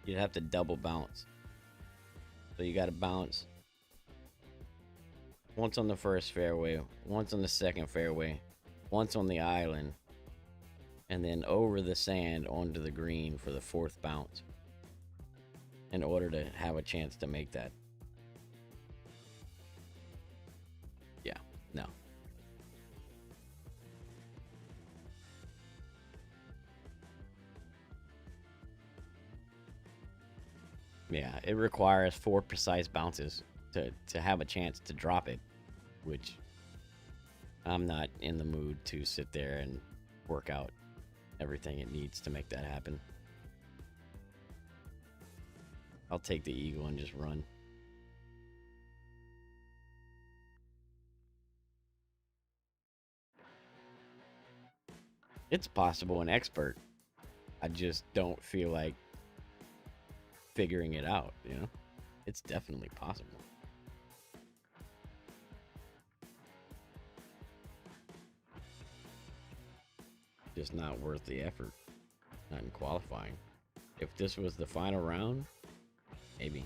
You'd have to double bounce. So you gotta bounce once on the first fairway, once on the second fairway, once on the island, and then over the sand onto the green for the 4th bounce in order to have a chance to make that. Yeah, no. Yeah, it requires 4 precise bounces to have a chance to drop it, which I'm not in the mood to sit there and work out everything it needs to make that happen. I'll take the eagle and just run. It's possible and expert. I just don't feel like figuring it out, you know? It's definitely possible. Just not worth the effort. Not in qualifying. If this was the final round, maybe.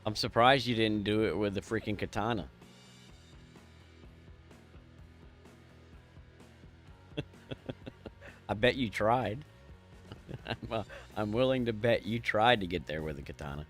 I'm surprised you didn't do it with the freaking katana. I bet you tried. I'm willing to bet you tried to get there with the katana.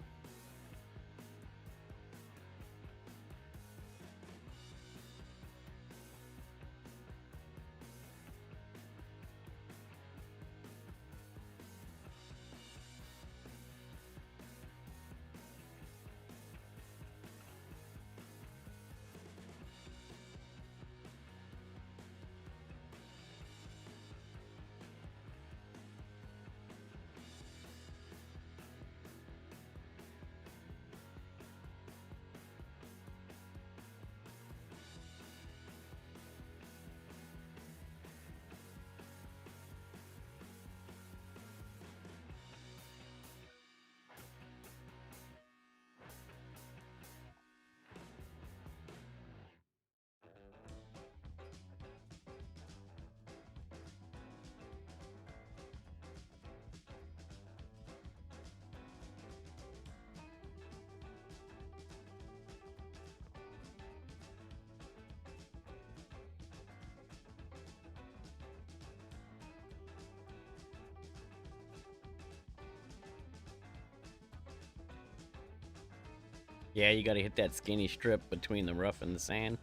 Yeah, you gotta hit that skinny strip between the rough and the sand.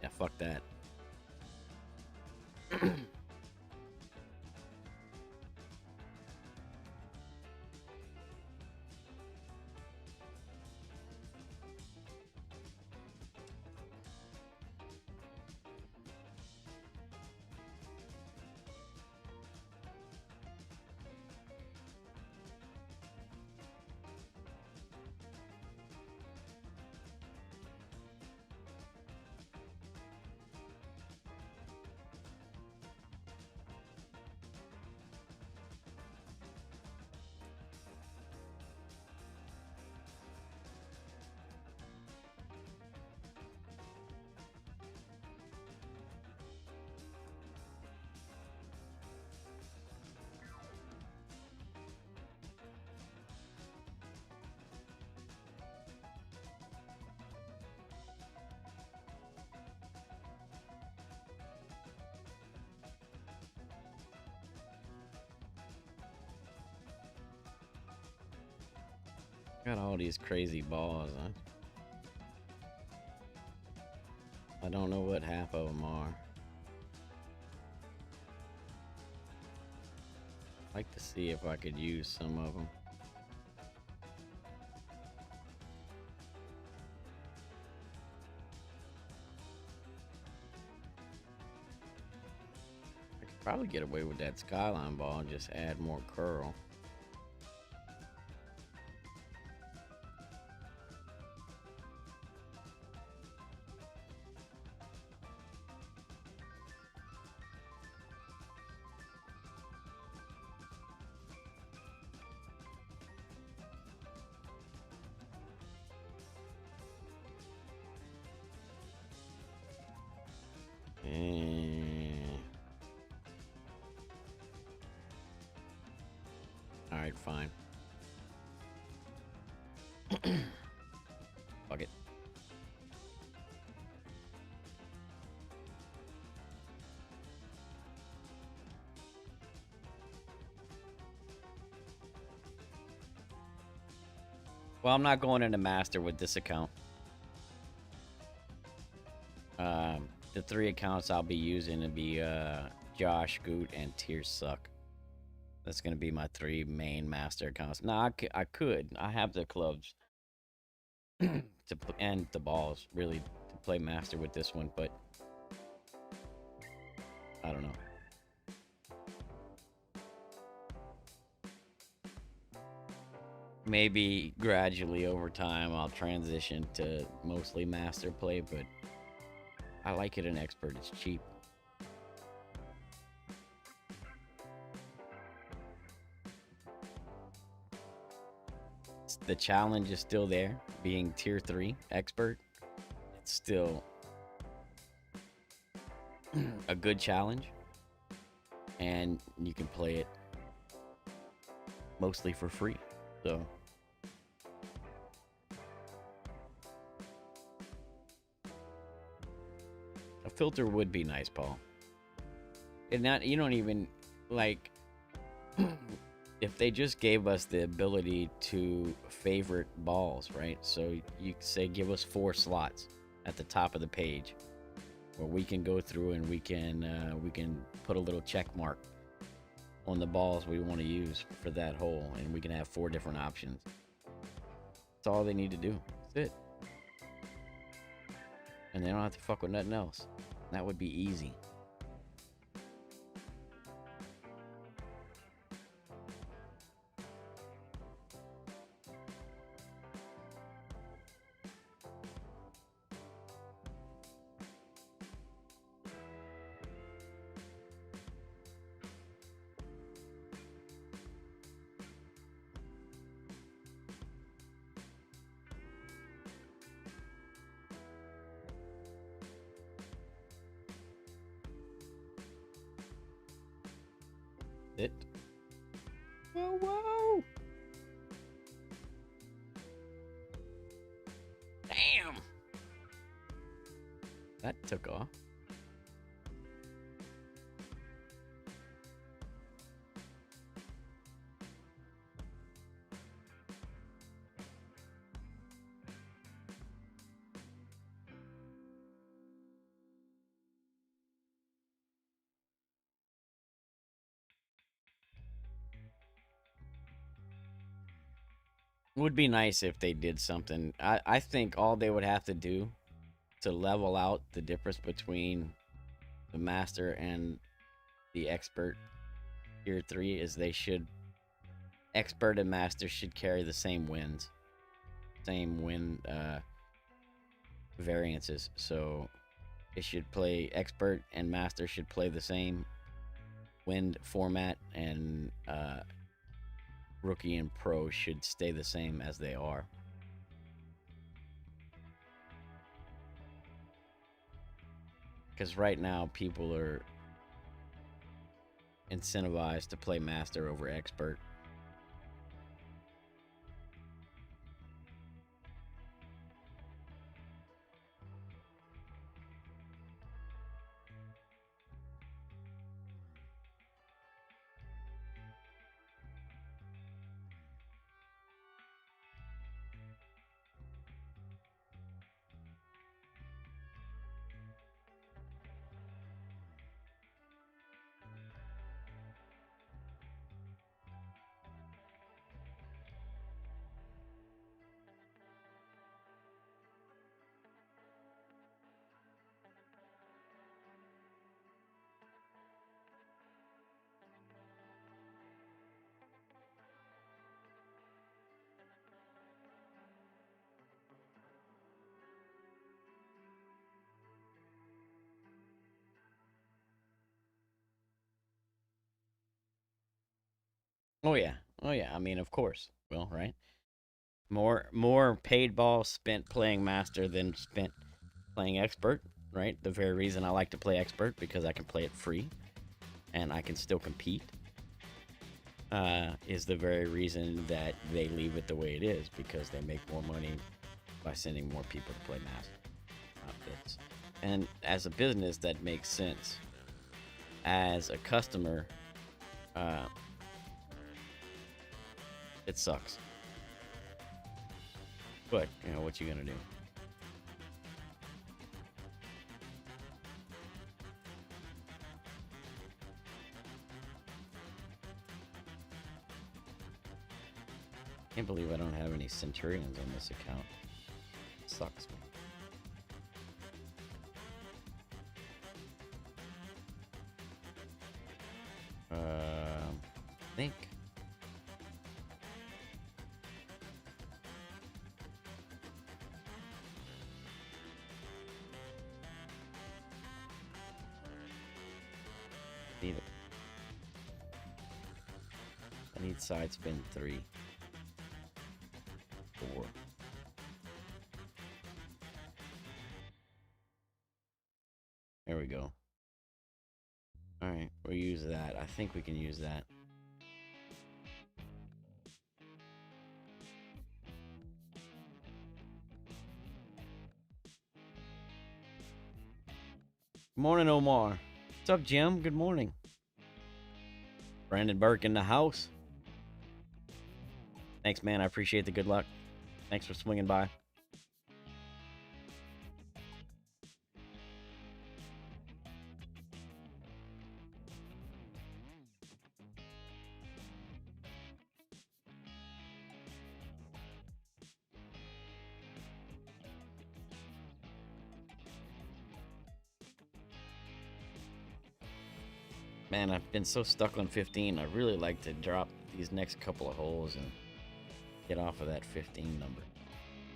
Yeah, fuck that. Got all these crazy balls, huh? I don't know what half of them are. I'd like to see if I could use some of them. I could probably get away with that Skyline ball and just add more curl. Alright, fine. Fuck it. Well, I'm not going into Master with this account. The 3 accounts I'll be using to be Josh, Goot, and Tears Suck. That's gonna be my 3 main Master accounts. Now I could. I have the clubs and the balls really to play Master with this one, but I don't know. Maybe gradually over time I'll transition to mostly Master play, but I like it in Expert. It's cheap. The challenge is still there, being tier 3 Expert. It's still a good challenge, and you can play it mostly for free. So a filter would be nice, Paul. And not, you don't even like if they just gave us the ability to favorite balls, right? So you say give us 4 slots at the top of the page where we can go through and we can put a little check mark on the balls we want to use for that hole, and we can have 4 different options. That's all they need to do. That's it. And they don't have to fuck with nothing else. That would be easy. It. Whoa, whoa! Damn! That took off. Would be nice if they did something. I think all they would have to do to level out the difference between the master and the expert tier 3 is they should expert and master should carry the same wins, same win variances. So it should play expert and master should play the same win format, and rookie and pro should stay the same as they are. Because right now people are incentivized to play master over expert. Oh yeah. Oh yeah. I mean, of course. Well, right? More paid balls spent playing master than spent playing expert, right? The very reason I like to play expert because I can play it free and I can still compete. Is the very reason that they leave it the way it is, because they make more money by sending more people to play master outfits. And as a business, that makes sense. As a customer, uh, it sucks. But, you know, what you gonna do? Can't believe I don't have any Centurions on this account. Sucks. I think. Need it. I need side spin 3. 4. There we go. Alright, we'll use that. I think we can use that. Good morning, Omar. What's up, Jim? Good morning. Brandon Burke in the house. Thanks, man. I appreciate the good luck. Thanks for swinging by. Man, I've been so stuck on 15. I really like to drop these next couple of holes and get off of that 15 number.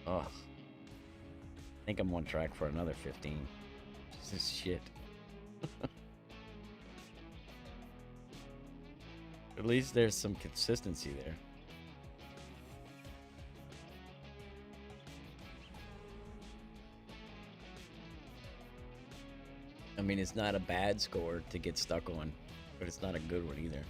Ugh. I think I'm on track for another 15. This is shit. At least there's some consistency there. I mean, it's not a bad score to get stuck on, but it's not a good one either.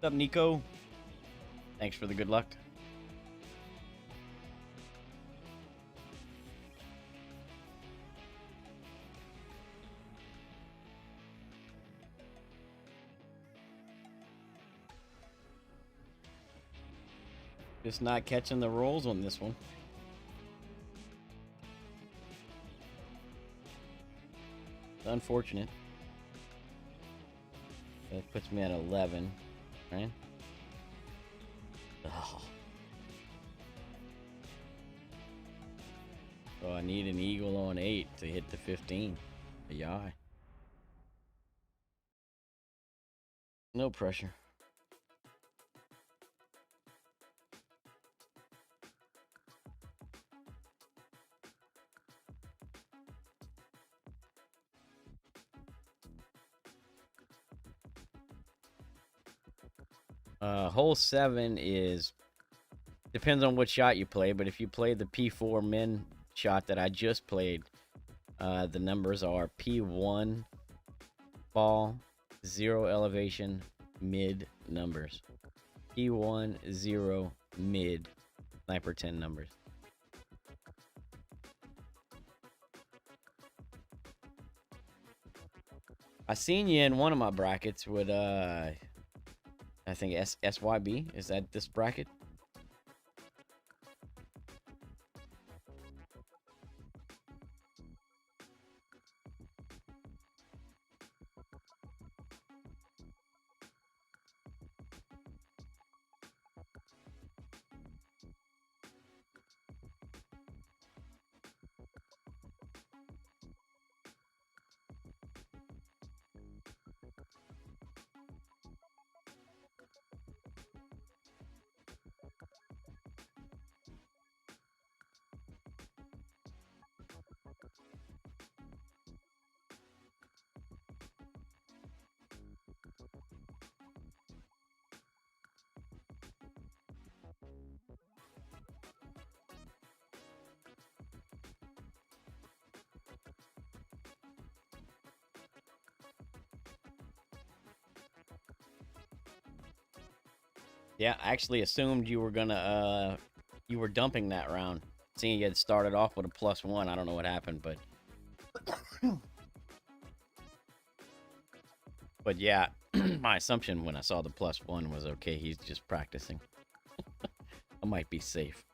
What's up, Nico? Thanks for the good luck. Just not catching the rolls on this one. It's unfortunate. That puts me at 11, right? Oh. So I need an eagle on 8 to hit the 15. Yeah. No pressure. Hole 7 is, depends on what shot you play, but if you play the P4 min shot that I just played, the numbers are P1 ball, 0 elevation, mid numbers. P1, 0, mid, sniper 10 numbers. I seen you in one of my brackets with, I think SYB. Is that this bracket? Yeah, I actually assumed you were gonna you were dumping that round. Seeing you had started off with a +1, I don't know what happened, but but yeah, my assumption when I saw the +1 was okay, he's just practicing. I might be safe.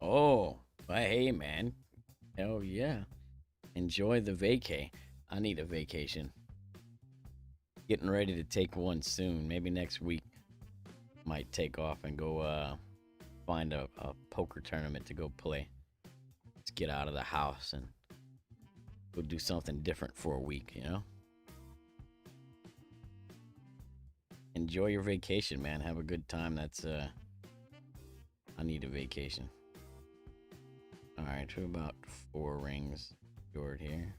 Oh, but hey, man. Hell yeah. Enjoy the vacay. I need a vacation. Getting ready to take one soon. Maybe next week. Might take off and go find a poker tournament to go play. Let's get out of the house and go do something different for a week, you know? Enjoy your vacation, man. Have a good time. That's I need a vacation. All right, to about 4 rings short here.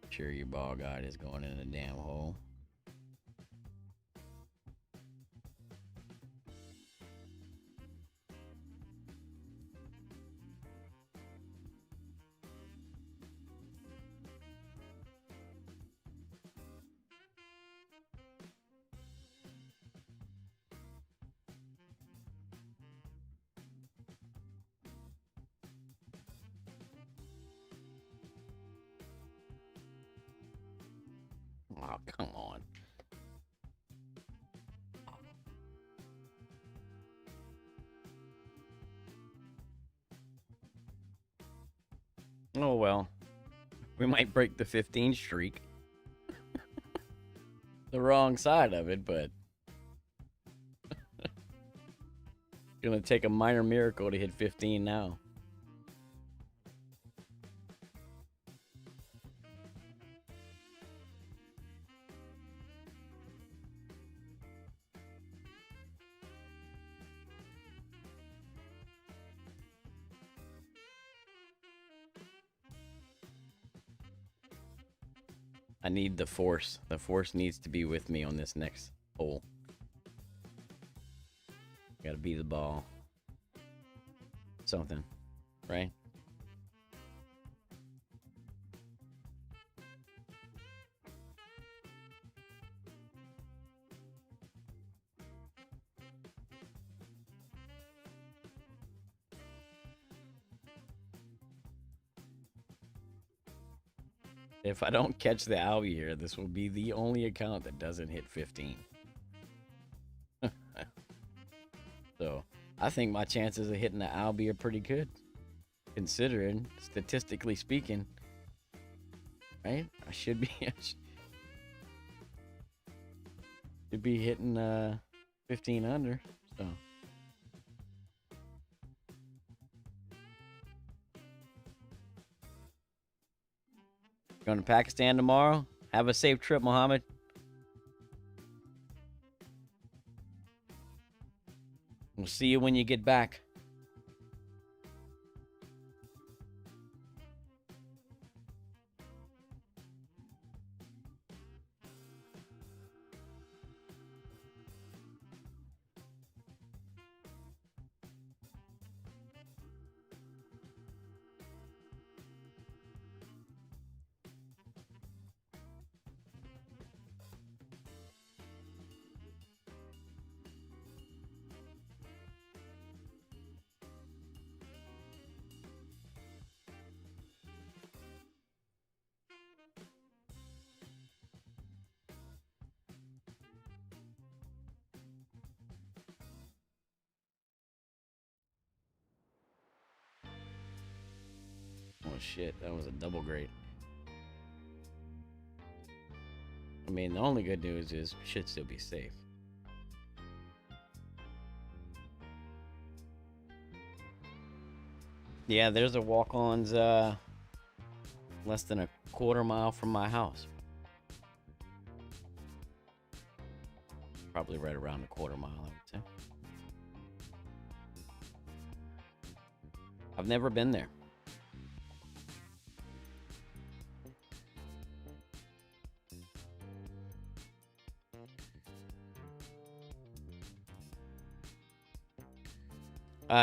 Sure, your ball guide is going in the damn hole. Oh, come on. Oh, well. We might break the 15 streak. The wrong side of it, but gonna take a minor miracle to hit 15 now. I need the force. The force needs to be with me on this next hole. Gotta be the ball. Something, right? If I don't catch the Albie here, this will be the only account that doesn't hit 15. So I think my chances of hitting the Albie are pretty good, considering, statistically speaking, right? I should be should be hitting 15 under. So going to Pakistan tomorrow. Have a safe trip, Mohammed. We'll see you when you get back. Oh shit, that was a double great. I mean, the only good news is we should still be safe. Yeah, there's a walk-ons less than a quarter mile from my house. Probably right around a quarter mile, I would say. I've never been there.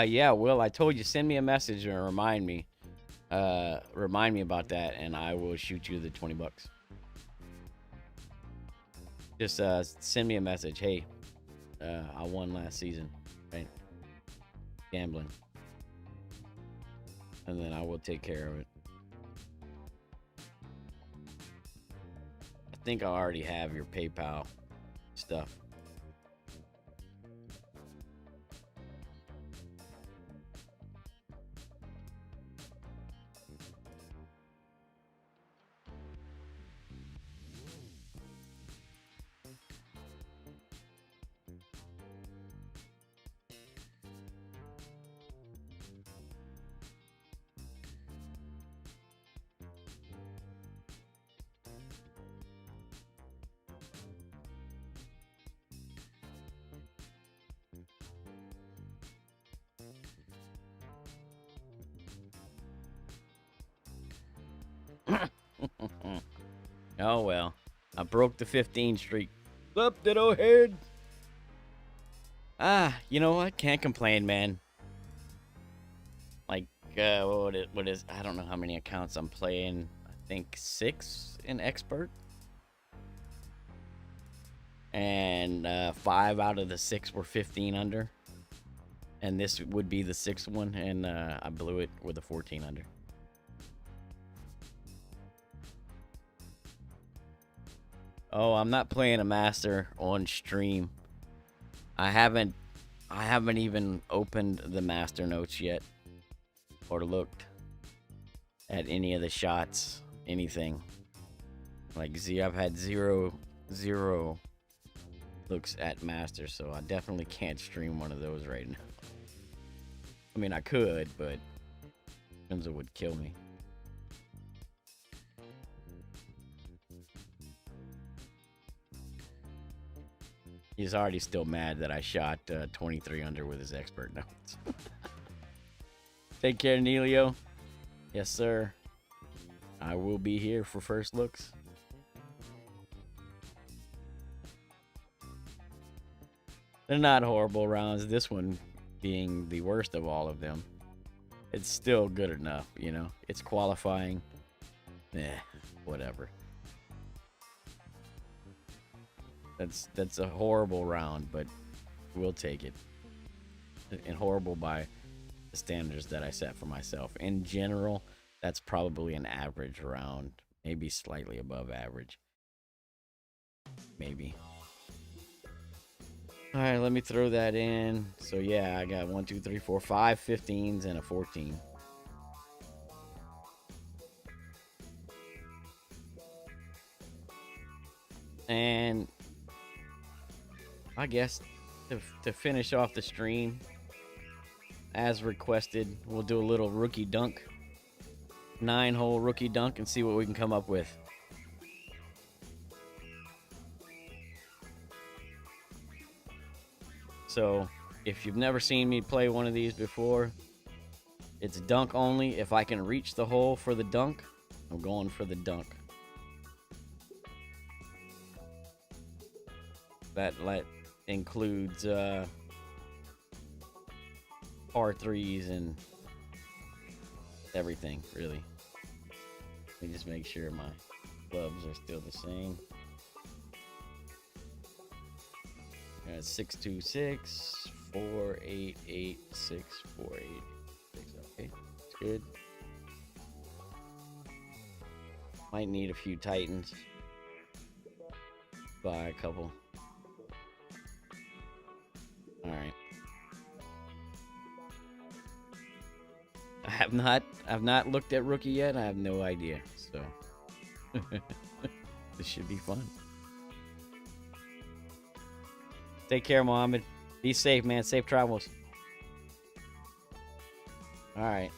Yeah, Will, I told you, send me a message and remind me about that, and I will shoot you the $20. Just send me a message. Hey, I won last season, right? Gambling, and then I will take care of it. I think I already have your PayPal stuff. Oh well, I broke the 15 streak. Up, ditto head. You know what? Can't complain, man. Like, what is? I don't know how many accounts I'm playing. I think 6 in expert, and 5 out of the 6 were 15 under, and this would be the 6th one, and I blew it with a 14 under. Oh, I'm not playing a master on stream. I haven't even opened the master notes yet or looked at any of the shots, anything. Like I've had zero looks at master, so I definitely can't stream one of those right now. I mean, I could, but Enzo would kill me. He's already still mad that I shot 23 under with his expert notes. Take care, Neilio. Yes, sir. I will be here for first looks. They're not horrible rounds. This one being the worst of all of them. It's still good enough, you know. It's qualifying. Whatever. That's a horrible round, but we'll take it. And horrible by the standards that I set for myself. In general, that's probably an average round, maybe slightly above average. Maybe. All right, let me throw that in. So yeah, I got 1, 2, 3, 4, 5 15s and a 14. And I guess to finish off the stream, as requested, we'll do a little rookie dunk. 9-hole rookie dunk and see what we can come up with. So, if you've never seen me play one of these before, it's dunk only. If I can reach the hole for the dunk, I'm going for the dunk. That includes par threes and everything, really. Let me just make sure my clubs are still the same. 626 488 6486. Okay, that's good. Might need a few Titans. Buy a couple. All right. I've not looked at rookie yet. I have no idea. So this should be fun. Take care, Mohammed. Be safe, man. Safe travels. All right.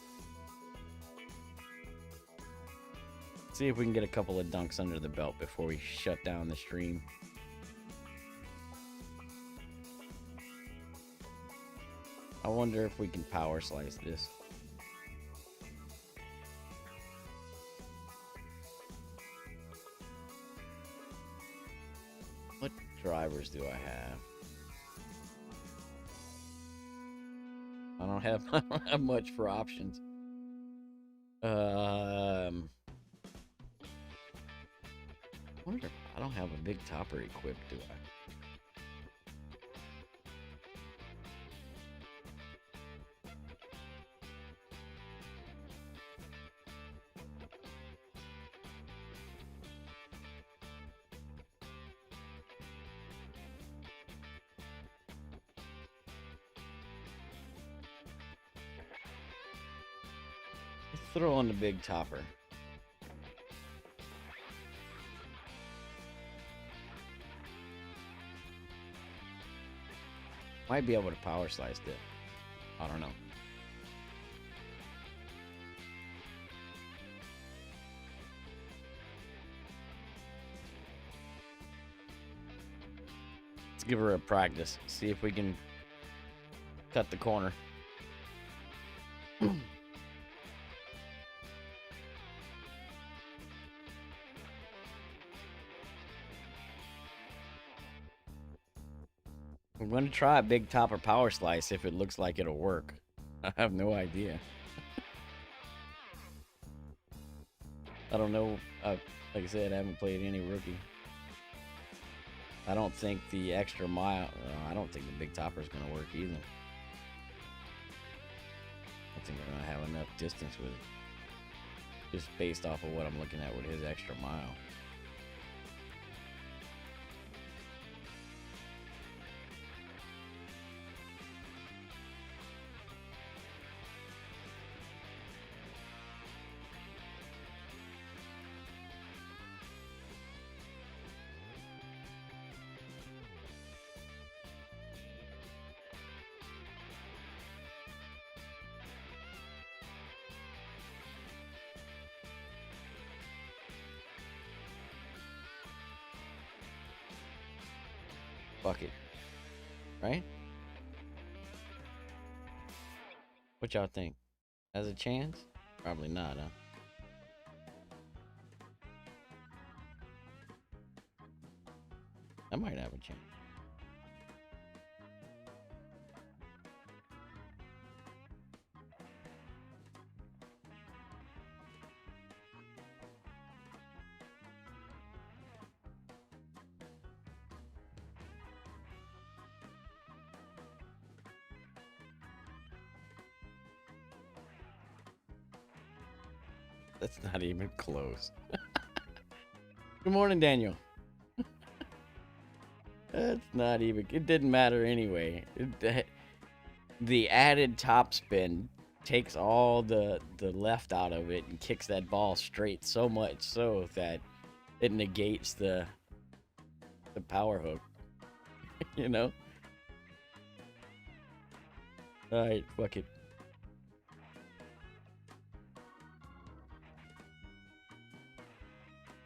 See if we can get a couple of dunks under the belt before we shut down the stream. I wonder if we can power slice this. What drivers do I have? I don't have much for options. I wonder if I don't have a big topper equipped, do I? Let's throw on the big topper. Might be able to power slice it. I don't know. Let's give her a practice. See if we can cut the corner. I'm going to try a big topper power slice if it looks like it'll work. I have no idea. I don't know. Like I said, I haven't played any rookie. I don't think the extra mile... I don't think the big topper is going to work either. I think we're going to have enough distance with it. Just based off of what I'm looking at with his extra mile. Fuck it. Right? What y'all think? Has a chance? Probably not, huh? I might have a chance. That's not even close. Good morning, Daniel. That's not even. It didn't matter anyway. The added topspin takes all the left out of it and kicks that ball straight so much so that it negates the power hook. You know? Alright, fuck it.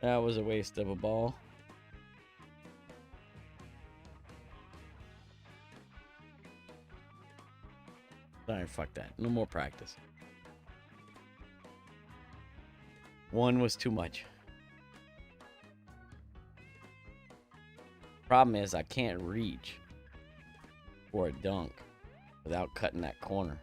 That was a waste of a ball. Alright, fuck that. No more practice. One was too much. Problem is, I can't reach for a dunk without cutting that corner.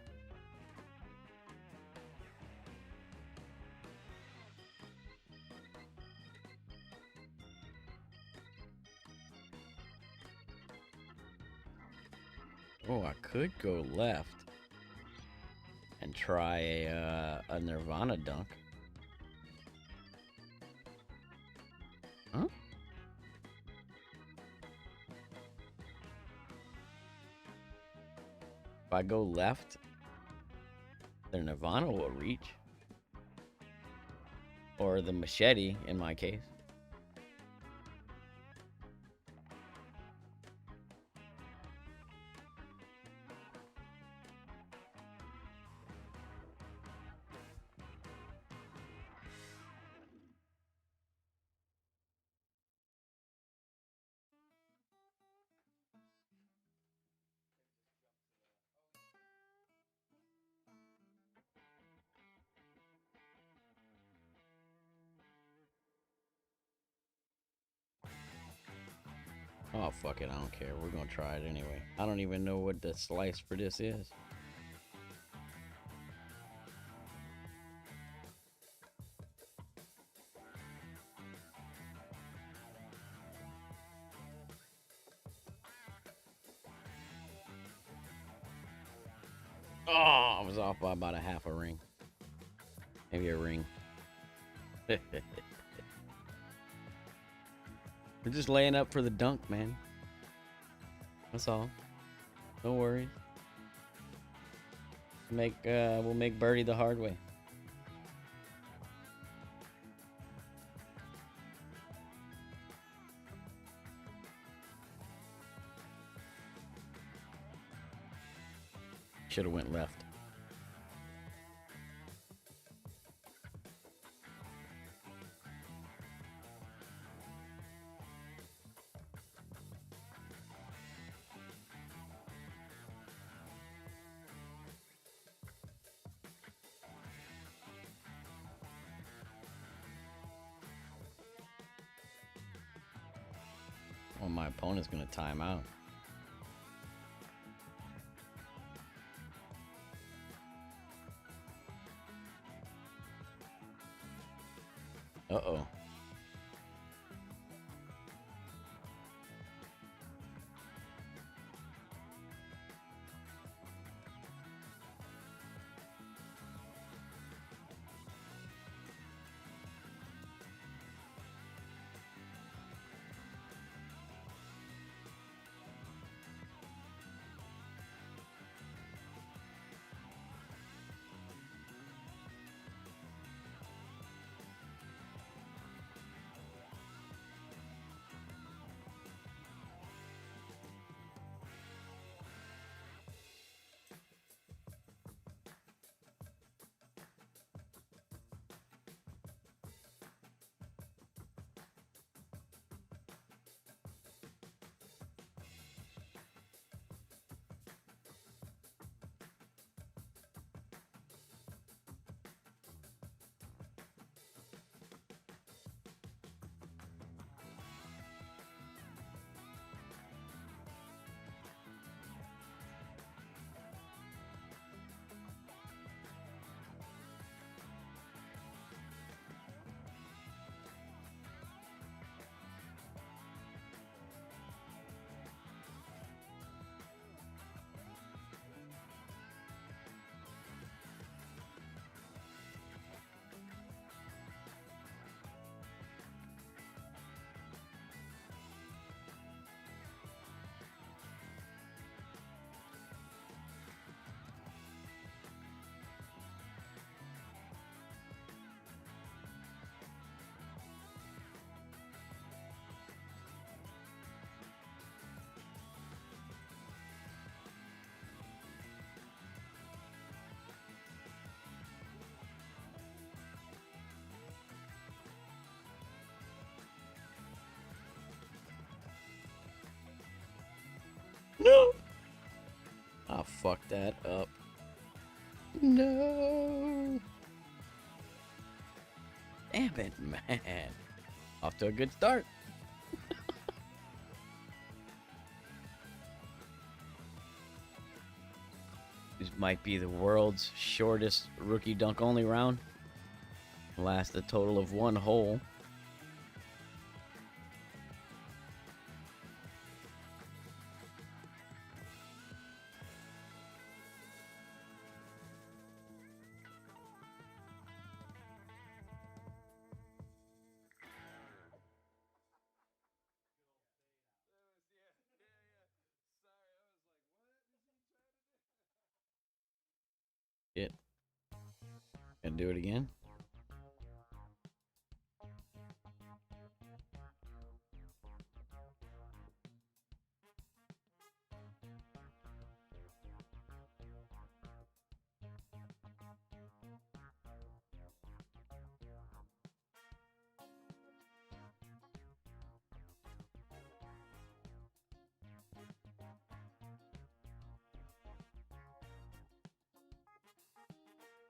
Oh, I could go left and try a Nirvana dunk. Huh? If I go left, the Nirvana will reach. Or the machete, in my case. Oh, fuck it. I don't care. We're going to try it anyway. I don't even know what the slice for this is. Oh, I was off by about a half a ring. Maybe a ring. We're just laying up for the dunk, man. That's all. Don't worry. We'll make birdie the hard way. Should have went left. Well, my opponent's gonna time out. Uh-oh. No. I fucked that up. No. Damn it, man. Off to a good start. This might be the world's shortest rookie dunk only round. Last a total of 1 hole. Shit. Gonna do it again.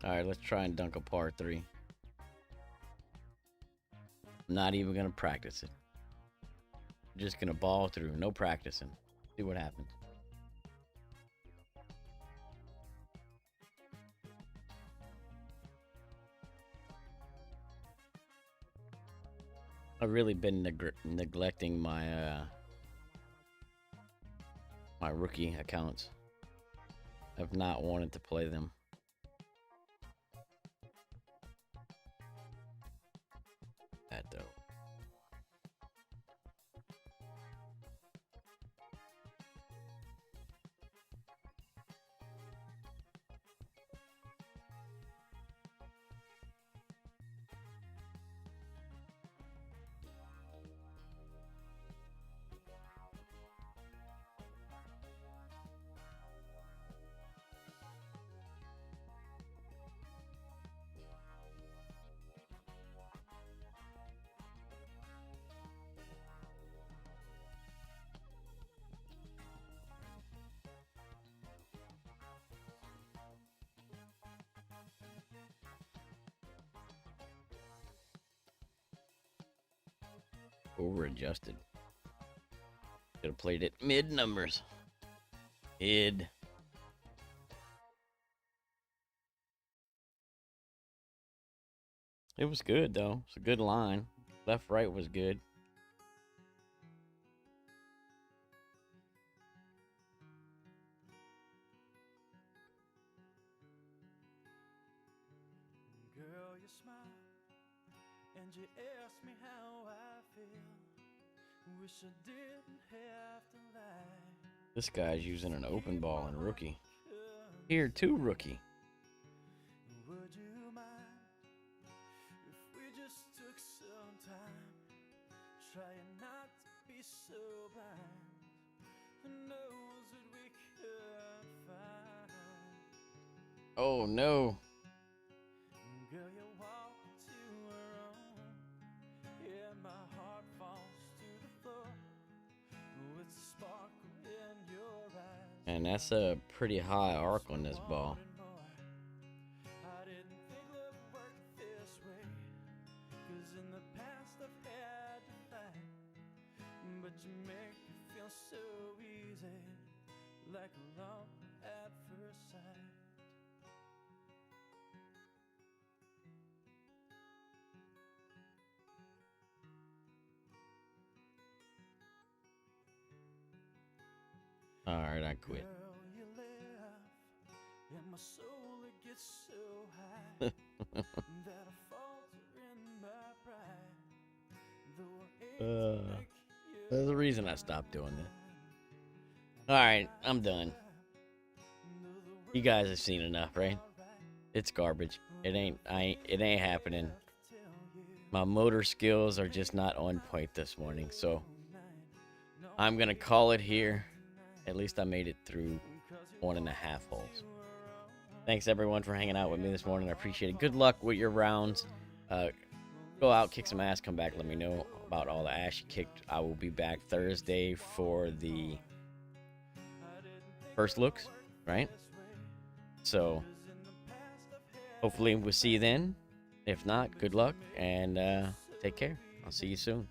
All right, let's try and dunk a par 3. I'm not even gonna practice it. Just gonna ball through, no practicing. See what happens. I've really been neglecting my my rookie accounts. I've not wanted to play them. That though. Over adjusted. Could have played it mid numbers. Mid. It was good though. It's a good line. Left right was good. Girl, you smile and you ask me how I feel. Wish I didn't have to lie. This guy's using an open ball in rookie. Here too, rookie. Would you mind if we just took some time, trying not to be so blind? Who knows what we could find? Oh no. Girl, you walk to her own, yeah, my heart falls to the floor with a sparkle in your eyes. And that's a pretty high arc on this ball. I didn't think love worked this way, 'cause in the past I've had to fight, but you make it feel so easy, like love at first sight. All right, I quit. Girl, you laugh, and my soul it gets so high that I falter in my pride. Though I ache to make you There's a reason I stopped doing that. All right, I'm done. You guys have seen enough, right? It's garbage. It ain't happening. My motor skills are just not on point this morning, so I'm gonna call it here. At least I made it through 1.5 holes. Thanks everyone for hanging out with me this morning. I appreciate it. Good luck with your rounds. Go out, kick some ass, come back, let me know about all the ass you kicked. I will be back Thursday for the first looks, right? So hopefully we'll see you then. If not, good luck and take care. I'll see you soon.